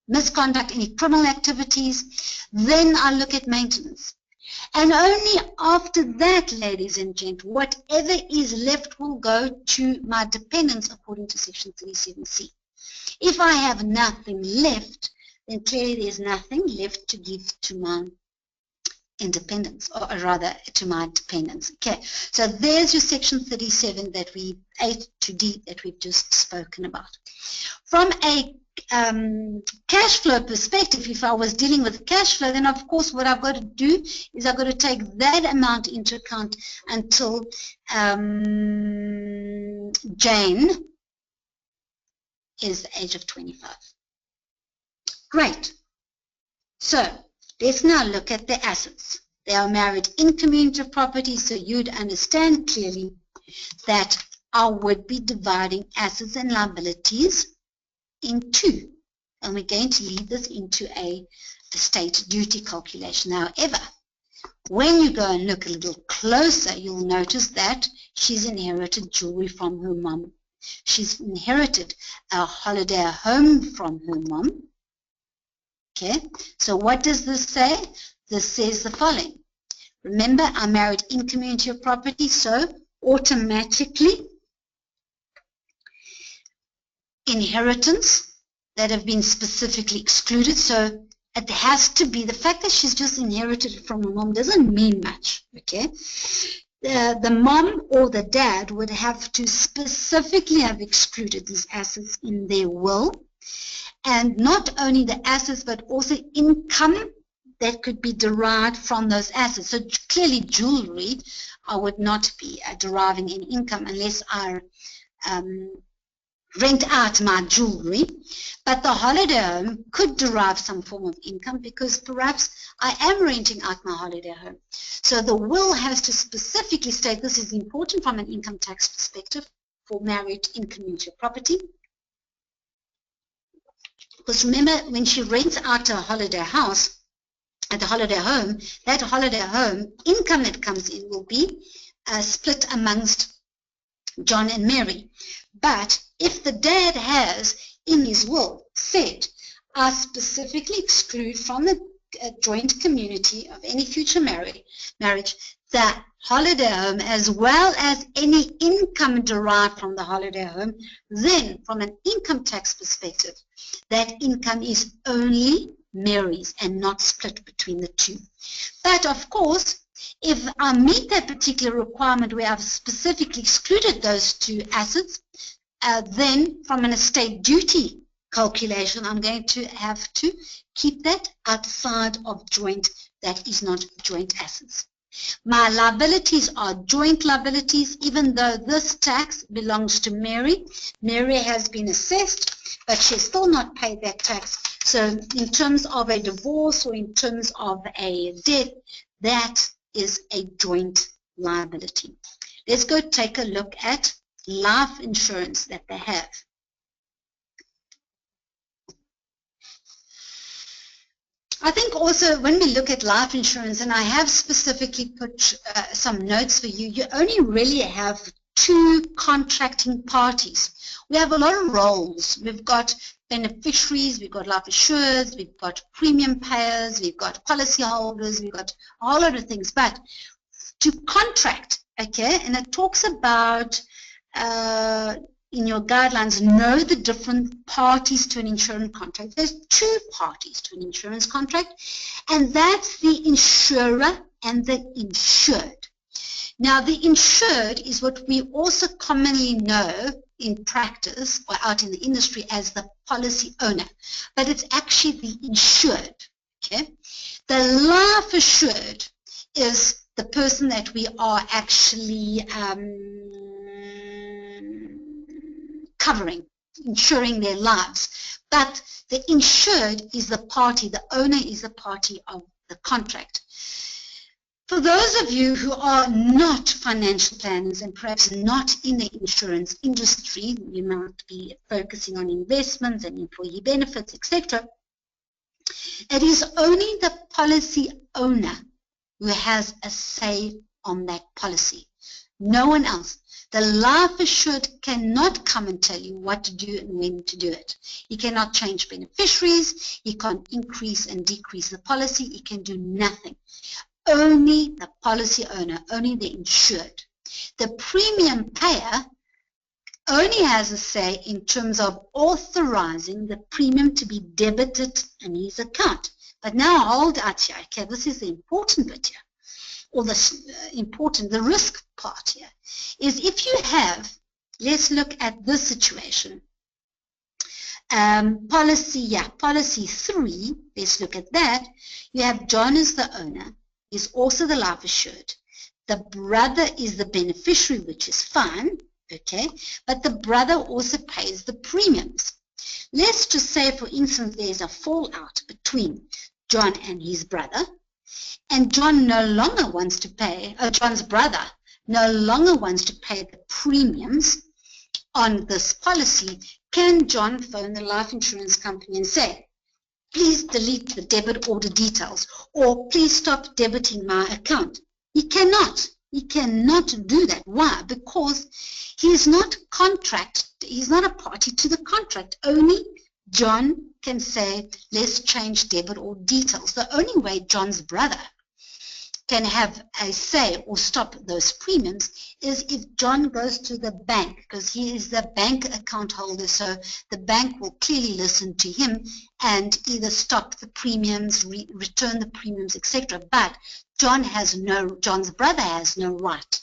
A: misconduct, any criminal activities. Then I look at maintenance. And only after that, ladies and gentlemen, whatever is left will go to my dependents according to Section 37C. If I have nothing left, then clearly there's nothing left to give to my independence, or rather to my dependents. Okay, so there's your Section 37 that we, A to D, that we've just spoken about. From a cash flow perspective, if I was dealing with cash flow, then of course what I've got to do is I've got to take that amount into account until Jane is the age of 25. Great. So let's now look at the assets. They are married in community property, so you'd understand clearly that I would be dividing assets and liabilities in two. And we're going to lead this into a estate duty calculation. However, when you go and look a little closer, you'll notice that she's inherited jewelry from her mom. She's inherited a holiday home from her mom. Okay, so what does this say? This says the following. Remember, I married in community of property, so automatically inheritance that have been specifically excluded. So it has to be, the fact that she's just inherited it from her mom doesn't mean much, okay? The mom or the dad would have to specifically have excluded these assets in their will. And not only the assets, but also income that could be derived from those assets. So clearly jewelry, I would not be deriving any income unless I rent out my jewelry. But the holiday home could derive some form of income because perhaps I am renting out my holiday home. So the will has to specifically state, this is important from an income tax perspective for married in community property. Because remember, when she rents out a holiday house, at the holiday home, that holiday home income that comes in will be split amongst John and Mary. But if the dad has in his will said, I specifically exclude from the joint community of any future marriage the holiday home as well as any income derived from the holiday home, then from an income tax perspective, that income is only Mary's and not split between the two. But of course, if I meet that particular requirement where I've specifically excluded those two assets, then from an estate duty calculation, I'm going to have to keep that outside of joint, that is not joint assets. My liabilities are joint liabilities, even though this tax belongs to Mary. Mary has been assessed, but she's still not paid that tax. So in terms of a divorce or in terms of a death, that is a joint liability. Let's go take a look at life insurance that they have. I think also when we look at life insurance, and I have specifically put some notes for you, you only really have two contracting parties. We have a lot of roles. We've got beneficiaries, we've got life assurers, we've got premium payers, we've got policy holders, we've got a whole lot of things. But to contract, okay, and it talks about in your guidelines, know the different parties to an insurance contract. There's two parties to an insurance contract, and that's the insurer and the insured. Now, the insured is what we also commonly know in practice or out in the industry as the policy owner, but it's actually the insured, okay? The life assured is the person that we are actually covering, insuring their lives. But the insured is the party, the owner is the party of the contract. For those of you who are not financial planners and perhaps not in the insurance industry, you might be focusing on investments and employee benefits, etc. It is only the policy owner who has a say on that policy. No one else. The life assured cannot come and tell you what to do and when to do it. He cannot change beneficiaries. He can't increase and decrease the policy. He can do nothing. Only the policy owner, only the insured. The premium payer only has a say in terms of authorizing the premium to be debited in his account. But now hold out here. Okay, this is the important bit here. Or the risk part here, is if you have, let's look at this situation. Policy 3, let's look at that. You have John as the owner, is also the life assured. The brother is the beneficiary, which is fine, okay, but the brother also pays the premiums. Let's just say, for instance, there's a fallout between John and his brother, and John no longer wants to pay, John's brother no longer wants to pay the premiums on this policy. Can John phone the life insurance company and say, please delete the debit order details, or please stop debiting my account? He cannot. He cannot do that. Why? Because he is not he's not a party to the contract. Only John can say, let's change debit order details. The only way John's brother can have a say or stop those premiums is if John goes to the bank, because he is the bank account holder, so the bank will clearly listen to him and either stop the premiums, return the premiums, etc. But John's brother has no right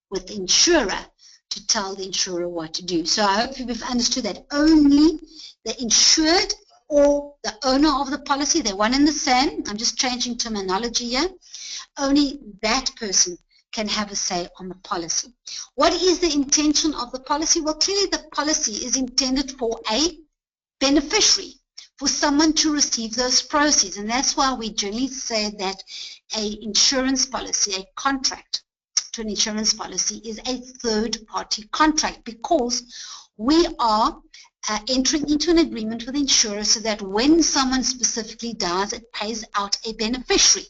A: with the insurer to tell the insurer what to do. So I hope you've understood that only the insured or the owner of the policy, they're one and the same. I'm just changing terminology here. Only that person can have a say on the policy. What is the intention of the policy? Well, clearly the policy is intended for a beneficiary, for someone to receive those proceeds. And that's why we generally say that an insurance policy, a contract to an insurance policy, is a third-party contract, because we are entering into an agreement with the insurer so that when someone specifically dies, it pays out a beneficiary.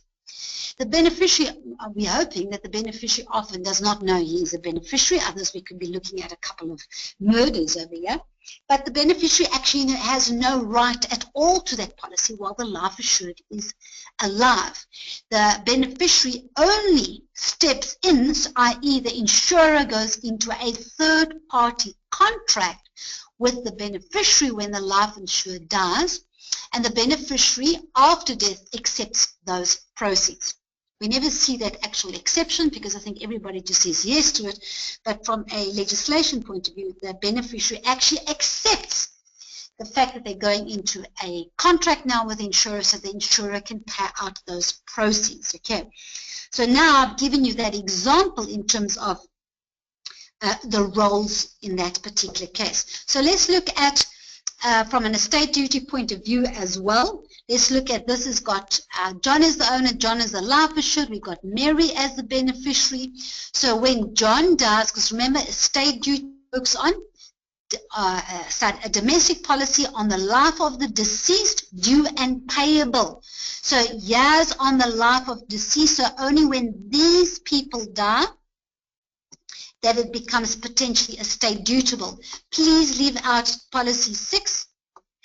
A: The beneficiary, we're hoping that the beneficiary often does not know he is a beneficiary. Others, we could be looking at a couple of murders over here. But the beneficiary actually has no right at all to that policy while the life assured is alive. The beneficiary only steps in, i.e. the insurer goes into a third-party contract with the beneficiary when the life insured dies, and the beneficiary after death accepts those proceeds. We never see that actual exception because I think everybody just says yes to it, but from a legislation point of view, the beneficiary actually accepts the fact that they're going into a contract now with the insurer so the insurer can pay out those proceeds. Okay, so now I've given you that example in terms of the roles in that particular case. So let's look at from an estate duty point of view as well. Let's look at this. Has got John as the owner, John as the life assured. We've got Mary as the beneficiary. So when John dies, because remember, estate duty works on a domestic policy on the life of the deceased, due and payable. So years on the life of deceased. So only when these people die that it becomes potentially estate dutiable. Please leave out policy 6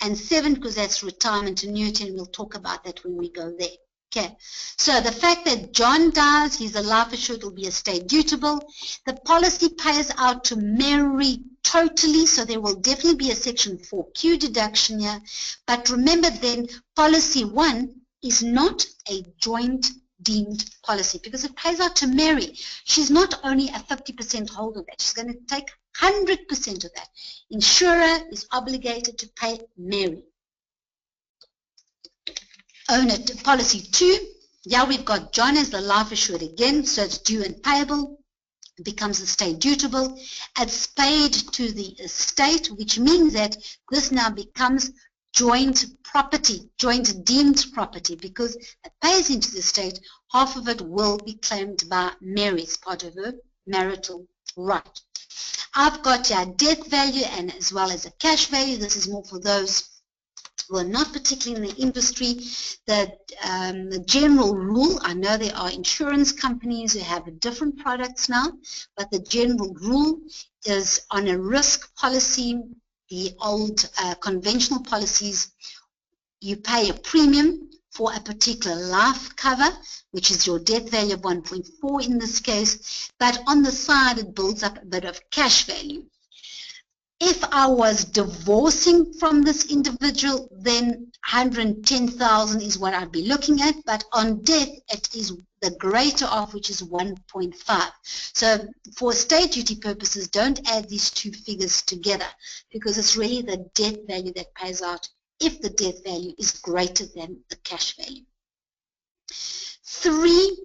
A: and 7 because that's retirement annuity, and we'll talk about that when we go there. Okay, so the fact that John dies, he's a life assured, will be estate dutiable. The policy pays out to Mary totally, so there will definitely be a section 4Q deduction here. But remember then, policy 1 is not a joint deemed policy because it pays out to Mary. She's not only a 50% holder of that, she's going to take 100% of that. Insurer is obligated to pay Mary. Owner policy 2 Yeah, we've got John as the life assured again, so it's due and payable. It becomes estate dutable. It's paid to the estate, which means that this now becomes joint property, joint deemed property, because it pays into the estate. Half of it will be claimed by Mary as part of her marital right. I've got your death value and as well as a cash value. This is more for those who are not particularly in the industry. The general rule, I know there are insurance companies who have different products now, but the general rule is on a risk policy, the old conventional policies, you pay a premium for a particular life cover, which is your death value of 1.4 in this case, but on the side it builds up a bit of cash value. If I was divorcing from this individual, then 110,000 is what I'd be looking at, but on death it is the greater of, which is 1.5. So for estate duty purposes, don't add these two figures together, because it's really the death value that pays out if the death value is greater than the cash value. 3,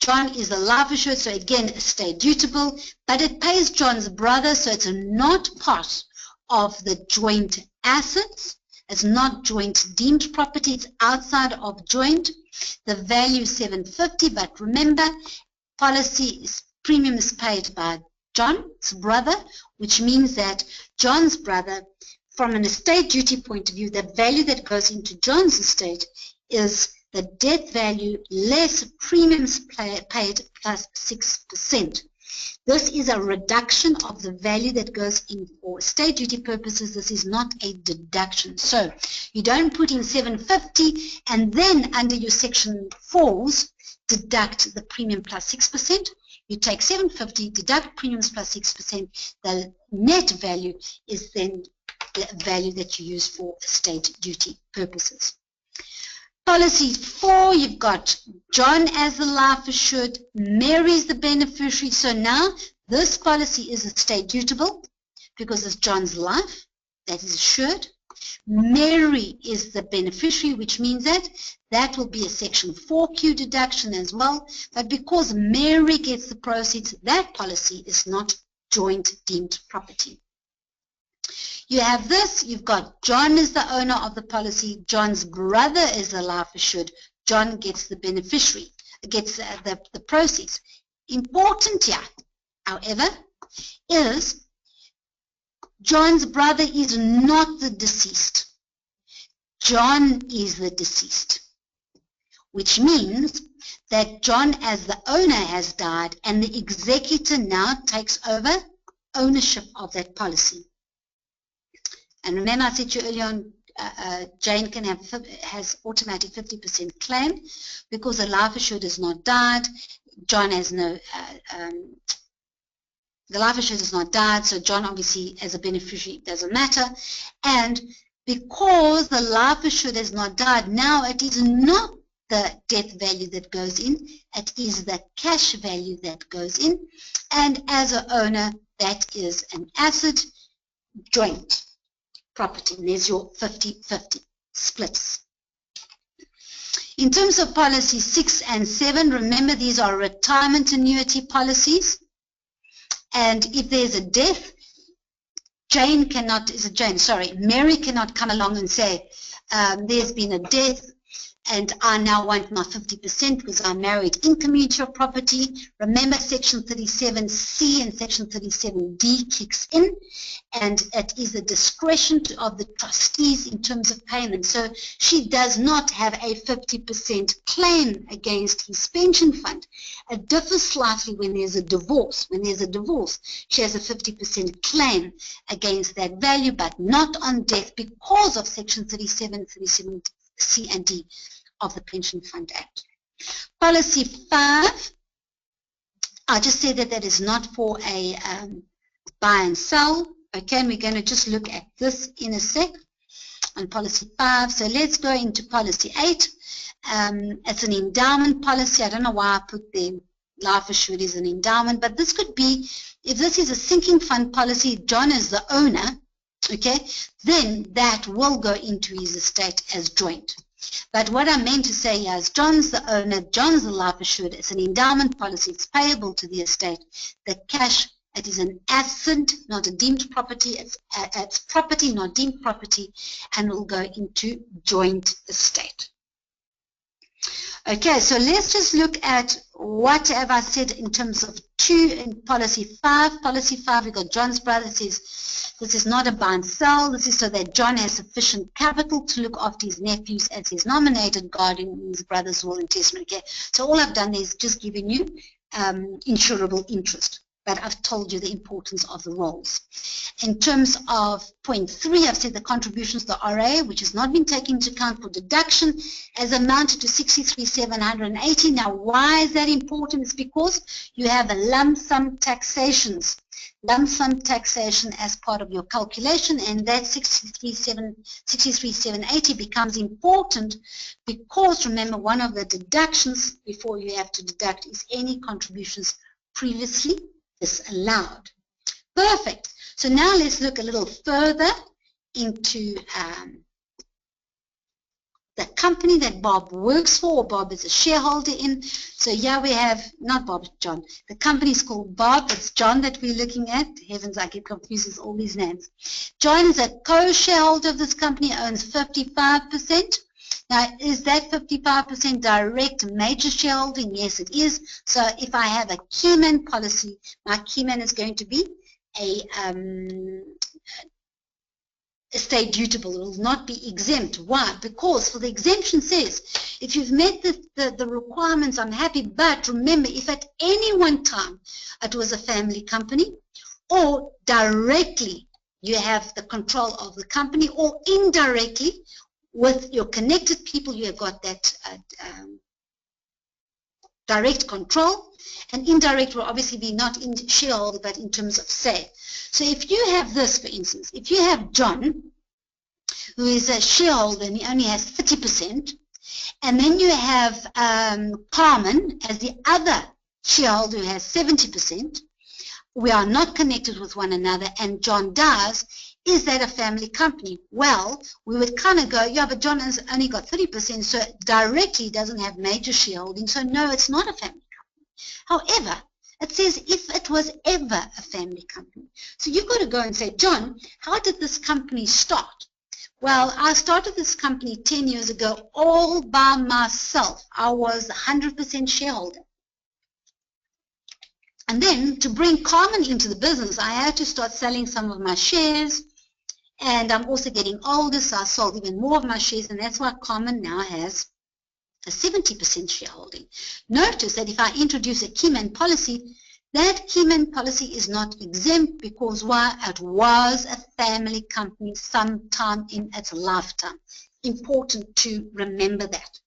A: John is the life assured, so again, estate dutable, but it pays John's brother, so it's not part of the joint assets. It's not joint deemed property. It's outside of joint. The value is 750, but remember, premium is paid by John's brother, which means that John's brother, from an estate duty point of view, the value that goes into John's estate is the death value less premiums paid plus 6%. This is a reduction of the value that goes in for estate duty purposes. This is not a deduction. So you don't put in 750 and then under your section 4s deduct the premium plus 6%. You take 750, deduct premiums plus 6%. The net value is then the value that you use for estate duty purposes. Policy 4, you've got John as the life assured, Mary is the beneficiary. So now this policy is estate dutable because it's John's life that is assured. Mary is the beneficiary, which means that that will be a section 4Q deduction as well. But because Mary gets the proceeds, that policy is not joint deemed property. You have this, you've got John is the owner of the policy, John's brother is the life assured, John gets the beneficiary, gets the proceeds. Important here, however, is John's brother is not the deceased. John is the deceased, which means that John as the owner has died and the executor now takes over ownership of that policy. And remember I said to you earlier on, Jane has automatic 50% claim because the life assured has not died. John has no, the life assured has not died, so John obviously as a beneficiary doesn't matter. And because the life assured has not died, now it is not the death value that goes in, it is the cash value that goes in. And as an owner, that is an asset joint property. And there's your 50-50 splits. In terms of policy 6 and 7, remember these are retirement annuity policies. And if there's a death, Mary cannot come along and say, there's been a death and I now want my 50% because I married in commuter property. Remember section 37C and section 37D kicks in, and it is the discretion of the trustees in terms of payment. So she does not have a 50% claim against his pension fund. It differs slightly when there's a divorce. When there's a divorce, she has a 50% claim against that value, but not on death because of section 37C and D of the Pension Fund Act. Policy 5, I just said that that is not for a buy and sell. Okay, and we're going to just look at this in a sec on policy 5. So let's go into policy 8. It's an endowment policy. I don't know why I put the life assured is an endowment, but this could be, if this is a sinking fund policy, John is the owner, okay, then that will go into his estate as joint. But what I meant to say is John's the owner, John's the life assured. It's an endowment policy. It's payable to the estate. The cash, it is an asset, not a deemed property. It's property, not deemed property, and will go into joint estate. Okay, so let's just look at what have I said in terms of 2 in policy 5. Policy 5, we've got John's brother says this is not a buy and sell. This is so that John has sufficient capital to look after his nephews as his nominated guardian in his brother's will and testament. Okay, so all I've done is just given you insurable interest. But I've told you the importance of the roles. In terms of point 3, I've said the contributions to the RA, which has not been taken into account for deduction, has amounted to 63,780. Now, why is that important? It's because you have a lump sum taxations. Lump sum taxation as part of your calculation, and that 63,780 becomes important because, remember, one of the deductions before you have to deduct is any contributions previously disallowed. Perfect. So now let's look a little further into the company that Bob works for, or Bob is a shareholder in. So here we have, not Bob, John. The company is called Bob. It's John that we're looking at. Heavens, I get confused with all these names. John is a co-shareholder of this company, owns 55%. Now, is that 55% direct major shareholding? Yes, it is. So if I have a keyman policy, my keyman is going to be a estate dutable. It will not be exempt. Why? Because for the exemption says, if you've met the requirements, I'm happy. But remember, if at any one time it was a family company, or directly you have the control of the company, or indirectly, with your connected people, you have got that direct control, and indirect will obviously be not in shareholder, but in terms of say. So if you have this, for instance, if you have John, who is a shareholder and he only has 30%, and then you have Carmen as the other shareholder who has 70%, we are not connected with one another, and John does. Is that a family company? Well, we would kind of go, yeah, but John has only got 30%, so directly doesn't have major shareholding, so no, it's not a family company. However, it says if it was ever a family company. So you've got to go and say, John, how did this company start? Well, I started this company 10 years ago all by myself. I was 100% shareholder. And then to bring Carmen into the business, I had to start selling some of my shares. And I'm also getting older, so I sold even more of my shares, and that's why Carmen now has a 70% shareholding. Notice that if I introduce a keyman policy, that keyman policy is not exempt because why? It was a family company sometime in its lifetime. Important to remember that.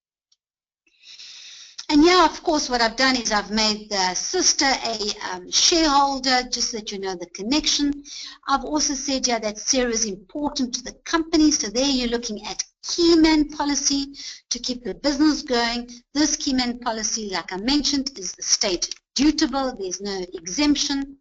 A: And yeah, of course, what I've done is I've made the sister a shareholder, just so that you know the connection. I've also said yeah that Sarah is important to the company, so there you're looking at keyman policy to keep the business going. This keyman policy, like I mentioned, is estate dutable. There's no exemption.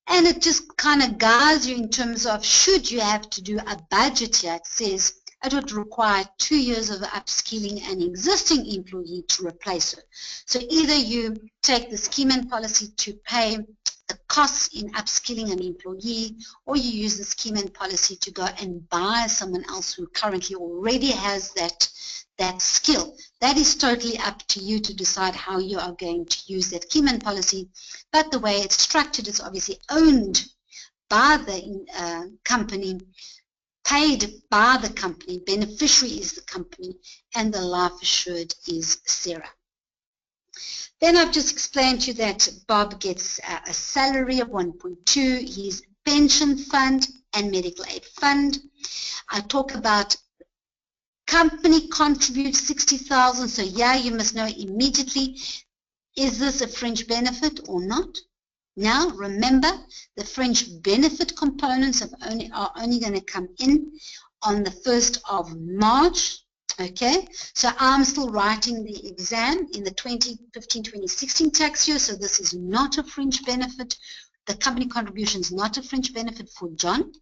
A: And it just kind of guides you in terms of should you have to do a budget here. It says it would require 2 years of upskilling an existing employee to replace her. So either you take the keyman policy to pay the costs in upskilling an employee, or you use the keyman policy to go and buy someone else who currently already has that skill. That is totally up to you to decide how you are going to use that keyman policy. But the way it's structured, it's obviously owned by the company, paid by the company, beneficiary is the company, and the life assured is Sarah. Then I've just explained to you that Bob gets a salary of 1.2, his pension fund and medical aid fund. I talk about company contributes 60,000, so yeah, you must know immediately, is this a fringe benefit or not? Now, remember, the fringe benefit components are only going to come in on the 1st of March, okay? So I'm still writing the exam in the 2015-2016 tax year, so this is not a fringe benefit. The company contribution is not a fringe benefit for John.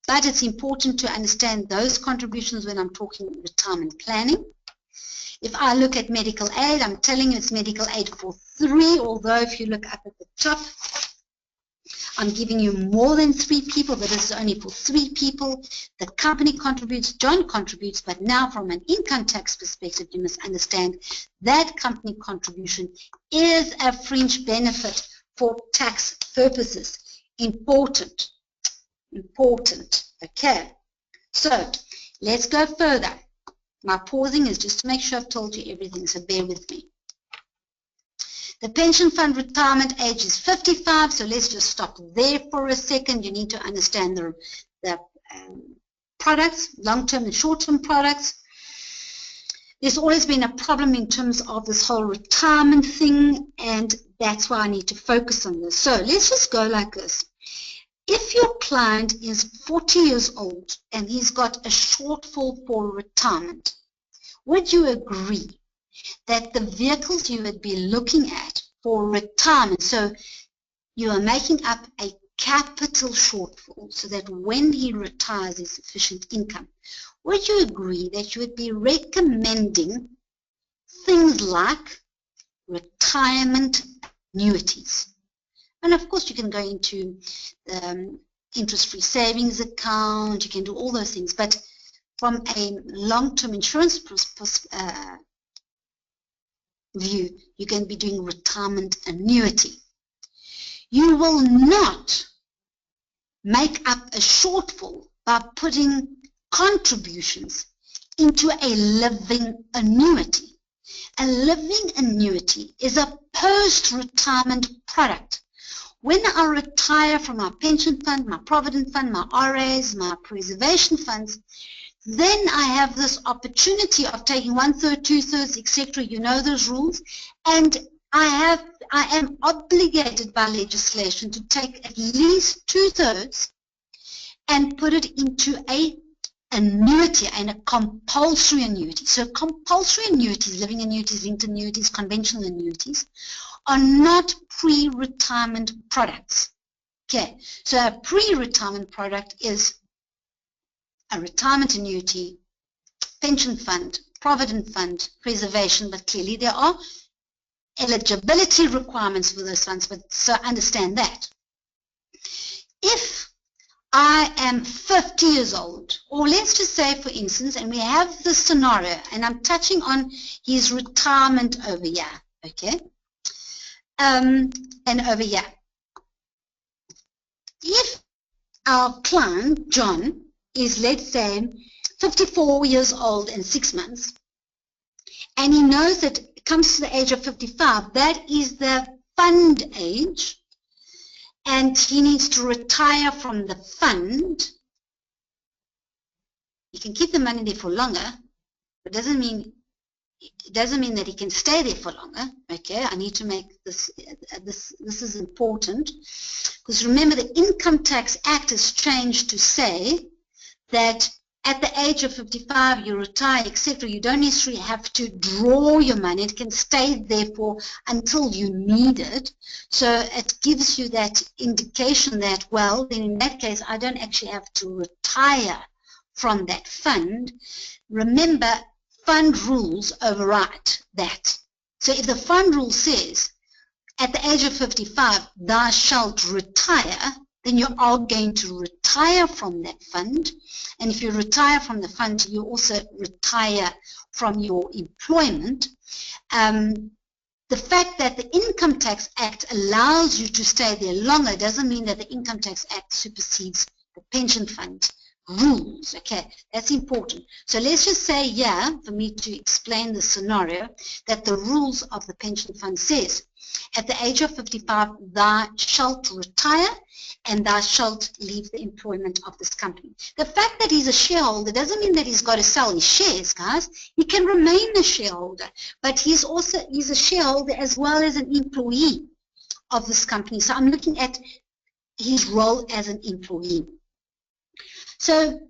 A: But it's important to understand those contributions when I'm talking retirement planning. If I look at medical aid, I'm telling you it's medical aid for 3, although if you look up at the top, I'm giving you more than 3 people, but this is only for 3 people. The company contributes, John contributes, but now from an income tax perspective, you must understand that company contribution is a fringe benefit for tax purposes. Important. Important. Okay. So let's go further. My pausing is just to make sure I've told you everything, so bear with me. The pension fund retirement age is 55, so let's just stop there for a second. You need to understand the products, long-term and short-term products. There's always been a problem in terms of this whole retirement thing, and that's why I need to focus on this. So let's just go like this. If your client is 40 years old and he's got a shortfall for retirement, would you agree that the vehicles you would be looking at for retirement, so you are making up a capital shortfall so that when he retires there's sufficient income, would you agree that you would be recommending things like retirement annuities? And of course you can go into interest-free savings account, you can do all those things, but from a long-term insurance view, you're going to be doing retirement annuity. You will not make up a shortfall by putting contributions into a living annuity. A living annuity is a post-retirement product. When I retire from my pension fund, my provident fund, my RAs, my preservation funds, then I have this opportunity of taking 1/3, 2/3, etc. You know those rules, and I am obligated by legislation to take at least 2/3 and put it into a annuity and a compulsory annuity. So compulsory annuities, living annuities, linked annuities, conventional annuities, are not pre-retirement products. Okay, so a pre-retirement product is a retirement annuity, pension fund, provident fund, preservation, but clearly there are eligibility requirements for those funds, but so understand that. If I am 50 years old, or let's just say for instance, and we have this scenario, and I'm touching on his retirement over here, okay? And over here. If our client, John, is, let's say, 54 years old and 6 months, and he knows that it comes to the age of 55, that is the fund age, and he needs to retire from the fund. He can keep the money there for longer, but it doesn't mean that he can stay there for longer. Okay, I need to make this is important, because remember the Income Tax Act has changed to say that at the age of 55 you retire, etc. You don't necessarily have to draw your money. It can stay there for until you need it. So it gives you that indication that, well, then in that case I don't actually have to retire from that fund. Remember, fund rules override that. So if the fund rule says at the age of 55 thou shalt retire, then you are going to retire from that fund. And if you retire from the fund, you also retire from your employment. The fact that the Income Tax Act allows you to stay there longer doesn't mean that the Income Tax Act supersedes the pension fund rules. Okay, that's important. So let's just say, yeah, for me to explain the scenario, that the rules of the pension fund says at the age of 55 thou shalt retire and thou shalt leave the employment of this company. The fact that he's a shareholder doesn't mean that he's got to sell his shares, guys. He can remain a shareholder, but he's a shareholder as well as an employee of this company. So I'm looking at his role as an employee. So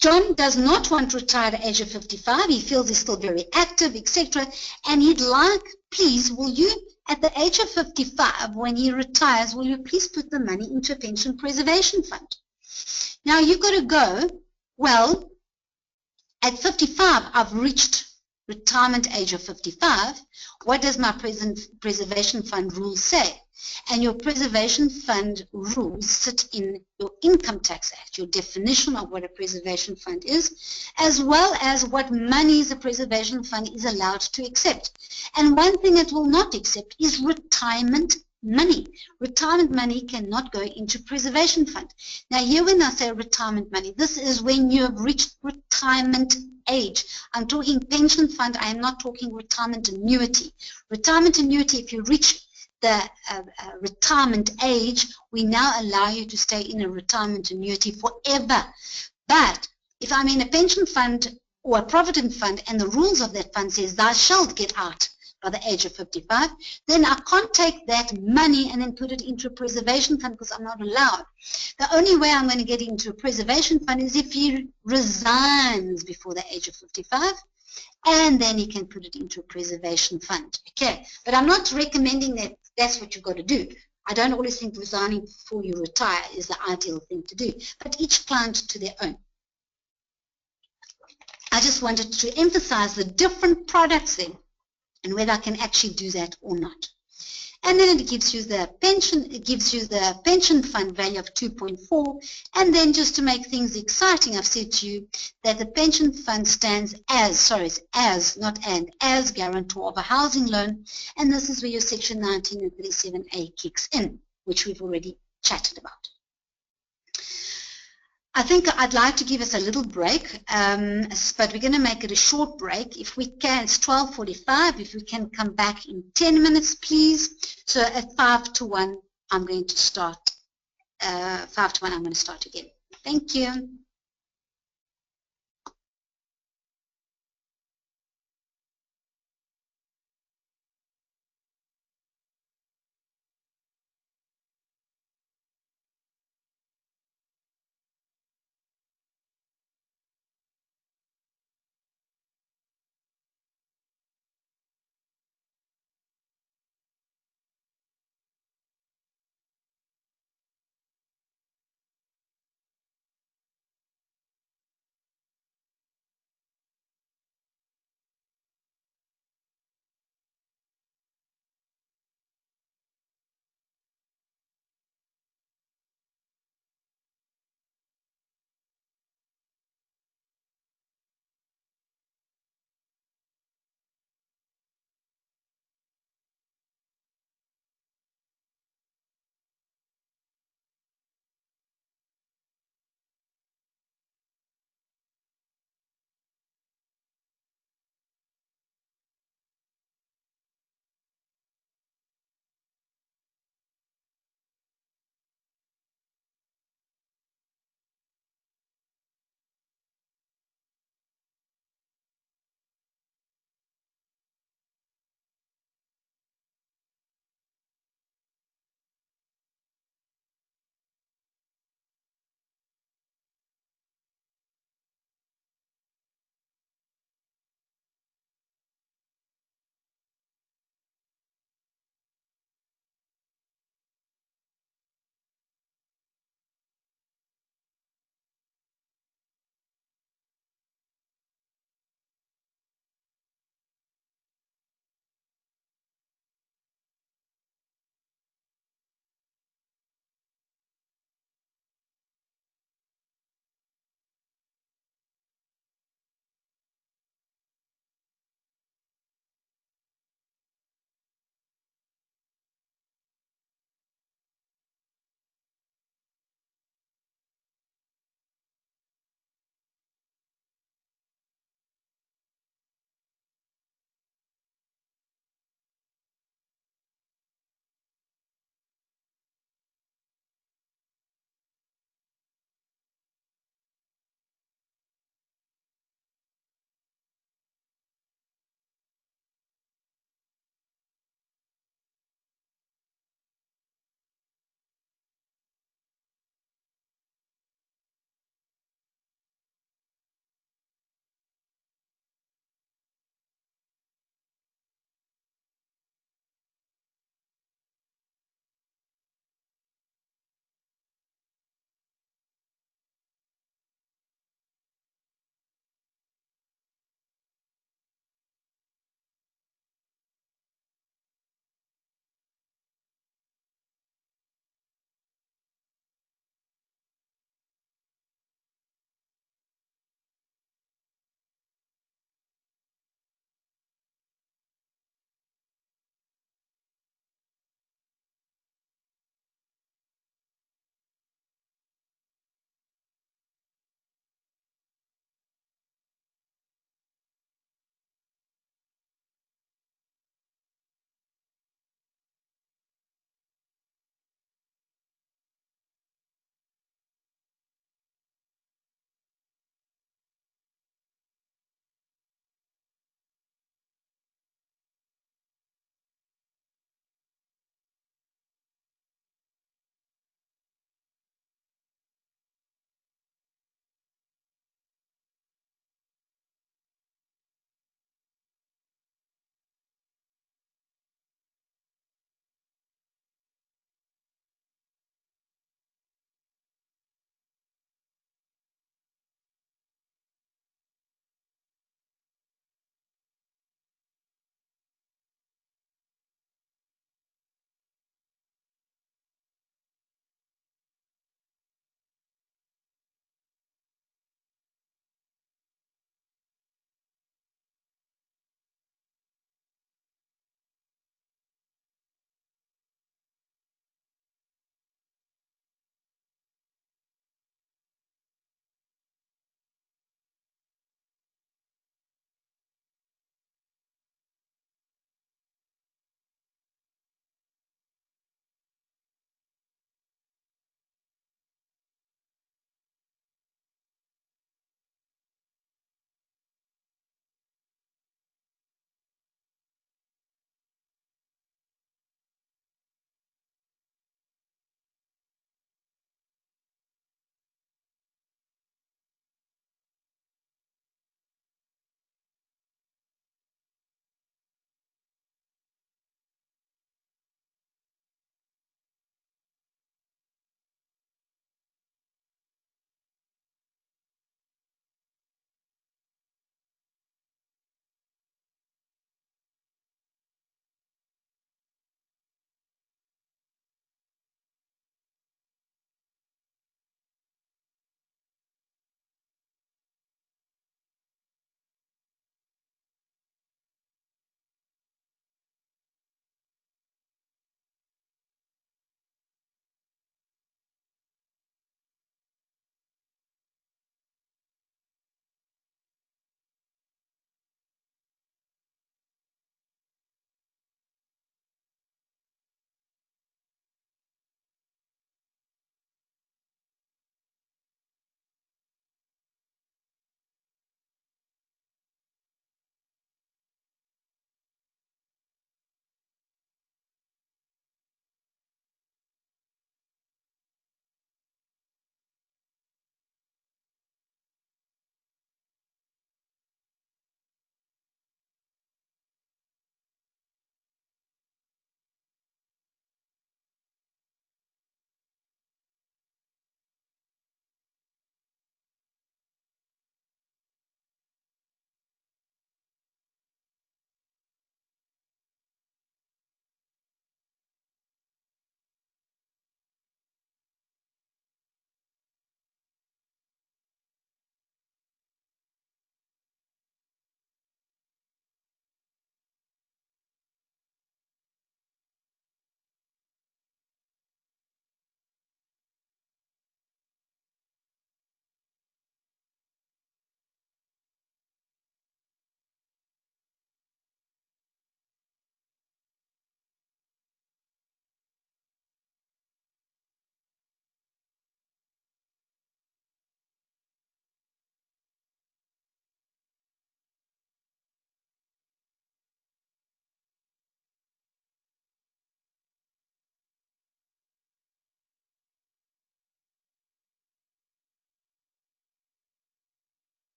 A: John does not want to retire at the age of 55. He feels he's still very active, etc. And he'd like, please, will you, at the age of 55, when he retires, will you please put the money into a pension preservation fund? Now you've got to go, well, at 55, I've reached retirement age of 55. What does my preservation fund rules say? And your preservation fund rules sit in your Income Tax Act, your definition of what a preservation fund is, as well as what monies a preservation fund is allowed to accept. And one thing it will not accept is retirement money. Retirement money cannot go into preservation fund. Now here when I say retirement money, this is when you have reached retirement age. I'm talking pension fund, I am not talking retirement annuity. Retirement annuity, if you reach the retirement age, we now allow you to stay in a retirement annuity forever. But if I'm in a pension fund or a provident fund and the rules of that fund says thou shalt get out by the age of 55, then I can't take that money and then put it into a preservation fund because I'm not allowed. The only way I'm going to get into a preservation fund is if he resigns before the age of 55, and then he can put it into a preservation fund. Okay, but I'm not recommending that that's what you've got to do. I don't always think resigning before you retire is the ideal thing to do, but each client to their own. I just wanted to emphasize the different products then and whether I can actually do that or not. And then it gives you the pension fund value of 2.4, and then just to make things exciting, I've said to you that the pension fund stands as guarantor of a housing loan, and this is where your section 19 and 37A kicks in, which we've already chatted about. I think I'd like to give us a little break, but we're going to make it a short break. If we can, it's 12:45. If we can come back in 10 minutes, please. So at 5 to 1, I'm going to start. 5 to 1, I'm going to start again. Thank you.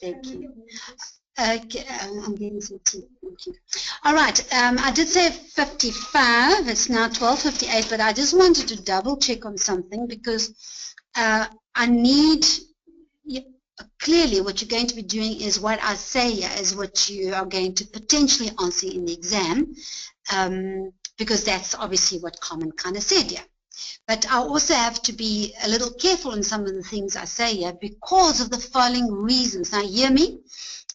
A: Thank you. Okay, I'm getting some tea. Thank you. All right. I did say 55. It's now 12:58, but I just wanted to double check on something because I need clearly what you're going to be doing is what I say here is what you are going to potentially answer in the exam, because that's obviously what Carmen kind of said here. But I also have to be a little careful in some of the things I say here because of the following reasons. Now, hear me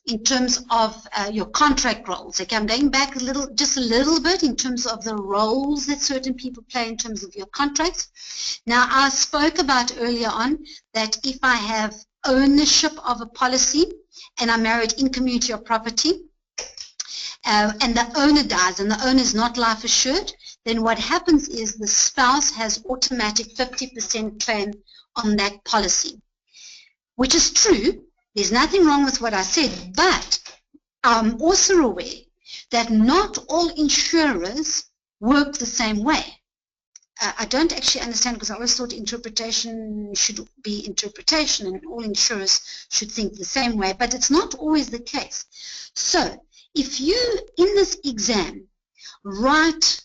A: in terms of your contract roles. Okay, I'm going back just a little bit in terms of the roles that certain people play in terms of your contracts. Now, I spoke about earlier on that if I have ownership of a policy and I'm married in community or property, and the owner dies and the owner is not life assured, then what happens is the spouse has automatic 50% claim on that policy, which is true. There's nothing wrong with what I said, but I'm also aware that not all insurers work the same way. I don't actually understand because I always thought interpretation should be interpretation and all insurers should think the same way, but it's not always the case. So if you, in this exam, write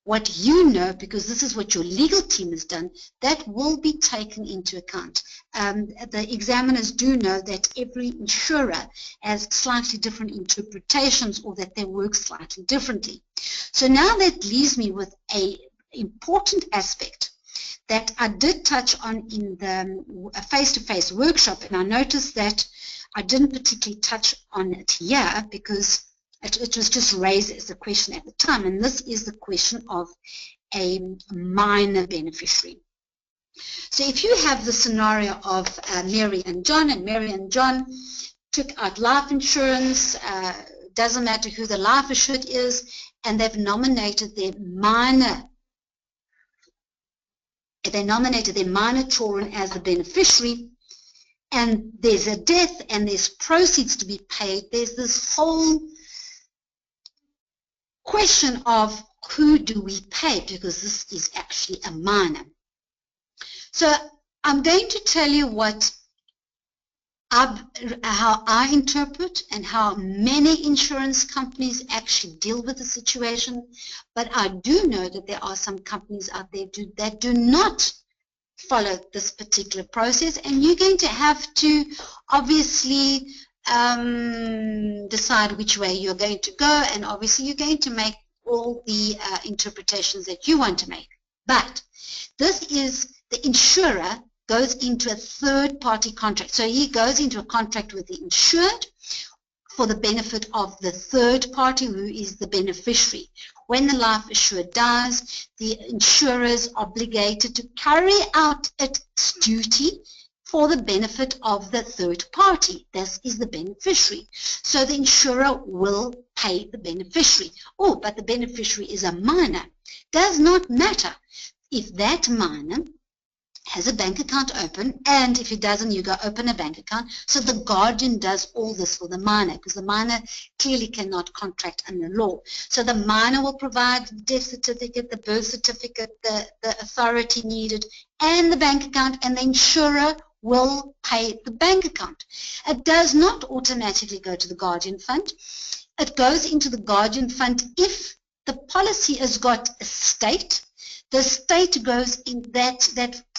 A: what you know, because this is what your legal team has done, that will be taken into account. The examiners do know that every insurer has slightly different interpretations or that they work slightly differently. So now that leaves me with an important aspect that I did touch on in the face-to-face workshop, and I noticed that I didn't particularly touch on it here because it was just raised as a question at the time, and this is the question of a minor beneficiary. So if you have the scenario of Mary and John took out life insurance, doesn't matter who the life assured is, and they've nominated their minor children as the beneficiary, and there's a death and there's proceeds to be paid, there's this whole question of who do we pay, because this is actually a minor. So I'm going to tell you how I interpret and how many insurance companies actually deal with the situation, but I do know that there are some companies out there that do not follow this particular process, and you're going to have to obviously decide which way you're going to go, and obviously you're going to make all the interpretations that you want to make. But this is, the insurer goes into a third-party contract. So he goes into a contract with the insured for the benefit of the third party who is the beneficiary. When the life assured dies, the insurer is obligated to carry out its duty for the benefit of the third party. This is the beneficiary. So the insurer will pay the beneficiary. Oh, but the beneficiary is a minor. Does not matter. If that minor has a bank account open, and if it doesn't, you go open a bank account. So the guardian does all this for the minor, because the minor clearly cannot contract under law. So the minor will provide the death certificate, the birth certificate, the authority needed, and the bank account, and the insurer will pay the bank account. It does not automatically go to the guardian fund. It goes into the guardian fund if the policy has got a state. The estate goes in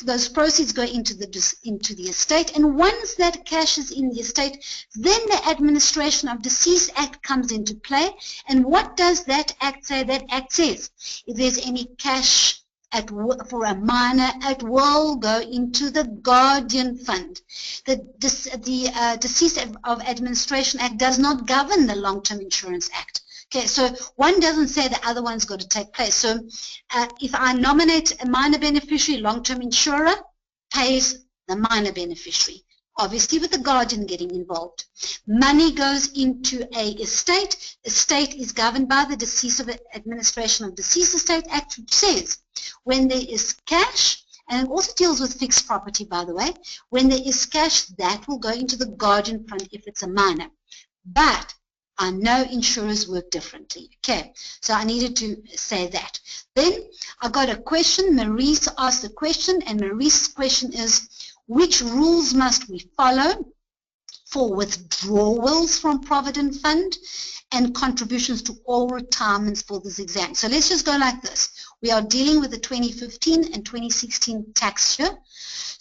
A: those proceeds go into the estate, and once that cash is in the estate, then the Administration of Deceased Act comes into play. And what does that act say? That act says if there's any cash for a minor, it will go into the guardian fund. The Deceased of Administration Act does not govern the Long-Term Insurance Act. Okay, so one doesn't say the other one's got to take place. So if I nominate a minor beneficiary, long-term insurer pays the minor beneficiary, obviously with the guardian getting involved. Money goes into a estate. Estate is governed by the Administration of Deceased Estate Act, which says when there is cash, and it also deals with fixed property, by the way, when there is cash, that will go into the guardian fund if it's a minor. But I know insurers work differently. Okay, so I needed to say that. Then I got a question. Maurice asked a question, and Maurice's question is, which rules must we follow for withdrawals from Provident Fund and contributions to all retirements for this exam. So let's just go like this. We are dealing with the 2015 and 2016 tax year.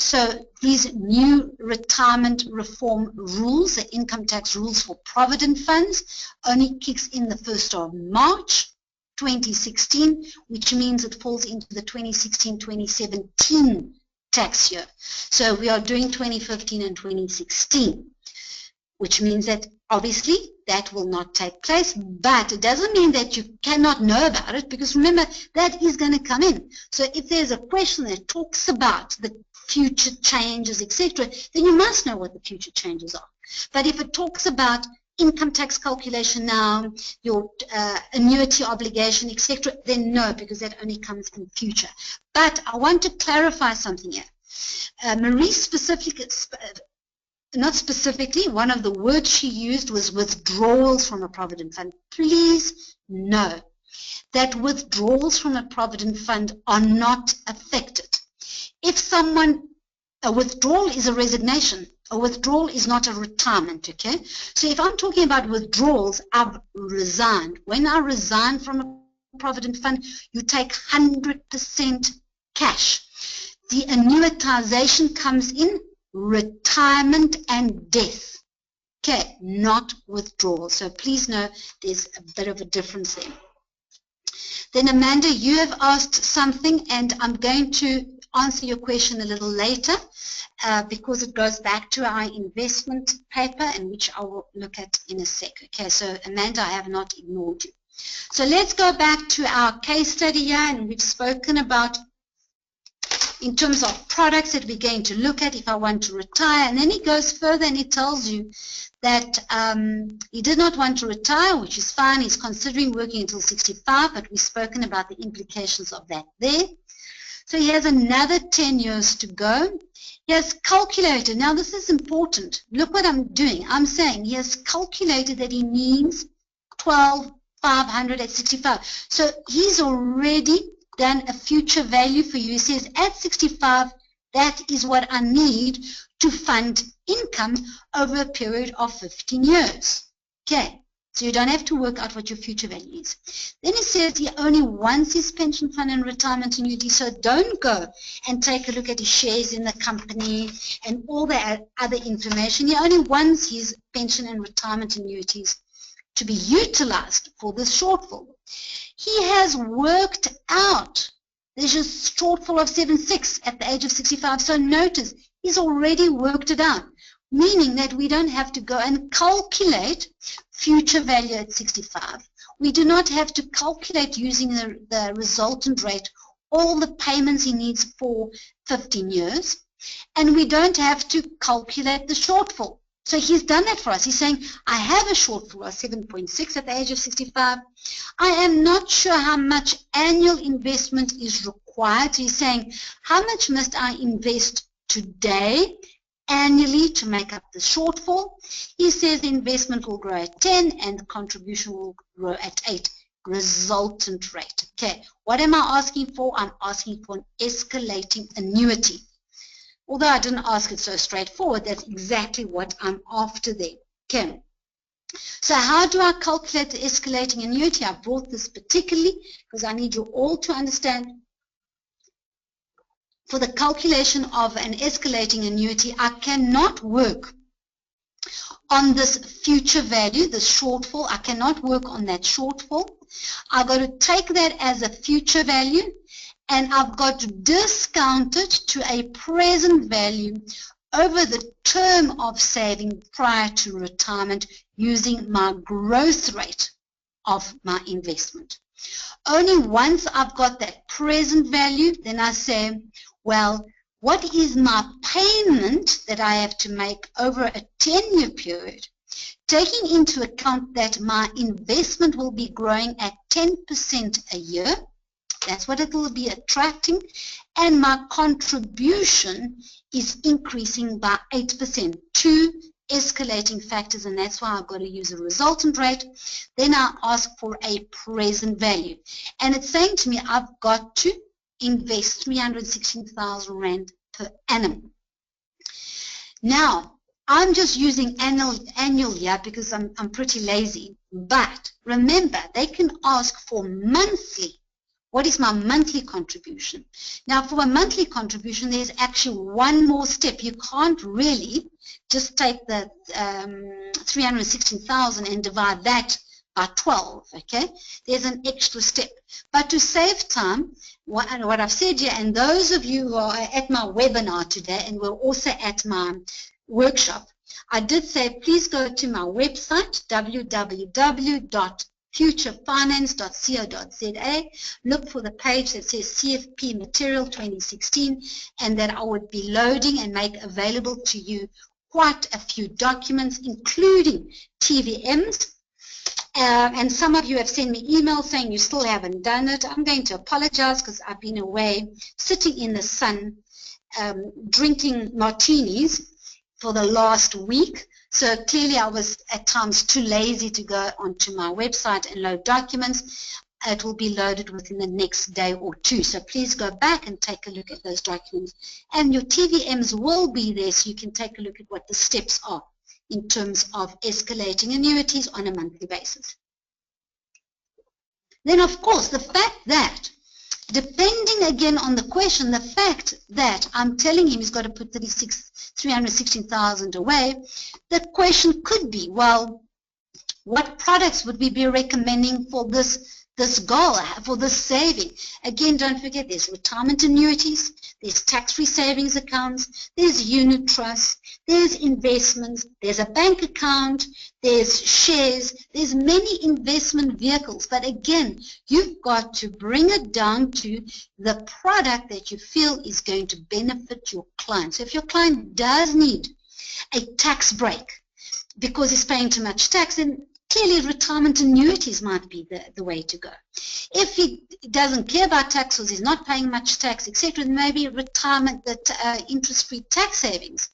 A: So these new retirement reform rules, the income tax rules for Provident Funds, only kicks in the 1st of March 2016, which means it falls into the 2016-2017 tax year. So we are doing 2015 and 2016, which means that obviously that will not take place, but it doesn't mean that you cannot know about it, because remember, that is going to come in. So if there's a question that talks about the future changes, etc., then you must know what the future changes are. But if it talks about income tax calculation now, your annuity obligation, etc., then no, because that only comes in future. But I want to clarify something here. Marie not specifically, one of the words she used was withdrawals from a Provident Fund. Please know that withdrawals from a Provident Fund are not affected. If a withdrawal is a resignation, a withdrawal is not a retirement, okay? So if I'm talking about withdrawals, I've resigned. When I resign from a Provident Fund, you take 100% cash. The annuitization comes in retirement and death, okay, not withdrawal. So please know there's a bit of a difference there. Then Amanda, you have asked something, and I'm going to answer your question a little later because it goes back to our investment paper, and which I will look at in a sec. Okay, so Amanda, I have not ignored you. So let's go back to our case study here, and we've spoken about in terms of products that we're going to look at if I want to retire. And then he goes further and he tells you that he did not want to retire, which is fine. He's considering working until 65, but we've spoken about the implications of that there. So he has another 10 years to go. He has calculated, now this is important. Look what I'm doing. I'm saying he has calculated that he needs 12,500 at 65. So he's already done a future value for you. He says at 65, that is what I need to fund income over a period of 15 years. Okay, so you don't have to work out what your future value is. Then he says he only wants his pension fund and retirement annuity, so don't go and take a look at his shares in the company and all the other information. He only wants his pension and retirement annuities to be utilized for this shortfall. He has worked out there's a shortfall of 7.6 at the age of 65. So notice, he's already worked it out, meaning that we don't have to go and calculate future value at 65. We do not have to calculate using the resultant rate all the payments he needs for 15 years. And we don't have to calculate the shortfall. So he's done that for us. He's saying, I have a shortfall of 7.6 at the age of 65. I am not sure how much annual investment is required. He's saying, how much must I invest today, annually, to make up the shortfall? He says the investment will grow at 10 and the contribution will grow at 8. Resultant rate. Okay, what am I asking for? I'm asking for an escalating annuity. Although I didn't ask it so straightforward, that's exactly what I'm after there. Okay. So how do I calculate the escalating annuity? I brought this particularly because I need you all to understand. For the calculation of an escalating annuity, I cannot work on this future value, the shortfall. I cannot work on that shortfall. I've got to take that as a future value, and I've got to discount it to a present value over the term of saving prior to retirement using my growth rate of my investment. Only once I've got that present value, then I say, well, what is my payment that I have to make over a 10-year period, taking into account that my investment will be growing at 10% a year. That's what it will be attracting, and my contribution is increasing by 8%. Two escalating factors, and that's why I've got to use a resultant rate. Then I ask for a present value, and it's saying to me I've got to invest 316,000 Rand per annum. Now, I'm just using annual here because I'm pretty lazy. But remember, they can ask for monthly. What is my monthly contribution? Now, for a monthly contribution, there's actually one more step. You can't really just take the 316,000 and divide that by 12, okay? There's an extra step. But to save time, what I've said here, and those of you who are at my webinar today and were also at my workshop, I did say please go to my website, www.futurefinance.co.za, look for the page that says CFP Material 2016, and that I would be loading and make available to you quite a few documents, including TVMs. And some of you have sent me emails saying you still haven't done it. I'm going to apologize because I've been away, sitting in the sun, drinking martinis for the last week. So clearly I was at times too lazy to go onto my website and load documents. It will be loaded within the next day or two. So please go back and take a look at those documents. And your TVMs will be there so you can take a look at what the steps are in terms of escalating annuities on a monthly basis. Then, of course, the fact that, depending again on the question, the fact that I'm telling him he's got to put 316,000 away, the question could be, well, what products would we be recommending for this goal, for this saving? Again, don't forget, there's retirement annuities, there's tax-free savings accounts, there's unit trusts, there's investments, there's a bank account, there's shares, there's many investment vehicles. But again, you've got to bring it down to the product that you feel is going to benefit your client. So if your client does need a tax break because he's paying too much tax, then clearly retirement annuities might be the way to go. If he doesn't care about taxes, he's not paying much tax, etc., then maybe retirement, interest-free tax savings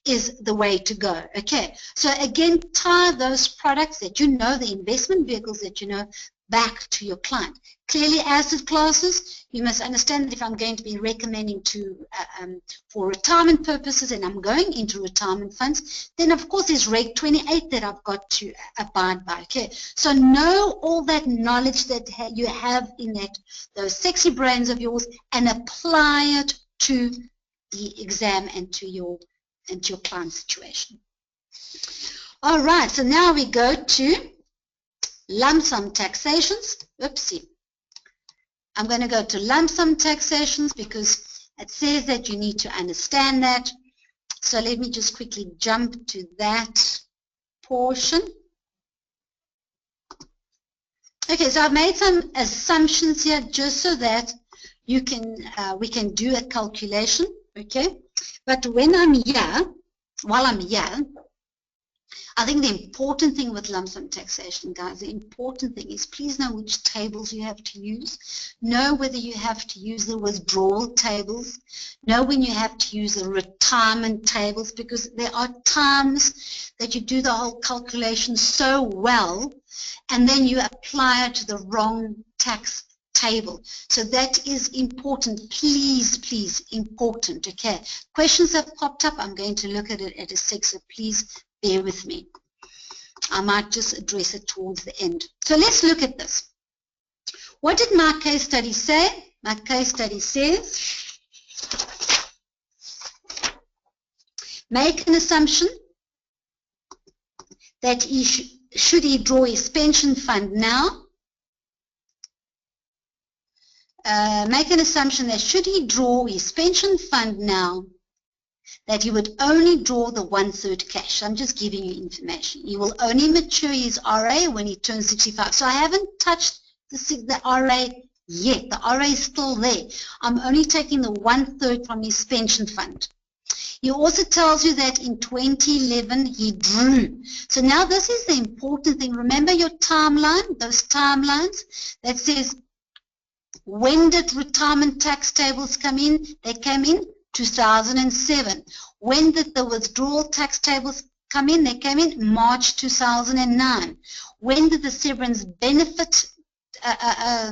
A: is the way to go. Okay, so again, tie those products that you know, the investment vehicles that you know, back to your client. Clearly, asset classes, you must understand that if I'm going to be recommending for retirement purposes and I'm going into retirement funds, then of course there's Reg 28 that I've got to abide by. Okay, so know all that knowledge that you have in those sexy brains of yours and apply it to the exam and to your client situation. All right, so now we go to lump sum taxations. Oopsie. I'm going to go to lump sum taxations because it says that you need to understand that. So let me just quickly jump to that portion. Okay, so I've made some assumptions here just so that you can we can do a calculation. Okay, but when I'm here, while I'm here, I think the important thing with lump sum taxation, guys, the important thing is please know which tables you have to use. Know whether you have to use the withdrawal tables. Know when you have to use the retirement tables, because there are times that you do the whole calculation so well and then you apply it to the wrong tax table. So that is important. Please, please, important. Okay. Questions have popped up. I'm going to look at it at a sec, so please bear with me. I might just address it towards the end. So let's look at this. What did my case study say? My case study says, make an assumption that should he draw his pension fund now, make an assumption that should he draw his pension fund now, that he would only draw the 1/3 cash. I'm just giving you information. He will only mature his RA when he turns 65. So I haven't touched the RA yet. The RA is still there. I'm only taking the 1/3 from his pension fund. He also tells you that in 2011 he drew. So now this is the important thing. Remember your timeline, those timelines that says, when did retirement tax tables come in? They came in 2007. When did the withdrawal tax tables come in? They came in March 2009. When did the severance benefit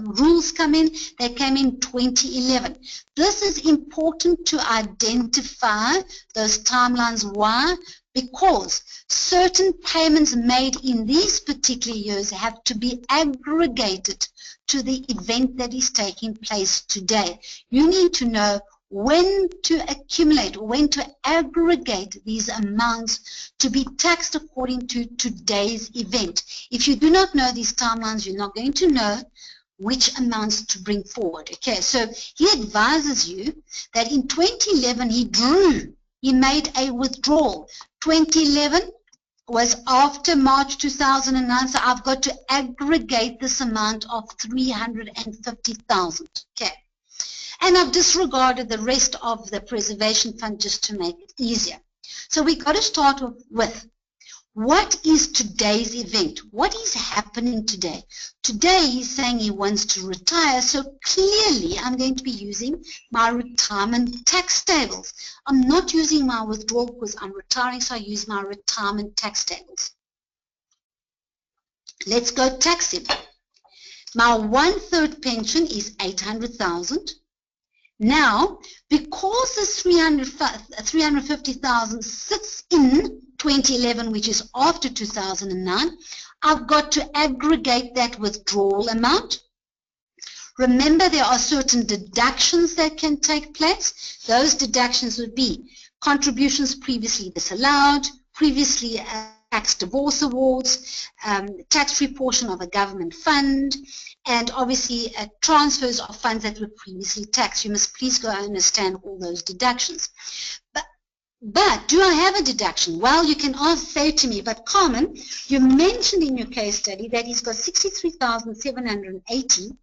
A: rules come in? They came in 2011. This is important to identify those timelines. Why? because certain payments made in these particular years have to be aggregated to the event that is taking place today. You need to know when to accumulate, when to aggregate these amounts to be taxed according to today's event. If you do not know these timelines, you're not going to know which amounts to bring forward. Okay, so he advises you that in 2011 he made a withdrawal. 2011 was after March 2009, so I've got to aggregate this amount of 350,000. Okay. And I've disregarded the rest of the preservation fund just to make it easier. So we've got to start with what is today's event? What is happening today? Today he's saying he wants to retire, so clearly I'm going to be using my retirement tax tables. I'm not using my withdrawal because I'm retiring, so I use my retirement tax tables. Let's go tax him. My 1/3 pension is 800,000. Now, because this 350,000 sits in 2011, which is after 2009, I've got to aggregate that withdrawal amount. Remember, there are certain deductions that can take place. Those deductions would be contributions previously disallowed, previously tax divorce awards, tax-free portion of a government fund, and obviously transfers of funds that were previously taxed. You must please go and understand all those deductions. But do I have a deduction? Well, you can say to me, but Carmen, you mentioned in your case study that he's got 63,780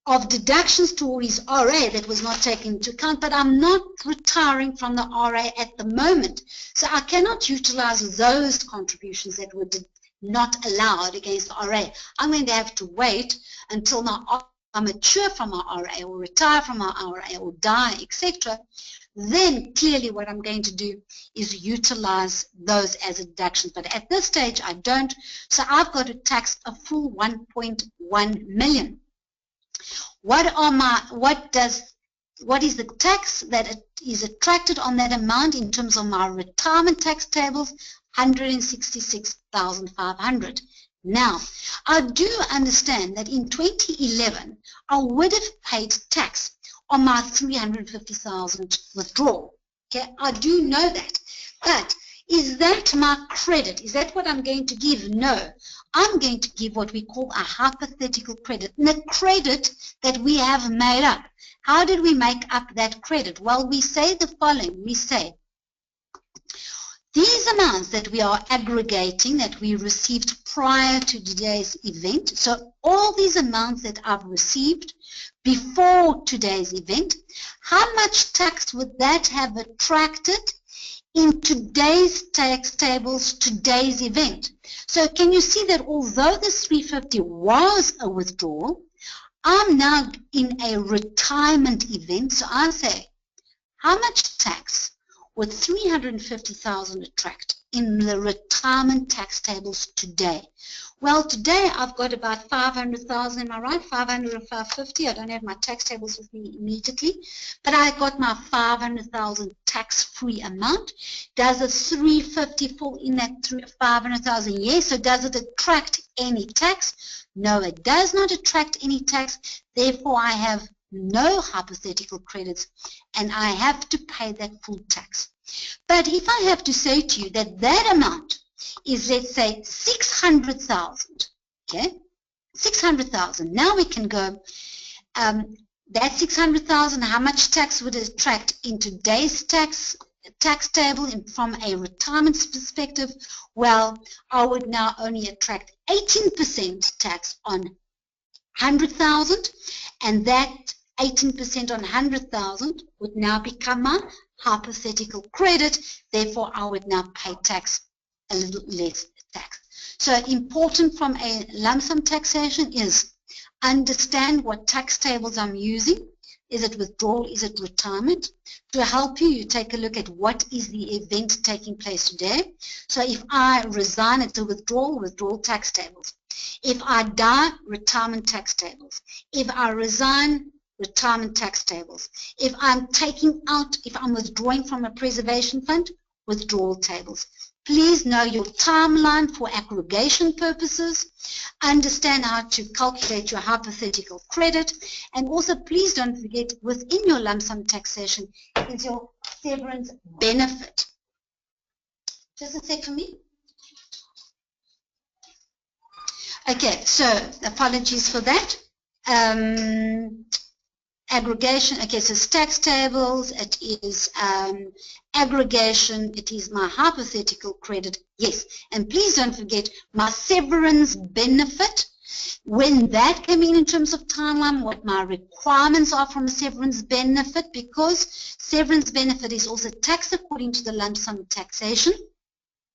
A: of deductions toward his RA that was not taken into account, but I'm not retiring from the RA at the moment. So I cannot utilize those contributions that were not allowed against the RA. I'm going to have to wait until I mature from my RA or retire from my RA or die, etc. Then clearly what I'm going to do is utilize those as a deduction. But at this stage I don't, so I've got to tax a full 1.1 million. What is the tax that is attracted on that amount in terms of my retirement tax tables? 166,500. Now, I do understand that in 2011, I would have paid tax on my 350,000 withdrawal. Okay, I do know that. But is that my credit? Is that what I'm going to give? No. I'm going to give what we call a hypothetical credit, and a credit that we have made up. How did we make up that credit? Well, we say the following. We say, these amounts that we are aggregating that we received prior to today's event, so all these amounts that I've received before today's event, how much tax would that have attracted in today's tax tables, today's event? So can you see that although this 350 was a withdrawal, I'm now in a retirement event, so I say, how much tax would 350,000 attract in the retirement tax tables today? Well, today I've got about 500,000, am I right? 500 and 550. I don't have my tax tables with me immediately, but I got my 500,000 tax-free amount. Does the 350 fall in that 500,000? Yes. So does it attract any tax? No, it does not attract any tax. Therefore, I have no hypothetical credits, and I have to pay that full tax. But if I have to say to you that that amount is, let's say, 600,000, okay, 600,000. Now we can go, that 600,000, how much tax would it attract in today's tax table from a retirement perspective? Well, I would now only attract 18% tax on 100,000, and that 18% on 100,000 would now become my hypothetical credit. Therefore, I would now pay tax a little less tax. So important from a lump sum taxation is understand what tax tables I'm using. Is it withdrawal? Is it retirement? To help you, you take a look at what is the event taking place today. So if I resign, it's a withdrawal tax tables. If I die, retirement tax tables. If I resign, retirement tax tables. If I'm taking out, if I'm withdrawing from a preservation fund, withdrawal tables. Please know your timeline for aggregation purposes. Understand how to calculate your hypothetical credit. And also, please don't forget, within your lump sum taxation is your severance benefit. Just a sec for me. Okay, so apologies for that. Aggregation, okay, so it's tax tables, it is aggregation, it is my hypothetical credit, yes. And please don't forget my severance benefit, when that came in terms of timeline, what my requirements are from a severance benefit, because severance benefit is also taxed according to the lump sum taxation.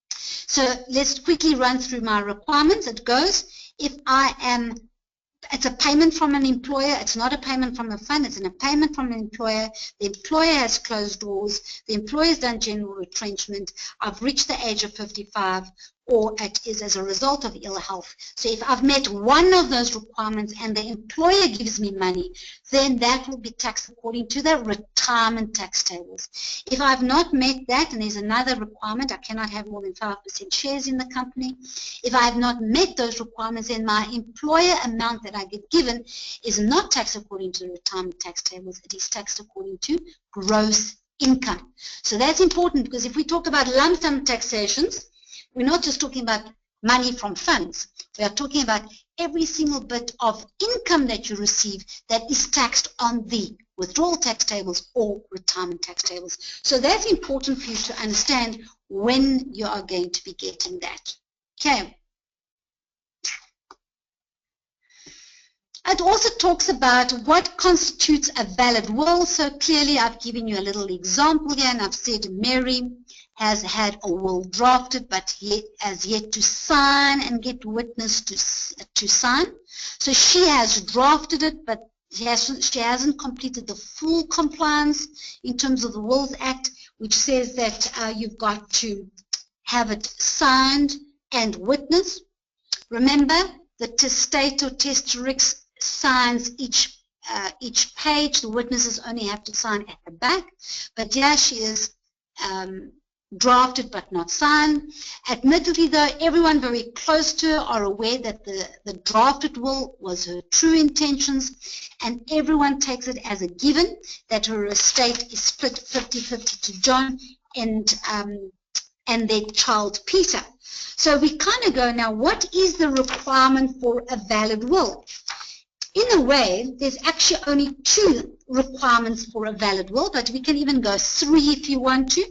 A: So let's quickly run through my requirements. It goes, if I am, it's a payment from an employer, it's not a payment from a fund, it's a payment from an employer. The employer has closed doors, the employer has done general retrenchment, I've reached the age of 55, or it is as a result of ill health. So if I've met one of those requirements and the employer gives me money, then that will be taxed according to the retirement tax tables. If I've not met that, and there's another requirement, I cannot have more than 5% shares in the company. If I have not met those requirements, then my employer amount that I get given is not taxed according to the retirement tax tables. It is taxed according to gross income. So that's important, because if we talk about lump sum taxations, we're not just talking about money from funds. We are talking about every single bit of income that you receive that is taxed on the withdrawal tax tables or retirement tax tables. So that's important for you to understand when you are going to be getting that. Okay. It also talks about what constitutes a valid will. So clearly I've given you a little example here, and I've said Mary has had a will drafted but has yet to sign and get witness to sign. So she has drafted it, but she hasn't completed the full compliance in terms of the Wills Act, which says that you've got to have it signed and witnessed. Remember, the testator testatrix signs each page. The witnesses only have to sign at the back. But yeah, she is drafted but not signed. Admittedly, though, everyone very close to her are aware that the drafted will was her true intentions, and everyone takes it as a given that her estate is split 50-50 to John and their child Peter. So we kind of go, now what is the requirement for a valid will? In a way, there's actually only 2 requirements for a valid will, but we can even go 3 if you want to.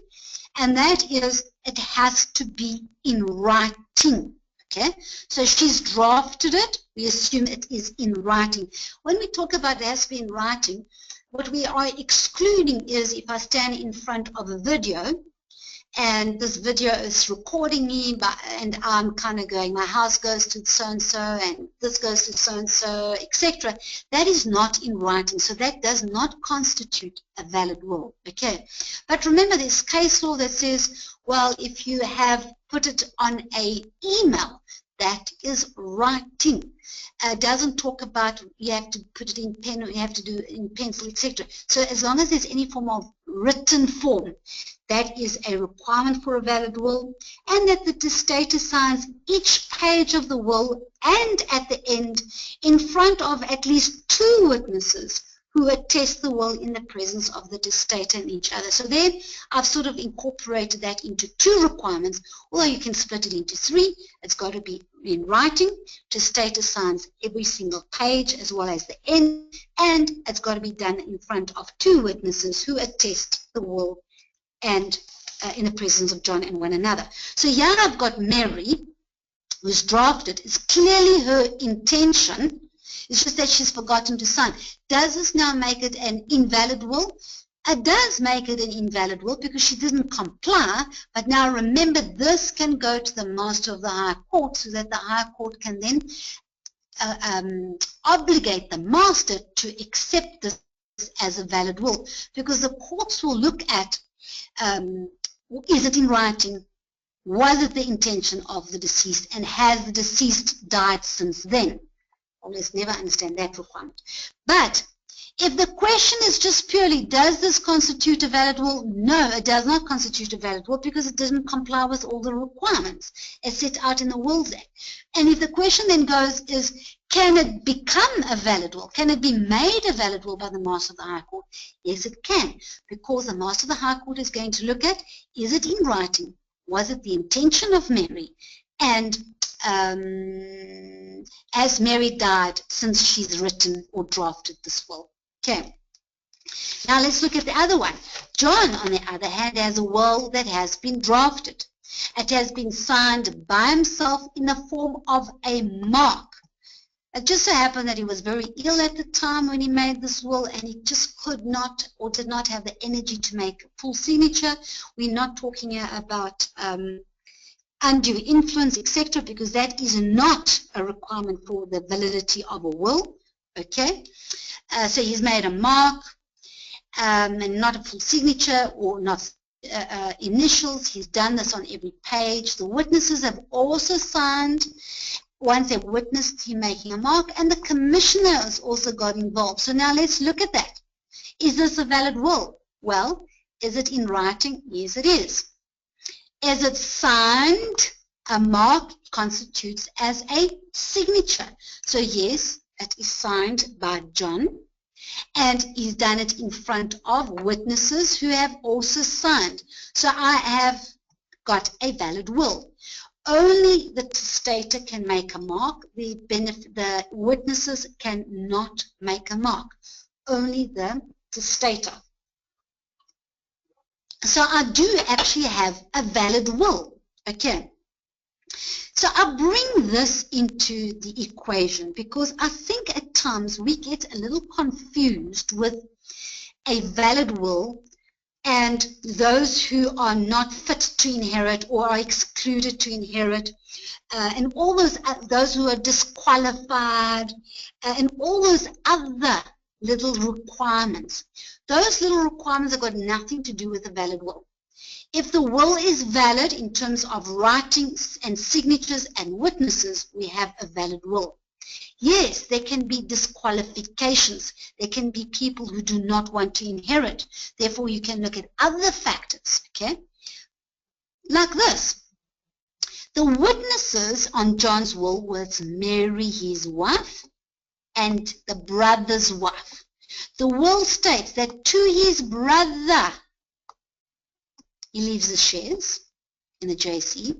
A: And that is, it has to be in writing. Okay, so she's drafted it. We assume it is in writing. When we talk about it has to be in writing, what we are excluding is if I stand in front of a video and this video is recording me, and I'm kind of going, my house goes to so-and-so, and this goes to so-and-so, etc. That is not in writing, so that does not constitute a valid will, okay? But remember, there's case law that says, well, if you have put it on a email, that is writing. Doesn't talk about you have to put it in pen or you have to do it in pencil, etc. So as long as there's any form of written form, that is a requirement for a valid will, and that the testator signs each page of the will and at the end in front of at least 2 witnesses who attest the will in the presence of the testator and each other. So there I've sort of incorporated that into 2 requirements, although you can split it into 3. It's got to be in writing, testator signs every single page as well as the end, and it's got to be done in front of 2 witnesses who attest the will and in the presence of John and one another. So here I've got Mary, who's drafted. It's clearly her intention. It's just that she's forgotten to sign. Does this now make it an invalid will? It does make it an invalid will because she didn't comply. But now remember, this can go to the Master of the High Court so that the High Court can then obligate the Master to accept this as a valid will, because the courts will look at is it in writing, was it the intention of the deceased, and has the deceased died since then? Well, let's never understand that requirement. But If the question is just purely, does this constitute a valid will? No, it does not constitute a valid will because it doesn't comply with all the requirements as set out in the Wills Act. And if the question then goes is, can it become a valid will? Can it be made a valid will by the Master of the High Court? Yes, it can, because the Master of the High Court is going to look at, is it in writing? Was it the intention of Mary? And has Mary died since she's written or drafted this will? Okay, now let's look at the other one. John, on the other hand, has a will that has been drafted. It has been signed by himself in the form of a mark. It just so happened that he was very ill at the time when he made this will, and he just could not or did not have the energy to make a full signature. We're not talking here about undue influence, etc., because that is not a requirement for the validity of a will. Okay. So he's made a mark and not a full signature or not initials. He's done this on every page. The witnesses have also signed once they've witnessed him making a mark, and the commissioner has also got involved. So now let's look at that. Is this a valid will? Well, is it in writing? Yes, it is. Is it signed? A mark constitutes as a signature. So yes, it is signed by John, and he's done it in front of witnesses who have also signed. So I have got a valid will. Only the testator can make a mark. The witnesses cannot make a mark. Only the testator. So I do actually have a valid will. Okay. So I bring this into the equation because I think at times we get a little confused with a valid will and those who are not fit to inherit or are excluded to inherit, and all those who are disqualified, and all those other little requirements. Those little requirements have got nothing to do with a valid will. If the will is valid in terms of writings and signatures and witnesses, we have a valid will. Yes, there can be disqualifications. There can be people who do not want to inherit. Therefore, you can look at other factors, okay? Like this. The witnesses on John's will were Mary, his wife, and the brother's wife. The will states that to his brother, he leaves the shares in the JC.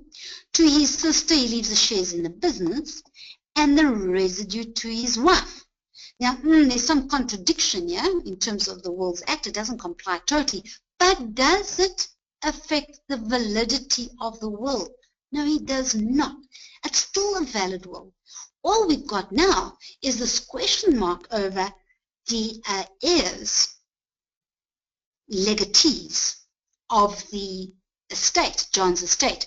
A: To his sister, he leaves the shares in the business, and the residue to his wife. Now, there's some contradiction here in terms of the Wills Act. It doesn't comply totally. But does it affect the validity of the will? No, it does not. It's still a valid will. All we've got now is this question mark over the heirs, legatees of the estate, John's estate.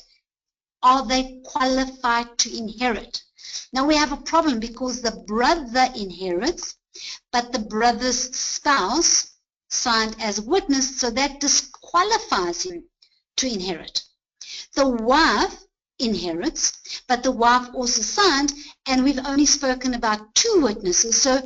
A: Are they qualified to inherit? Now we have a problem because the brother inherits, but the brother's spouse signed as witness, so that disqualifies him to inherit. The wife inherits, but the wife also signed, and we've only spoken about 2 witnesses, so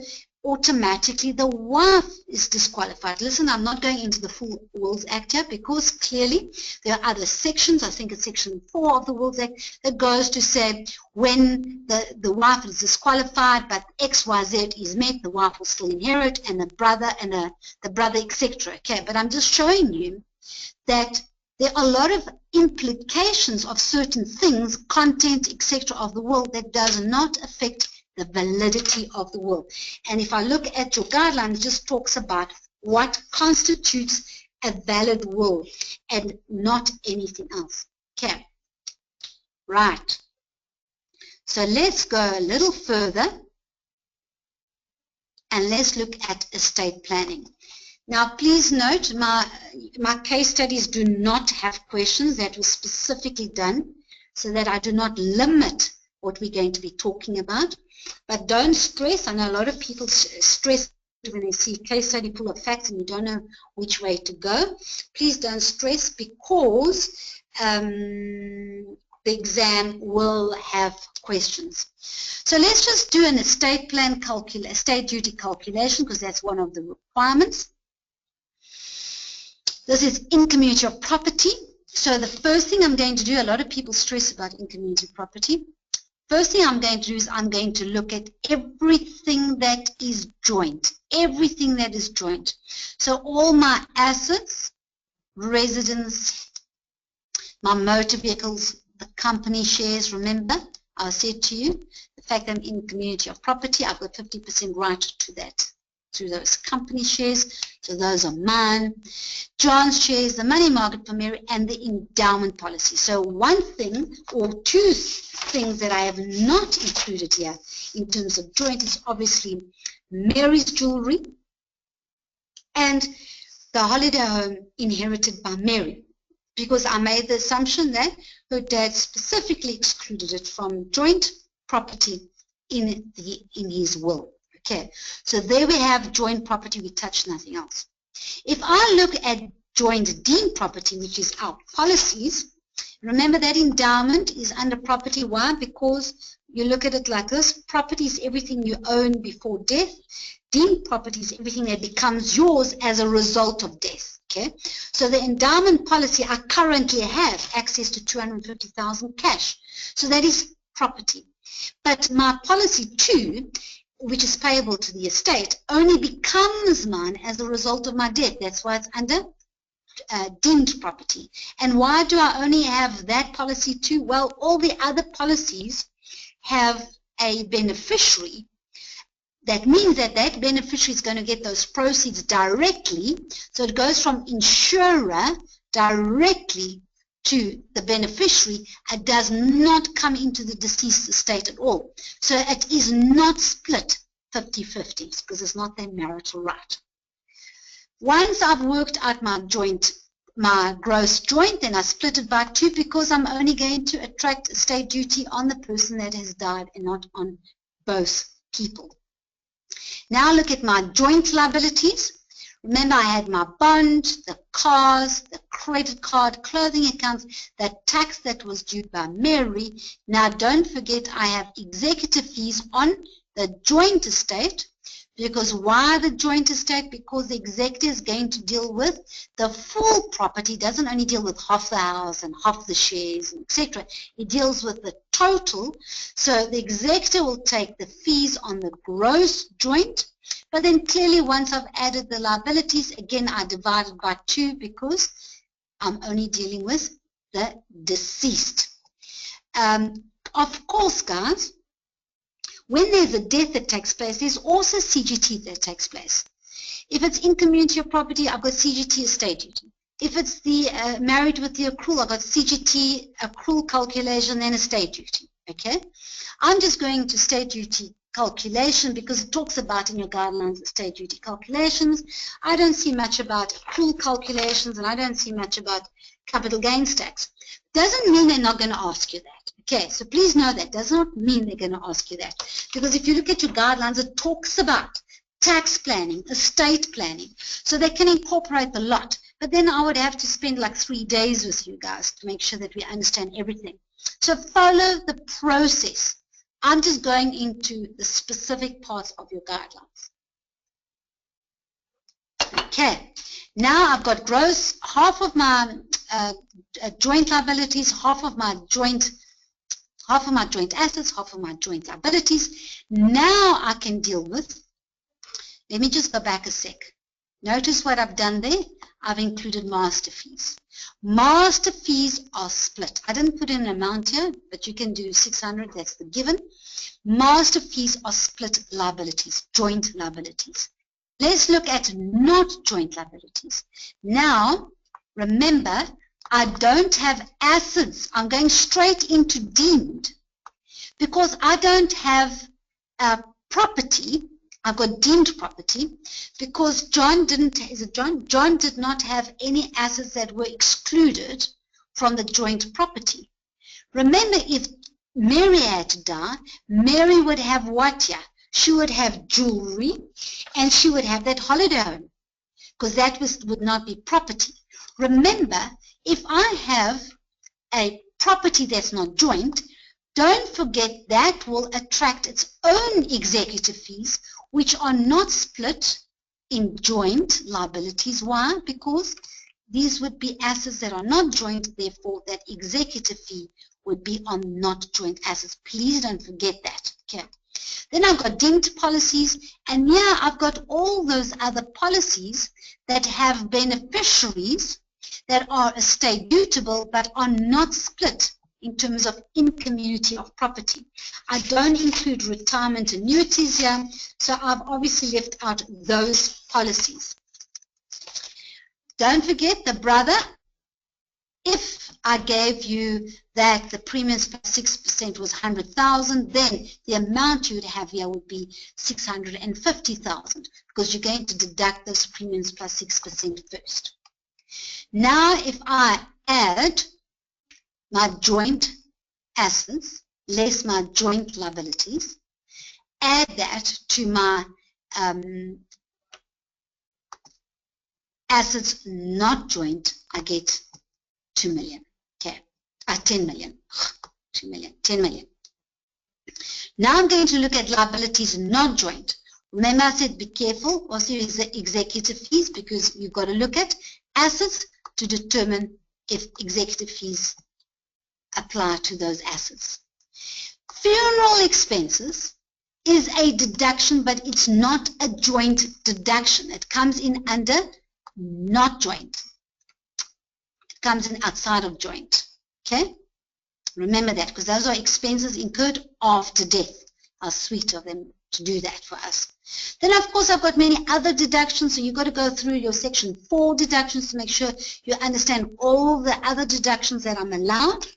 A: automatically the wife is disqualified. Listen, I'm not going into the full Wills Act here because clearly there are other sections. I think it's section 4 of the Wills Act that goes to say when the wife is disqualified but XYZ is met, the wife will still inherit, and the brother etc. Okay, but I'm just showing you that there are a lot of implications of certain things, content, etc. of the will that does not affect the validity of the will. And if I look at your guidelines, it just talks about what constitutes a valid will and not anything else. Okay, right. So let's go a little further and let's look at estate planning. Now, please note, my case studies do not have questions. That was specifically done so that I do not limit what we're going to be talking about. But don't stress. I know a lot of people stress when they see a case study full of facts and you don't know which way to go. Please don't stress because the exam will have questions. So let's just do an estate plan estate duty calculation, because that's one of the requirements. This is in community of property. So the first thing I'm going to do, a lot of people stress about in community property. First thing I'm going to do is I'm going to look at everything that is joint. Everything that is joint. So all my assets, residence, my motor vehicles, the company shares. Remember, I said to you, the fact that I'm in community of property, I've got 50% right to that, through those company shares. So those are mine. John's shares, the money market for Mary, and the endowment policy. So one thing or two things that I have not included here in terms of joint is obviously Mary's jewelry and the holiday home inherited by Mary, because I made the assumption that her dad specifically excluded it from joint property in his will. Okay, so there we have joint property, we touch nothing else. If I look at joint deemed property, which is our policies, remember that endowment is under property. Why? Because you look at it like this: property is everything you own before death. Deemed property is everything that becomes yours as a result of death. Okay, so the endowment policy, I currently have access to 250,000 cash, so that is property. But my policy 2, which is payable to the estate, only becomes mine as a result of my death. That's why it's under deemed property. And why do I only have that policy 2? Well, all the other policies have a beneficiary. That means that that beneficiary is going to get those proceeds directly. So it goes from insurer directly to the beneficiary. It does not come into the deceased estate at all. So it is not split 50-50 because it's not their marital right. Once I've worked out my gross joint, then I split it by 2 because I'm only going to attract estate duty on the person that has died and not on both people. Now look at my joint liabilities. Remember, I had my bond, the cars, the credit card, clothing accounts, that tax that was due by Mary. Now don't forget I have executive fees on the joint estate. Because why the joint estate? Because the executor is going to deal with the full property, doesn't only deal with half the house and half the shares, etc. It deals with the total. So the executor will take the fees on the gross joint, but then clearly once I've added the liabilities, again I divide it by 2 because I'm only dealing with the deceased. Of course, guys, when there's a death that takes place, there's also CGT that takes place. If it's in community of property, I've got CGT estate duty. If it's the married with the accrual, I've got CGT accrual calculation and estate duty. Okay? I'm just going to estate duty calculation because it talks about in your guidelines estate duty calculations. I don't see much about accrual calculations and I don't see much about capital gains tax. Doesn't mean they're not going to ask you that. Okay, so please know that does not mean they're going to ask you that. Because if you look at your guidelines, it talks about tax planning, estate planning. So they can incorporate the lot. But then I would have to spend like 3 days with you guys to make sure that we understand everything. So follow the process. I'm just going into the specific parts of your guidelines. Okay, now I've got gross, half of my joint liabilities, half of my joint assets, half of my joint liabilities. Now I can deal with, let me just go back a sec. Notice what I've done there. I've included master fees. Master fees are split. I didn't put in an amount here, but you can do 600, that's the given. Master fees are split liabilities, joint liabilities. Let's look at not joint liabilities. Now, remember, I don't have assets. I'm going straight into deemed because I don't have property. I've got deemed property because John did not have any assets that were excluded from the joint property. Remember, if Mary had to die, Mary would have what here? She would have jewelry and she would have that holiday home because that would not be property. Remember, if I have a property that's not joint, don't forget that will attract its own executive fees, which are not split in joint liabilities. Why? Because these would be assets that are not joint, therefore that executive fee would be on not joint assets. Please don't forget that. Okay. Then I've got deemed policies, and here I've got all those other policies that have beneficiaries that are estate dutable but are not split in terms of in-community of property. I don't include retirement annuities here, so I've obviously left out those policies. Don't forget the brother. If I gave you that the premiums plus 6% was 100,000, then the amount you would have here would be 650,000 because you're going to deduct those premiums plus 6% first. Now, if I add my joint assets less my joint liabilities, add that to my assets not joint, I get 2 million. Okay, 10 million. 2 million, 10 million. Now I'm going to look at liabilities not joint. Remember I said be careful also the executive fees because you've got to look at assets to determine if executive fees apply to those assets. Funeral expenses is a deduction, but it's not a joint deduction. It comes in under not joint. It comes in outside of joint. Okay? Remember that because those are expenses incurred after death. How sweet of them to do that for us. Then, of course, I've got many other deductions, so you've got to go through your Section 4 deductions to make sure you understand all the other deductions that I'm allowed.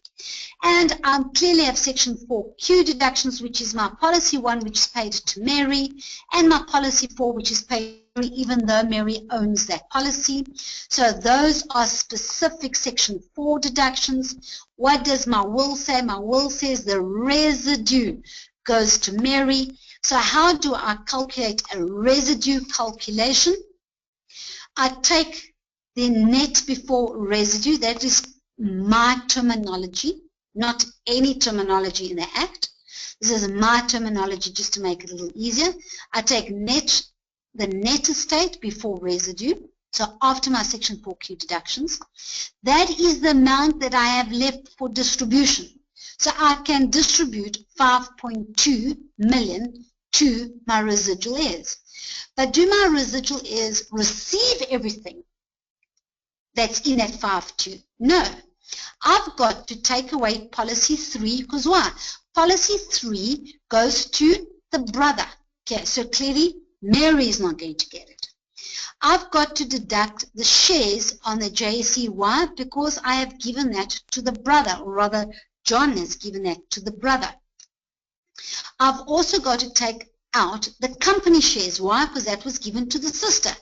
A: And I clearly have Section 4Q deductions, which is my policy 1, which is paid to Mary, and my policy 4, which is paid to Mary, even though Mary owns that policy. So those are specific Section 4 deductions. What does my will say? My will says the residue goes to Mary. So how do I calculate a residue calculation? I take the net before residue. That is my terminology, not any terminology in the Act. This is my terminology just to make it a little easier. I take net, the net estate before residue, so after my Section 4Q deductions. That is the amount that I have left for distribution. So I can distribute 5.2 million to my residual heirs. But do my residual heirs receive everything that's in that 5.2? No. I've got to take away policy 3 because why? Policy 3 goes to the brother. Okay, so clearly Mary is not going to get it. I've got to deduct the shares on the JSE. Why? Because I have given that to the brother, or rather John has given that to the brother. I've also got to take out the company shares. Why? Because that was given to the sister.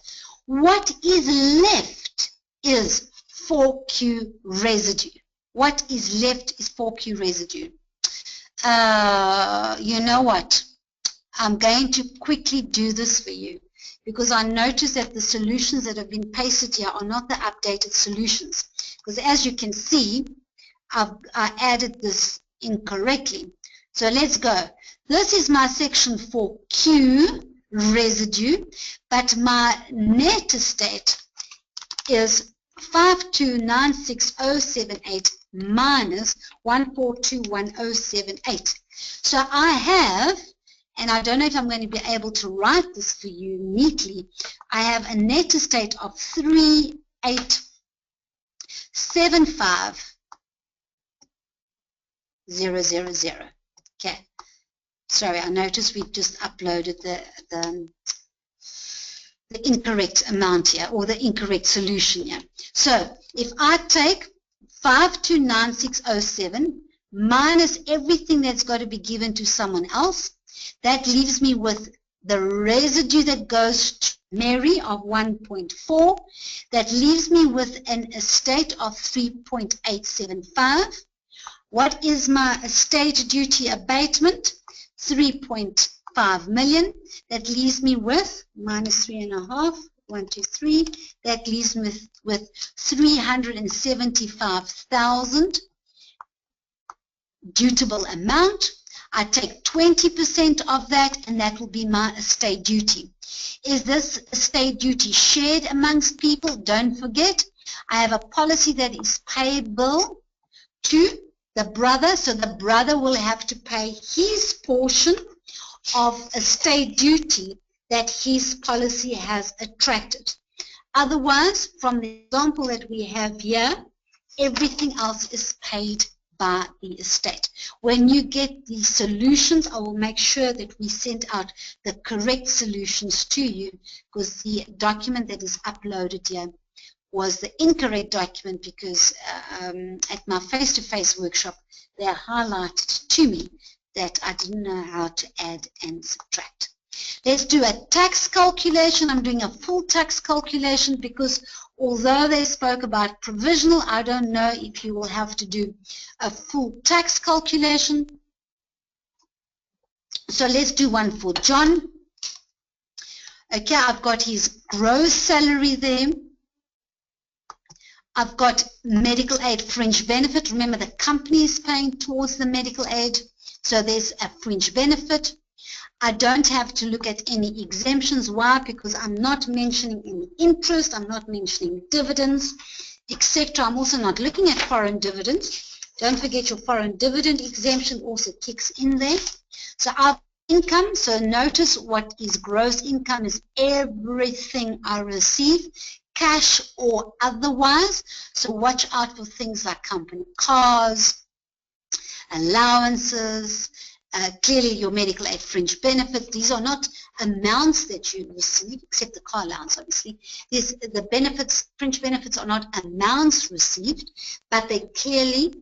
A: What is left is 4Q residue. What is left is 4Q residue. You know what? I'm going to quickly do this for you because I noticed that the solutions that have been pasted here are not the updated solutions. Because as you can see, I added this incorrectly. So let's go. This is my Section 4Q residue, but my net estate is 5296078 minus 1421078. So I have, and I don't know if I'm going to be able to write this for you neatly, I have a net estate of 3875000. Okay. Sorry, I noticed we've just uploaded the incorrect amount here, or the incorrect solution here. So if I take 5296007 minus everything that's got to be given to someone else, that leaves me with the residue that goes to Mary of 1.4. That leaves me with an estate of 3.875. What is my estate duty abatement? 3.5 million. That leaves me with minus 3.5, 1, 2, 3. That leaves me with 375,000. dutiable amount. I take 20% of that, and that will be my estate duty. Is this estate duty shared amongst people? Don't forget, I have a policy that is payable to the brother, so the brother will have to pay his portion of estate duty that his policy has attracted. Otherwise, from the example that we have here, everything else is paid by the estate. When you get the solutions, I will make sure that we send out the correct solutions to you, because the document that is uploaded here was the incorrect document, because at my face-to-face workshop, they highlighted to me that I didn't know how to add and subtract. Let's do a tax calculation. I'm doing a full tax calculation because although they spoke about provisional, I don't know if you will have to do a full tax calculation. So let's do one for John. Okay, I've got his gross salary there. I've got medical aid fringe benefit. Remember, the company is paying towards the medical aid, so there's a fringe benefit. I don't have to look at any exemptions. Why? Because I'm not mentioning any interest, I'm not mentioning dividends, etc. I'm also not looking at foreign dividends. Don't forget your foreign dividend exemption also kicks in there. So our income, so notice what is gross income is everything I receive, cash or otherwise. So watch out for things like company cars, allowances, clearly your medical aid fringe benefit. These are not amounts that you receive, except the car allowance, obviously. The benefits, fringe benefits are not amounts received, but they clearly,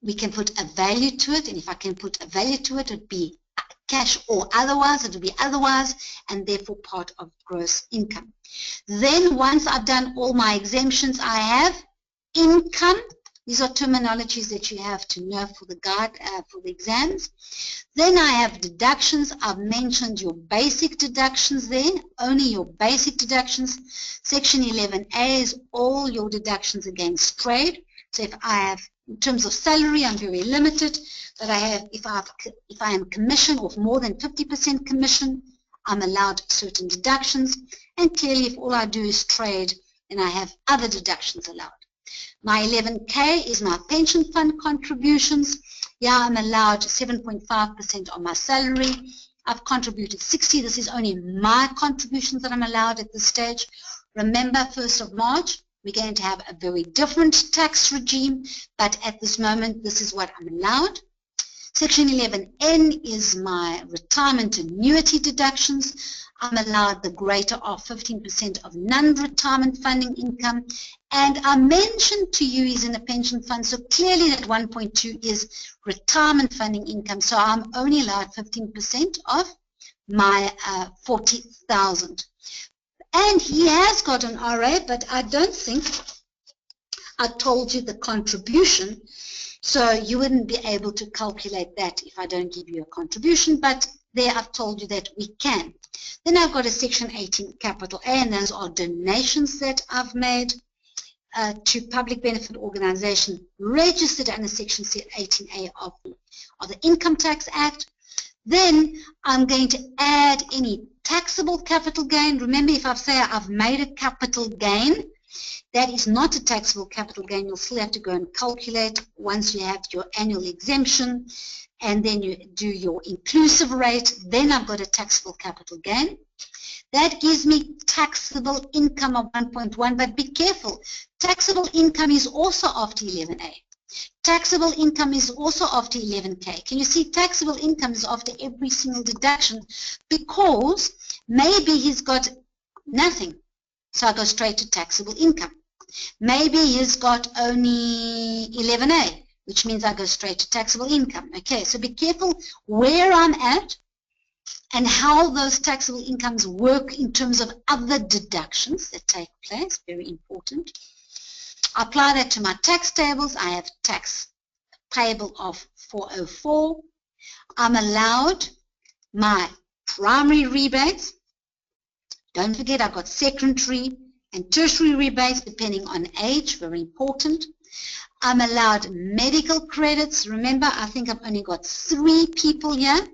A: we can put a value to it, and if I can put a value to it, it would be cash or otherwise, it would be otherwise, and therefore part of gross income. Then once I've done all my exemptions, I have income. These are terminologies that you have to know for the guide, for the exams. Then I have deductions. I've mentioned your basic deductions there, only your basic deductions. Section 11A is all your deductions against trade. So if I have, in terms of salary, I'm very limited, but I have, if I am commission or more than 50% commission, I'm allowed certain deductions. And clearly, if all I do is trade, then I have other deductions allowed. My 11K is my pension fund contributions. Yeah, I'm allowed 7.5% on my salary. I've contributed 60. This is only my contributions that I'm allowed at this stage. Remember, 1st of March, we're going to have a very different tax regime, but at this moment, this is what I'm allowed. Section 11N is my retirement annuity deductions. I'm allowed the greater of 15% of non-retirement funding income. And I mentioned to you is in a pension fund, so clearly that 1.2 is retirement funding income. So I'm only allowed 15% of my 40,000. And he has got an RA, but I don't think I told you the contribution. So you wouldn't be able to calculate that if I don't give you a contribution, but there I've told you that we can. Then I've got a Section 18 capital A, and those are donations that I've made to public benefit organization registered under Section 18A of the Income Tax Act. Then I'm going to add any taxable capital gain. Remember, if I say I've made a capital gain, that is not a taxable capital gain. You'll still have to go and calculate once you have your annual exemption, and then you do your inclusive rate. Then I've got a taxable capital gain. That gives me taxable income of 1.1, but be careful. Taxable income is also after 11A. Taxable income is also after 11K. Can you see taxable income is after every single deduction, because maybe he's got nothing. So I go straight to taxable income. Maybe he's got only 11A, which means I go straight to taxable income. Okay, so be careful where I'm at and how those taxable incomes work in terms of other deductions that take place. Very important. I apply that to my tax tables. I have tax payable of 404. I'm allowed my primary rebates. Don't forget, I've got secondary and tertiary rebates depending on age, very important. I'm allowed medical credits. Remember, I think I've only got 3 people here.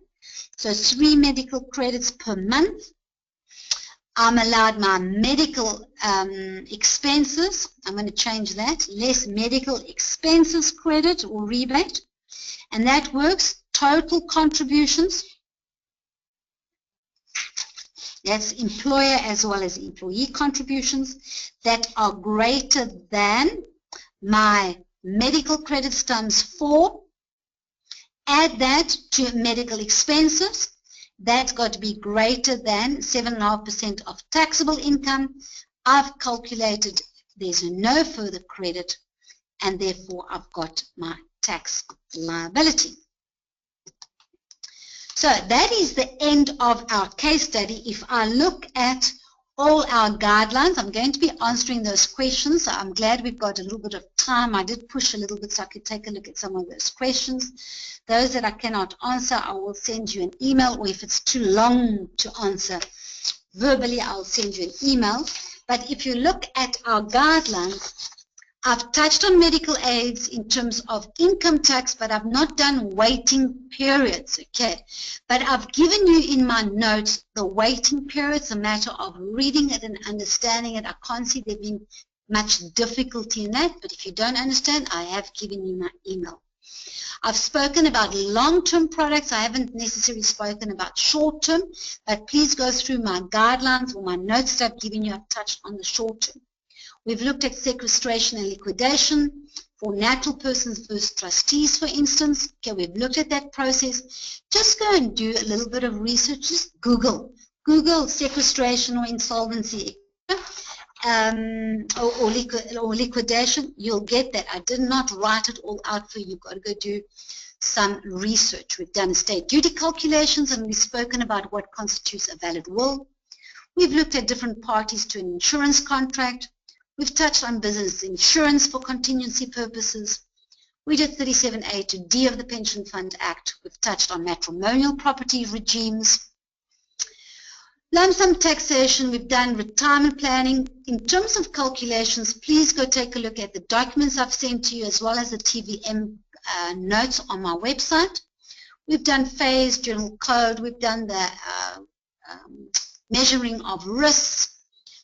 A: So 3 medical credits per month. I'm allowed my medical expenses. I'm going to change that. Less medical expenses credit or rebate. And that works. Total contributions. That's employer as well as employee contributions that are greater than my medical credits times 4. Add that to medical expenses. That's got to be greater than 7.5% of taxable income. I've calculated there's no further credit, and therefore I've got my tax liability. So that is the end of our case study. If I look at all our guidelines, I'm going to be answering those questions. So I'm glad we've got a little bit of time. I did push a little bit so I could take a look at some of those questions. Those that I cannot answer, I will send you an email, or if it's too long to answer verbally, I'll send you an email. But if you look at our guidelines, I've touched on medical aids in terms of income tax, but I've not done waiting periods, okay? But I've given you in my notes the waiting periods, a matter of reading it and understanding it. I can't see there being much difficulty in that, but if you don't understand, I have given you my email. I've spoken about long-term products. I haven't necessarily spoken about short-term, but please go through my guidelines or my notes that I've given you. I've touched on the short-term. We've looked at sequestration and liquidation for natural persons versus trustees, for instance. Okay, we've looked at that process. Just go and do a little bit of research. Just Google sequestration or insolvency or liquidation. You'll get that. I did not write it all out for you. You've got to go do some research. We've done estate duty calculations, and we've spoken about what constitutes a valid will. We've looked at different parties to an insurance contract. We've touched on business insurance for contingency purposes. We did 37A to D of the Pension Fund Act. We've touched on matrimonial property regimes. Lump sum taxation, we've done retirement planning. In terms of calculations, please go take a look at the documents I've sent to you as well as the TVM notes on my website. We've done phase, general code. We've done the measuring of risks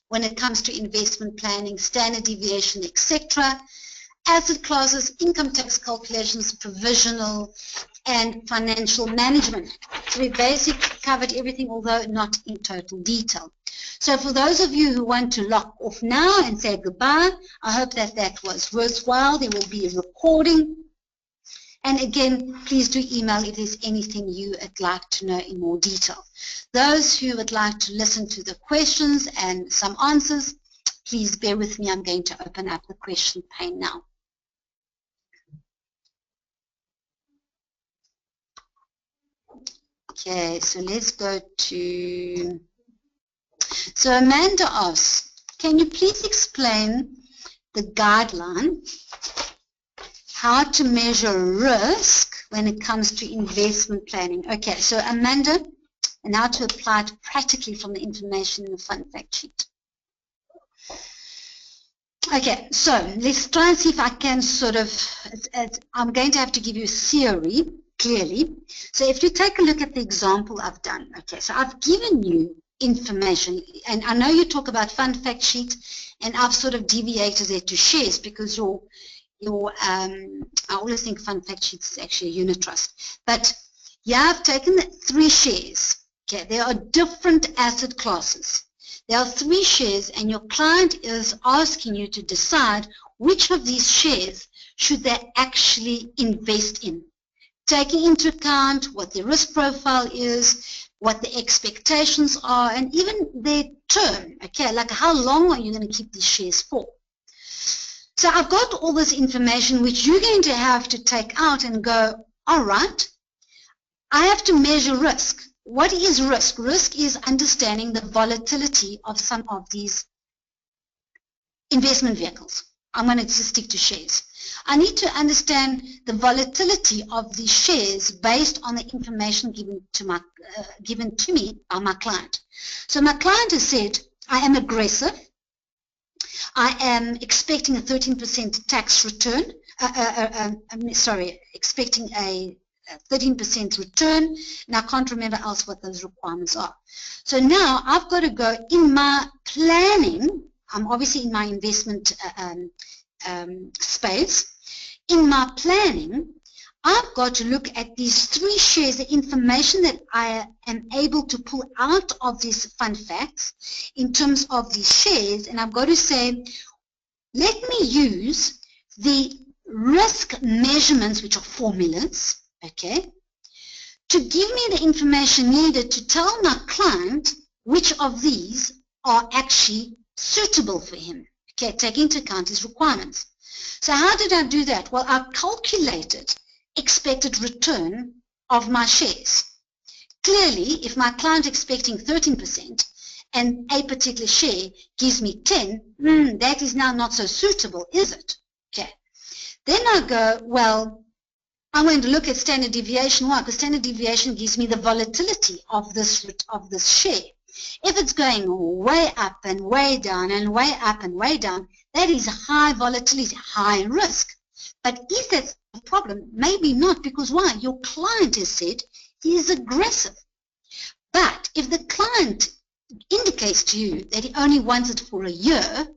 A: when it comes to investment planning, standard deviation, etc. Asset classes, income tax calculations, provisional, and financial management. So we basically covered everything, although not in total detail. So for those of you who want to lock off now and say goodbye, I hope that that was worthwhile. There will be a recording. And again, please do email if there's anything you would like to know in more detail. Those who would like to listen to the questions and some answers, please bear with me. I'm going to open up the question pane now. Okay, so let's go to... So Amanda asks, can you please explain the guideline, how to measure risk when it comes to investment planning? Okay, so Amanda, and how to apply it practically from the information in the fund fact sheet. Okay, so let's try and see if I can sort of, I'm going to have to give you a theory, clearly. So if you take a look at the example I've done, okay, so I've given you information, and I know you talk about fund fact sheet, and I've sort of deviated it to shares because I always think fund fact sheets is actually a unit trust. But yeah, I've taken the 3 shares. Okay, there are different asset classes. There are 3 shares, and your client is asking you to decide which of these shares should they actually invest in, taking into account what the risk profile is, what the expectations are, and even their term. Okay, like how long are you going to keep these shares for? So I've got all this information which you're going to have to take out and go, all right, I have to measure risk. What is risk? Risk is understanding the volatility of some of these investment vehicles. I'm going to just stick to shares. I need to understand the volatility of these shares based on the information given to me by my client. So my client has said, I am aggressive. I am expecting a 13% tax return. expecting a 13% return, and I can't remember else what those requirements are. So now I've got to go in my planning. I'm obviously in my investment space. In my planning, I've got to look at these 3 shares, the information that I am able to pull out of these fund facts in terms of these shares, and I've got to say, let me use the risk measurements, which are formulas, okay, to give me the information needed to tell my client which of these are actually suitable for him, okay, taking into account his requirements. So how did I do that? Well, I calculated expected return of my shares. Clearly, if my client is expecting 13% and a particular share gives me 10, that is now not so suitable, is it? Okay. Then I go, well, I'm going to look at standard deviation. Why? Because standard deviation gives me the volatility of this share. If it's going way up and way down and way up and way down, that is high volatility, high risk. But is that a problem? Maybe not, because why? Your client has said he is aggressive. But if the client indicates to you that he only wants it for a year,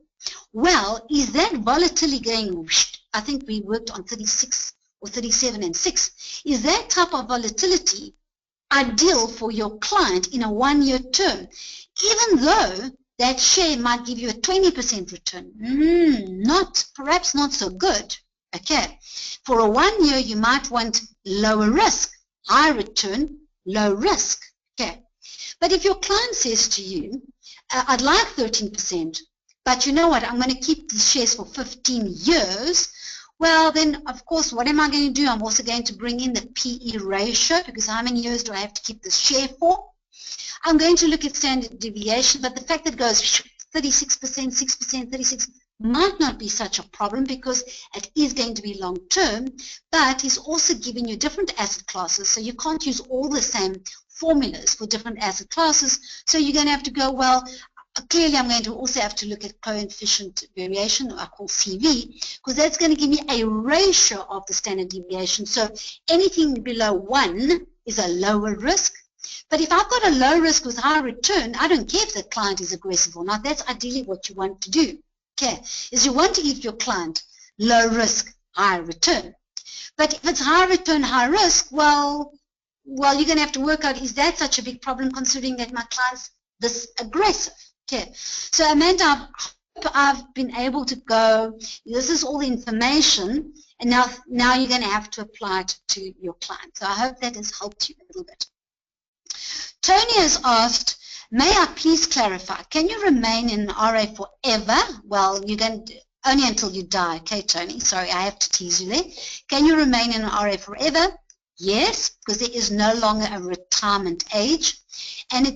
A: well, is that volatility going, I think we worked on 36 or 37 and 6, is that type of volatility ideal for your client in a 1-year term, even though that share might give you a 20% return? Perhaps not so good. Okay, for a 1 year, you might want lower risk, high return, low risk. Okay, but if your client says to you, I'd like 13%, but you know what, I'm going to keep these shares for 15 years, well, then, of course, what am I going to do? I'm also going to bring in the PE ratio, because how many years do I have to keep this share for? I'm going to look at standard deviation, but the fact that it goes 36%, 6%, 36%, might not be such a problem because it is going to be long term, but he's also giving you different asset classes, so you can't use all the same formulas for different asset classes. So you're going to have to go, well, clearly I'm going to also have to look at coefficient variation, I call CV, because that's going to give me a ratio of the standard deviation. So anything below 1 is a lower risk. But if I've got a low risk with high return, I don't care if the client is aggressive or not. That's ideally what you want to do. Okay, is you want to give your client low risk, high return. But if it's high return, high risk, well, you're going to have to work out, is that such a big problem considering that my client's this aggressive? Okay, so Amanda, I hope I've been able to go, this is all the information, and now you're going to have to apply it to your client. So I hope that has helped you a little bit. Tony has asked, may I please clarify, can you remain in an RA forever? Well, you're going to, only until you die. Okay, Tony, sorry, I have to tease you there. Can you remain in an RA forever? Yes, because there is no longer a retirement age, and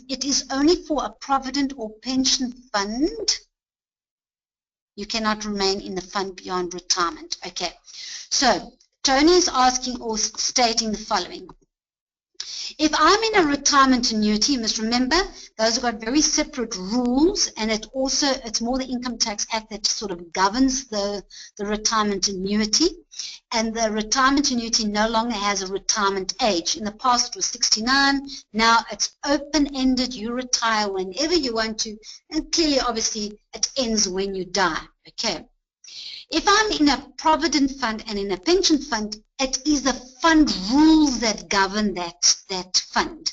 A: it is only for a provident or pension fund. You cannot remain in the fund beyond retirement. Okay, so Tony is asking or stating the following. If I'm in a retirement annuity, you must remember those have got very separate rules, and it's more the Income Tax Act that sort of governs the retirement annuity. And the retirement annuity no longer has a retirement age. In the past it was 69, now it's open-ended, you retire whenever you want to, and clearly obviously it ends when you die. Okay. If I'm in a provident fund and in a pension fund, it is the fund rules that govern that fund.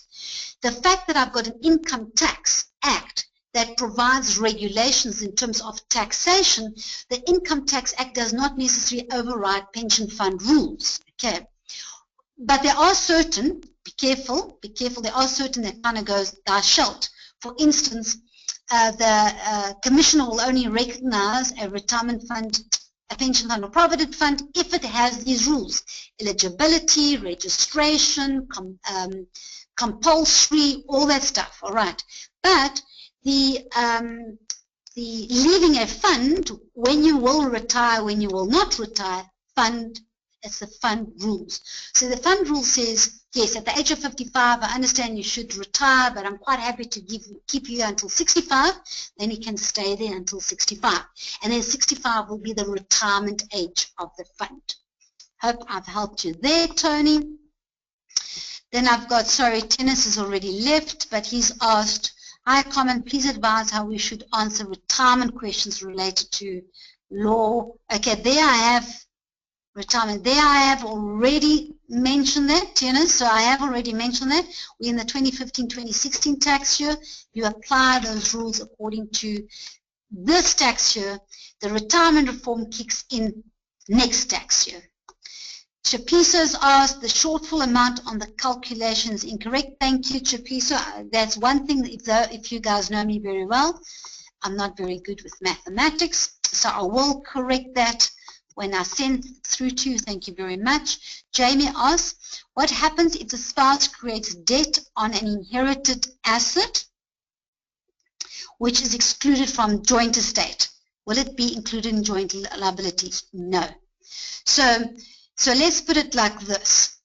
A: The fact that I've got an Income Tax Act that provides regulations in terms of taxation, the Income Tax Act does not necessarily override pension fund rules. Okay, but there are certain, be careful, there are certain that kind of goes, thou shalt. For instance, the Commissioner will only recognize a retirement fund, a pension fund or provident fund if it has these rules: eligibility, registration, compulsory, all that stuff. All right, but the leaving a fund, when you will retire, when you will not retire, fund It's the fund rules. So the fund rule says, yes, at the age of 55, I understand you should retire, but I'm quite happy to keep you until 65. Then you can stay there until 65. And then 65 will be the retirement age of the fund. Hope I've helped you there, Tony. Then I've got, sorry, Tennis has already left, but he's asked, hi, Common, please advise how we should answer retirement questions related to law. Okay, there I have retirement. There I have already mentioned that, Tennis, so I have already mentioned that. We're in the 2015-2016 tax year. You apply those rules according to this tax year. The retirement reform kicks in next tax year. Chapiso's asked, the shortfall amount on the calculation is incorrect. Thank you, Chapiso. That's one thing, if you guys know me very well, I'm not very good with mathematics, so I will correct that when I send through to you. Thank you very much. Jamie asks, what happens if the spouse creates debt on an inherited asset which is excluded from joint estate? Will it be included in joint liabilities? No. So let's put it like this.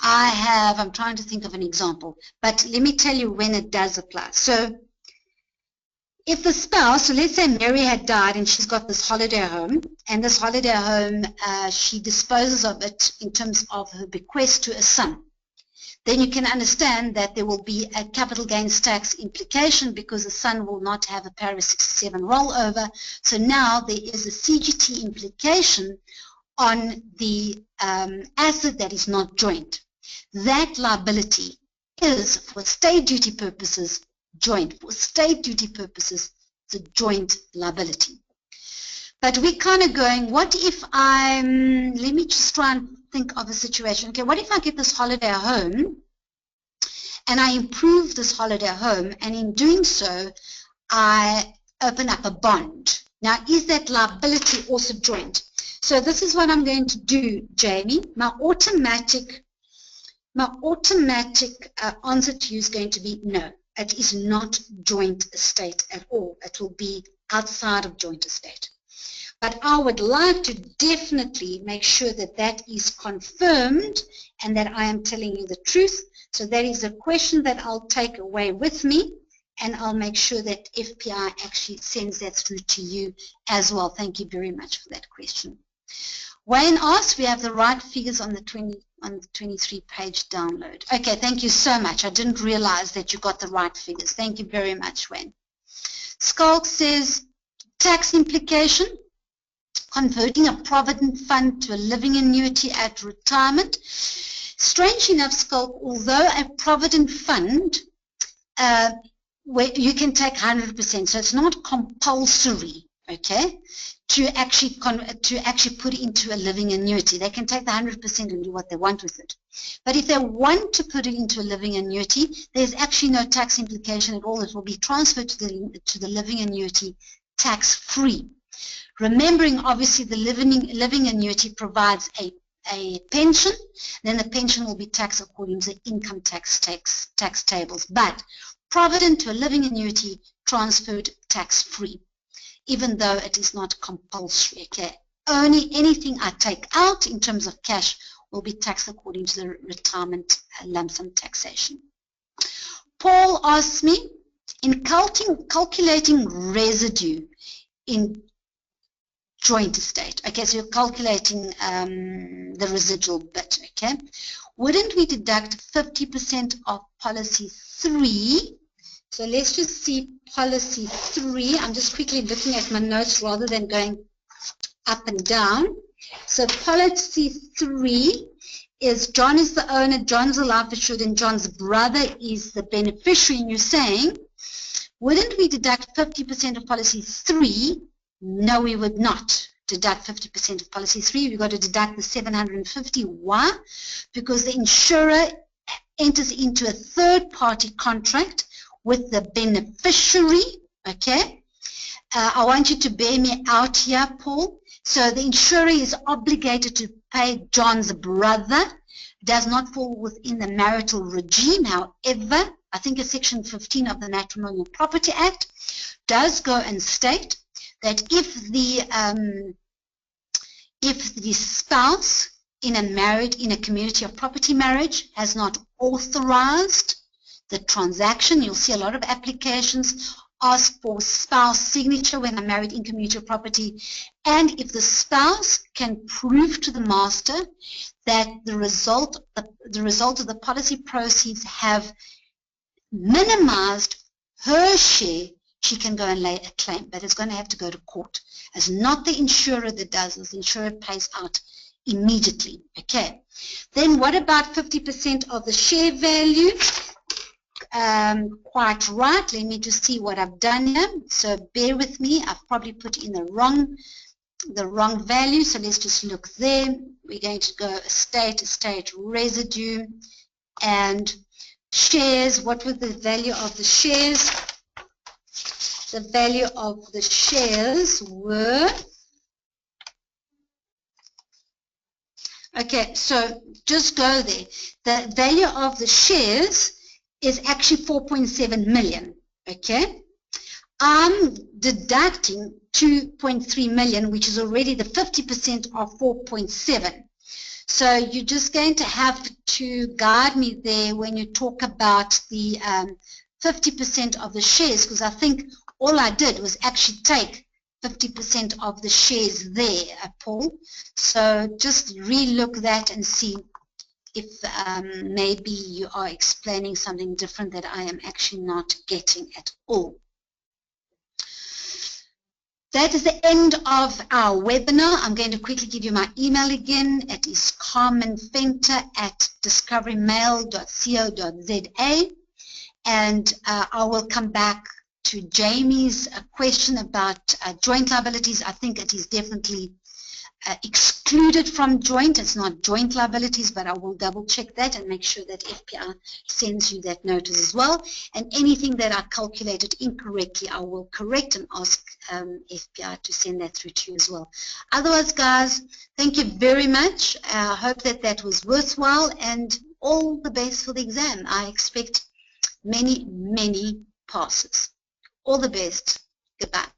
A: I'm trying to think of an example, but let me tell you when it does apply. So if the spouse, so let's say Mary had died and she's got this holiday home, and this holiday home, she disposes of it in terms of her bequest to a son, then you can understand that there will be a capital gains tax implication because the son will not have a Para 67 rollover. So now there is a CGT implication on the asset that is not joint. That liability is, for state duty purposes, joint. For state duty purposes, it's a joint liability. But we're kind of going, what if let me just try and think of a situation. Okay, what if I get this holiday home and I improve this holiday home, and in doing so, I open up a bond. Now, is that liability also joint? So this is what I'm going to do, Jamie. My automatic answer to you is going to be no. It is not joint estate at all. It will be outside of joint estate. But I would like to definitely make sure that that is confirmed and that I am telling you the truth. So that is a question that I'll take away with me, and I'll make sure that FPI actually sends that through to you as well. Thank you very much for that question. Wayne asked, we have the right figures on the 23-page download. Okay, thank you so much. I didn't realize that you got the right figures. Thank you very much, Wayne. Skulk says, tax implication, converting a provident fund to a living annuity at retirement. Strange enough, Skulk, although a provident fund, where you can take 100%, so it's not compulsory, okay, to actually put into a living annuity. They can take the 100% and do what they want with it. But if they want to put it into a living annuity, there's actually no tax implication at all. It will be transferred to the living annuity tax-free. Remembering, obviously, the living annuity provides a pension, then the pension will be taxed according to the income tax tables. But provident to a living annuity, transferred tax-free, even though it is not compulsory. Okay, only anything I take out in terms of cash will be taxed according to the retirement lump sum taxation. Paul asks me, in calculating residue in joint estate, okay, so you're calculating the residual bit, okay, wouldn't we deduct 50% of policy 3? So let's just see policy 3. I'm just quickly looking at my notes rather than going up and down. So policy 3 is John is the owner, John's the life assured, and John's brother is the beneficiary. And you're saying, wouldn't we deduct 50% of policy 3? No, we would not deduct 50% of policy 3. We've got to deduct the 750. Why? Because the insurer enters into a third-party contract with the beneficiary, okay? I want you to bear me out here, Paul. So the insurer is obligated to pay John's brother. Does not fall within the marital regime. However, I think it's Section 15 of the Matrimonial Property Act does go and state that if the spouse in a community of property marriage has not authorized the transaction. You'll see a lot of applications ask for spouse signature when they're married in community of property, and if the spouse can prove to the master that the result of the policy proceeds have minimized her share, she can go and lay a claim, but it's going to have to go to court. It's not the insurer that does this. The insurer pays out immediately. Okay. Then what about 50% of the share value? Quite right. Let me just see what I've done here. So bear with me. I've probably put in the wrong value. So let's just look there. We're going to go estate residue, and shares. What was the value of the shares? The value of the shares were, okay, so just go there. The value of the shares is actually 4.7 million, okay? I'm deducting 2.3 million, which is already the 50% of 4.7. So you're just going to have to guide me there when you talk about the 50% of the shares, because I think all I did was actually take 50% of the shares there, Paul. So just re-look that and see if maybe you are explaining something different that I am actually not getting at all. That is the end of our webinar. I'm going to quickly give you my email again. It is carmenventer@discoverymail.co.za, and I will come back to Jamie's question about joint liabilities. I think it is definitely excluded from joint. It's not joint liabilities, but I will double check that and make sure that FPI sends you that notice as well. And anything that I calculated incorrectly, I will correct and ask FPI to send that through to you as well. Otherwise, guys, thank you very much. I hope that that was worthwhile, and all the best for the exam. I expect many, many passes. All the best. Goodbye.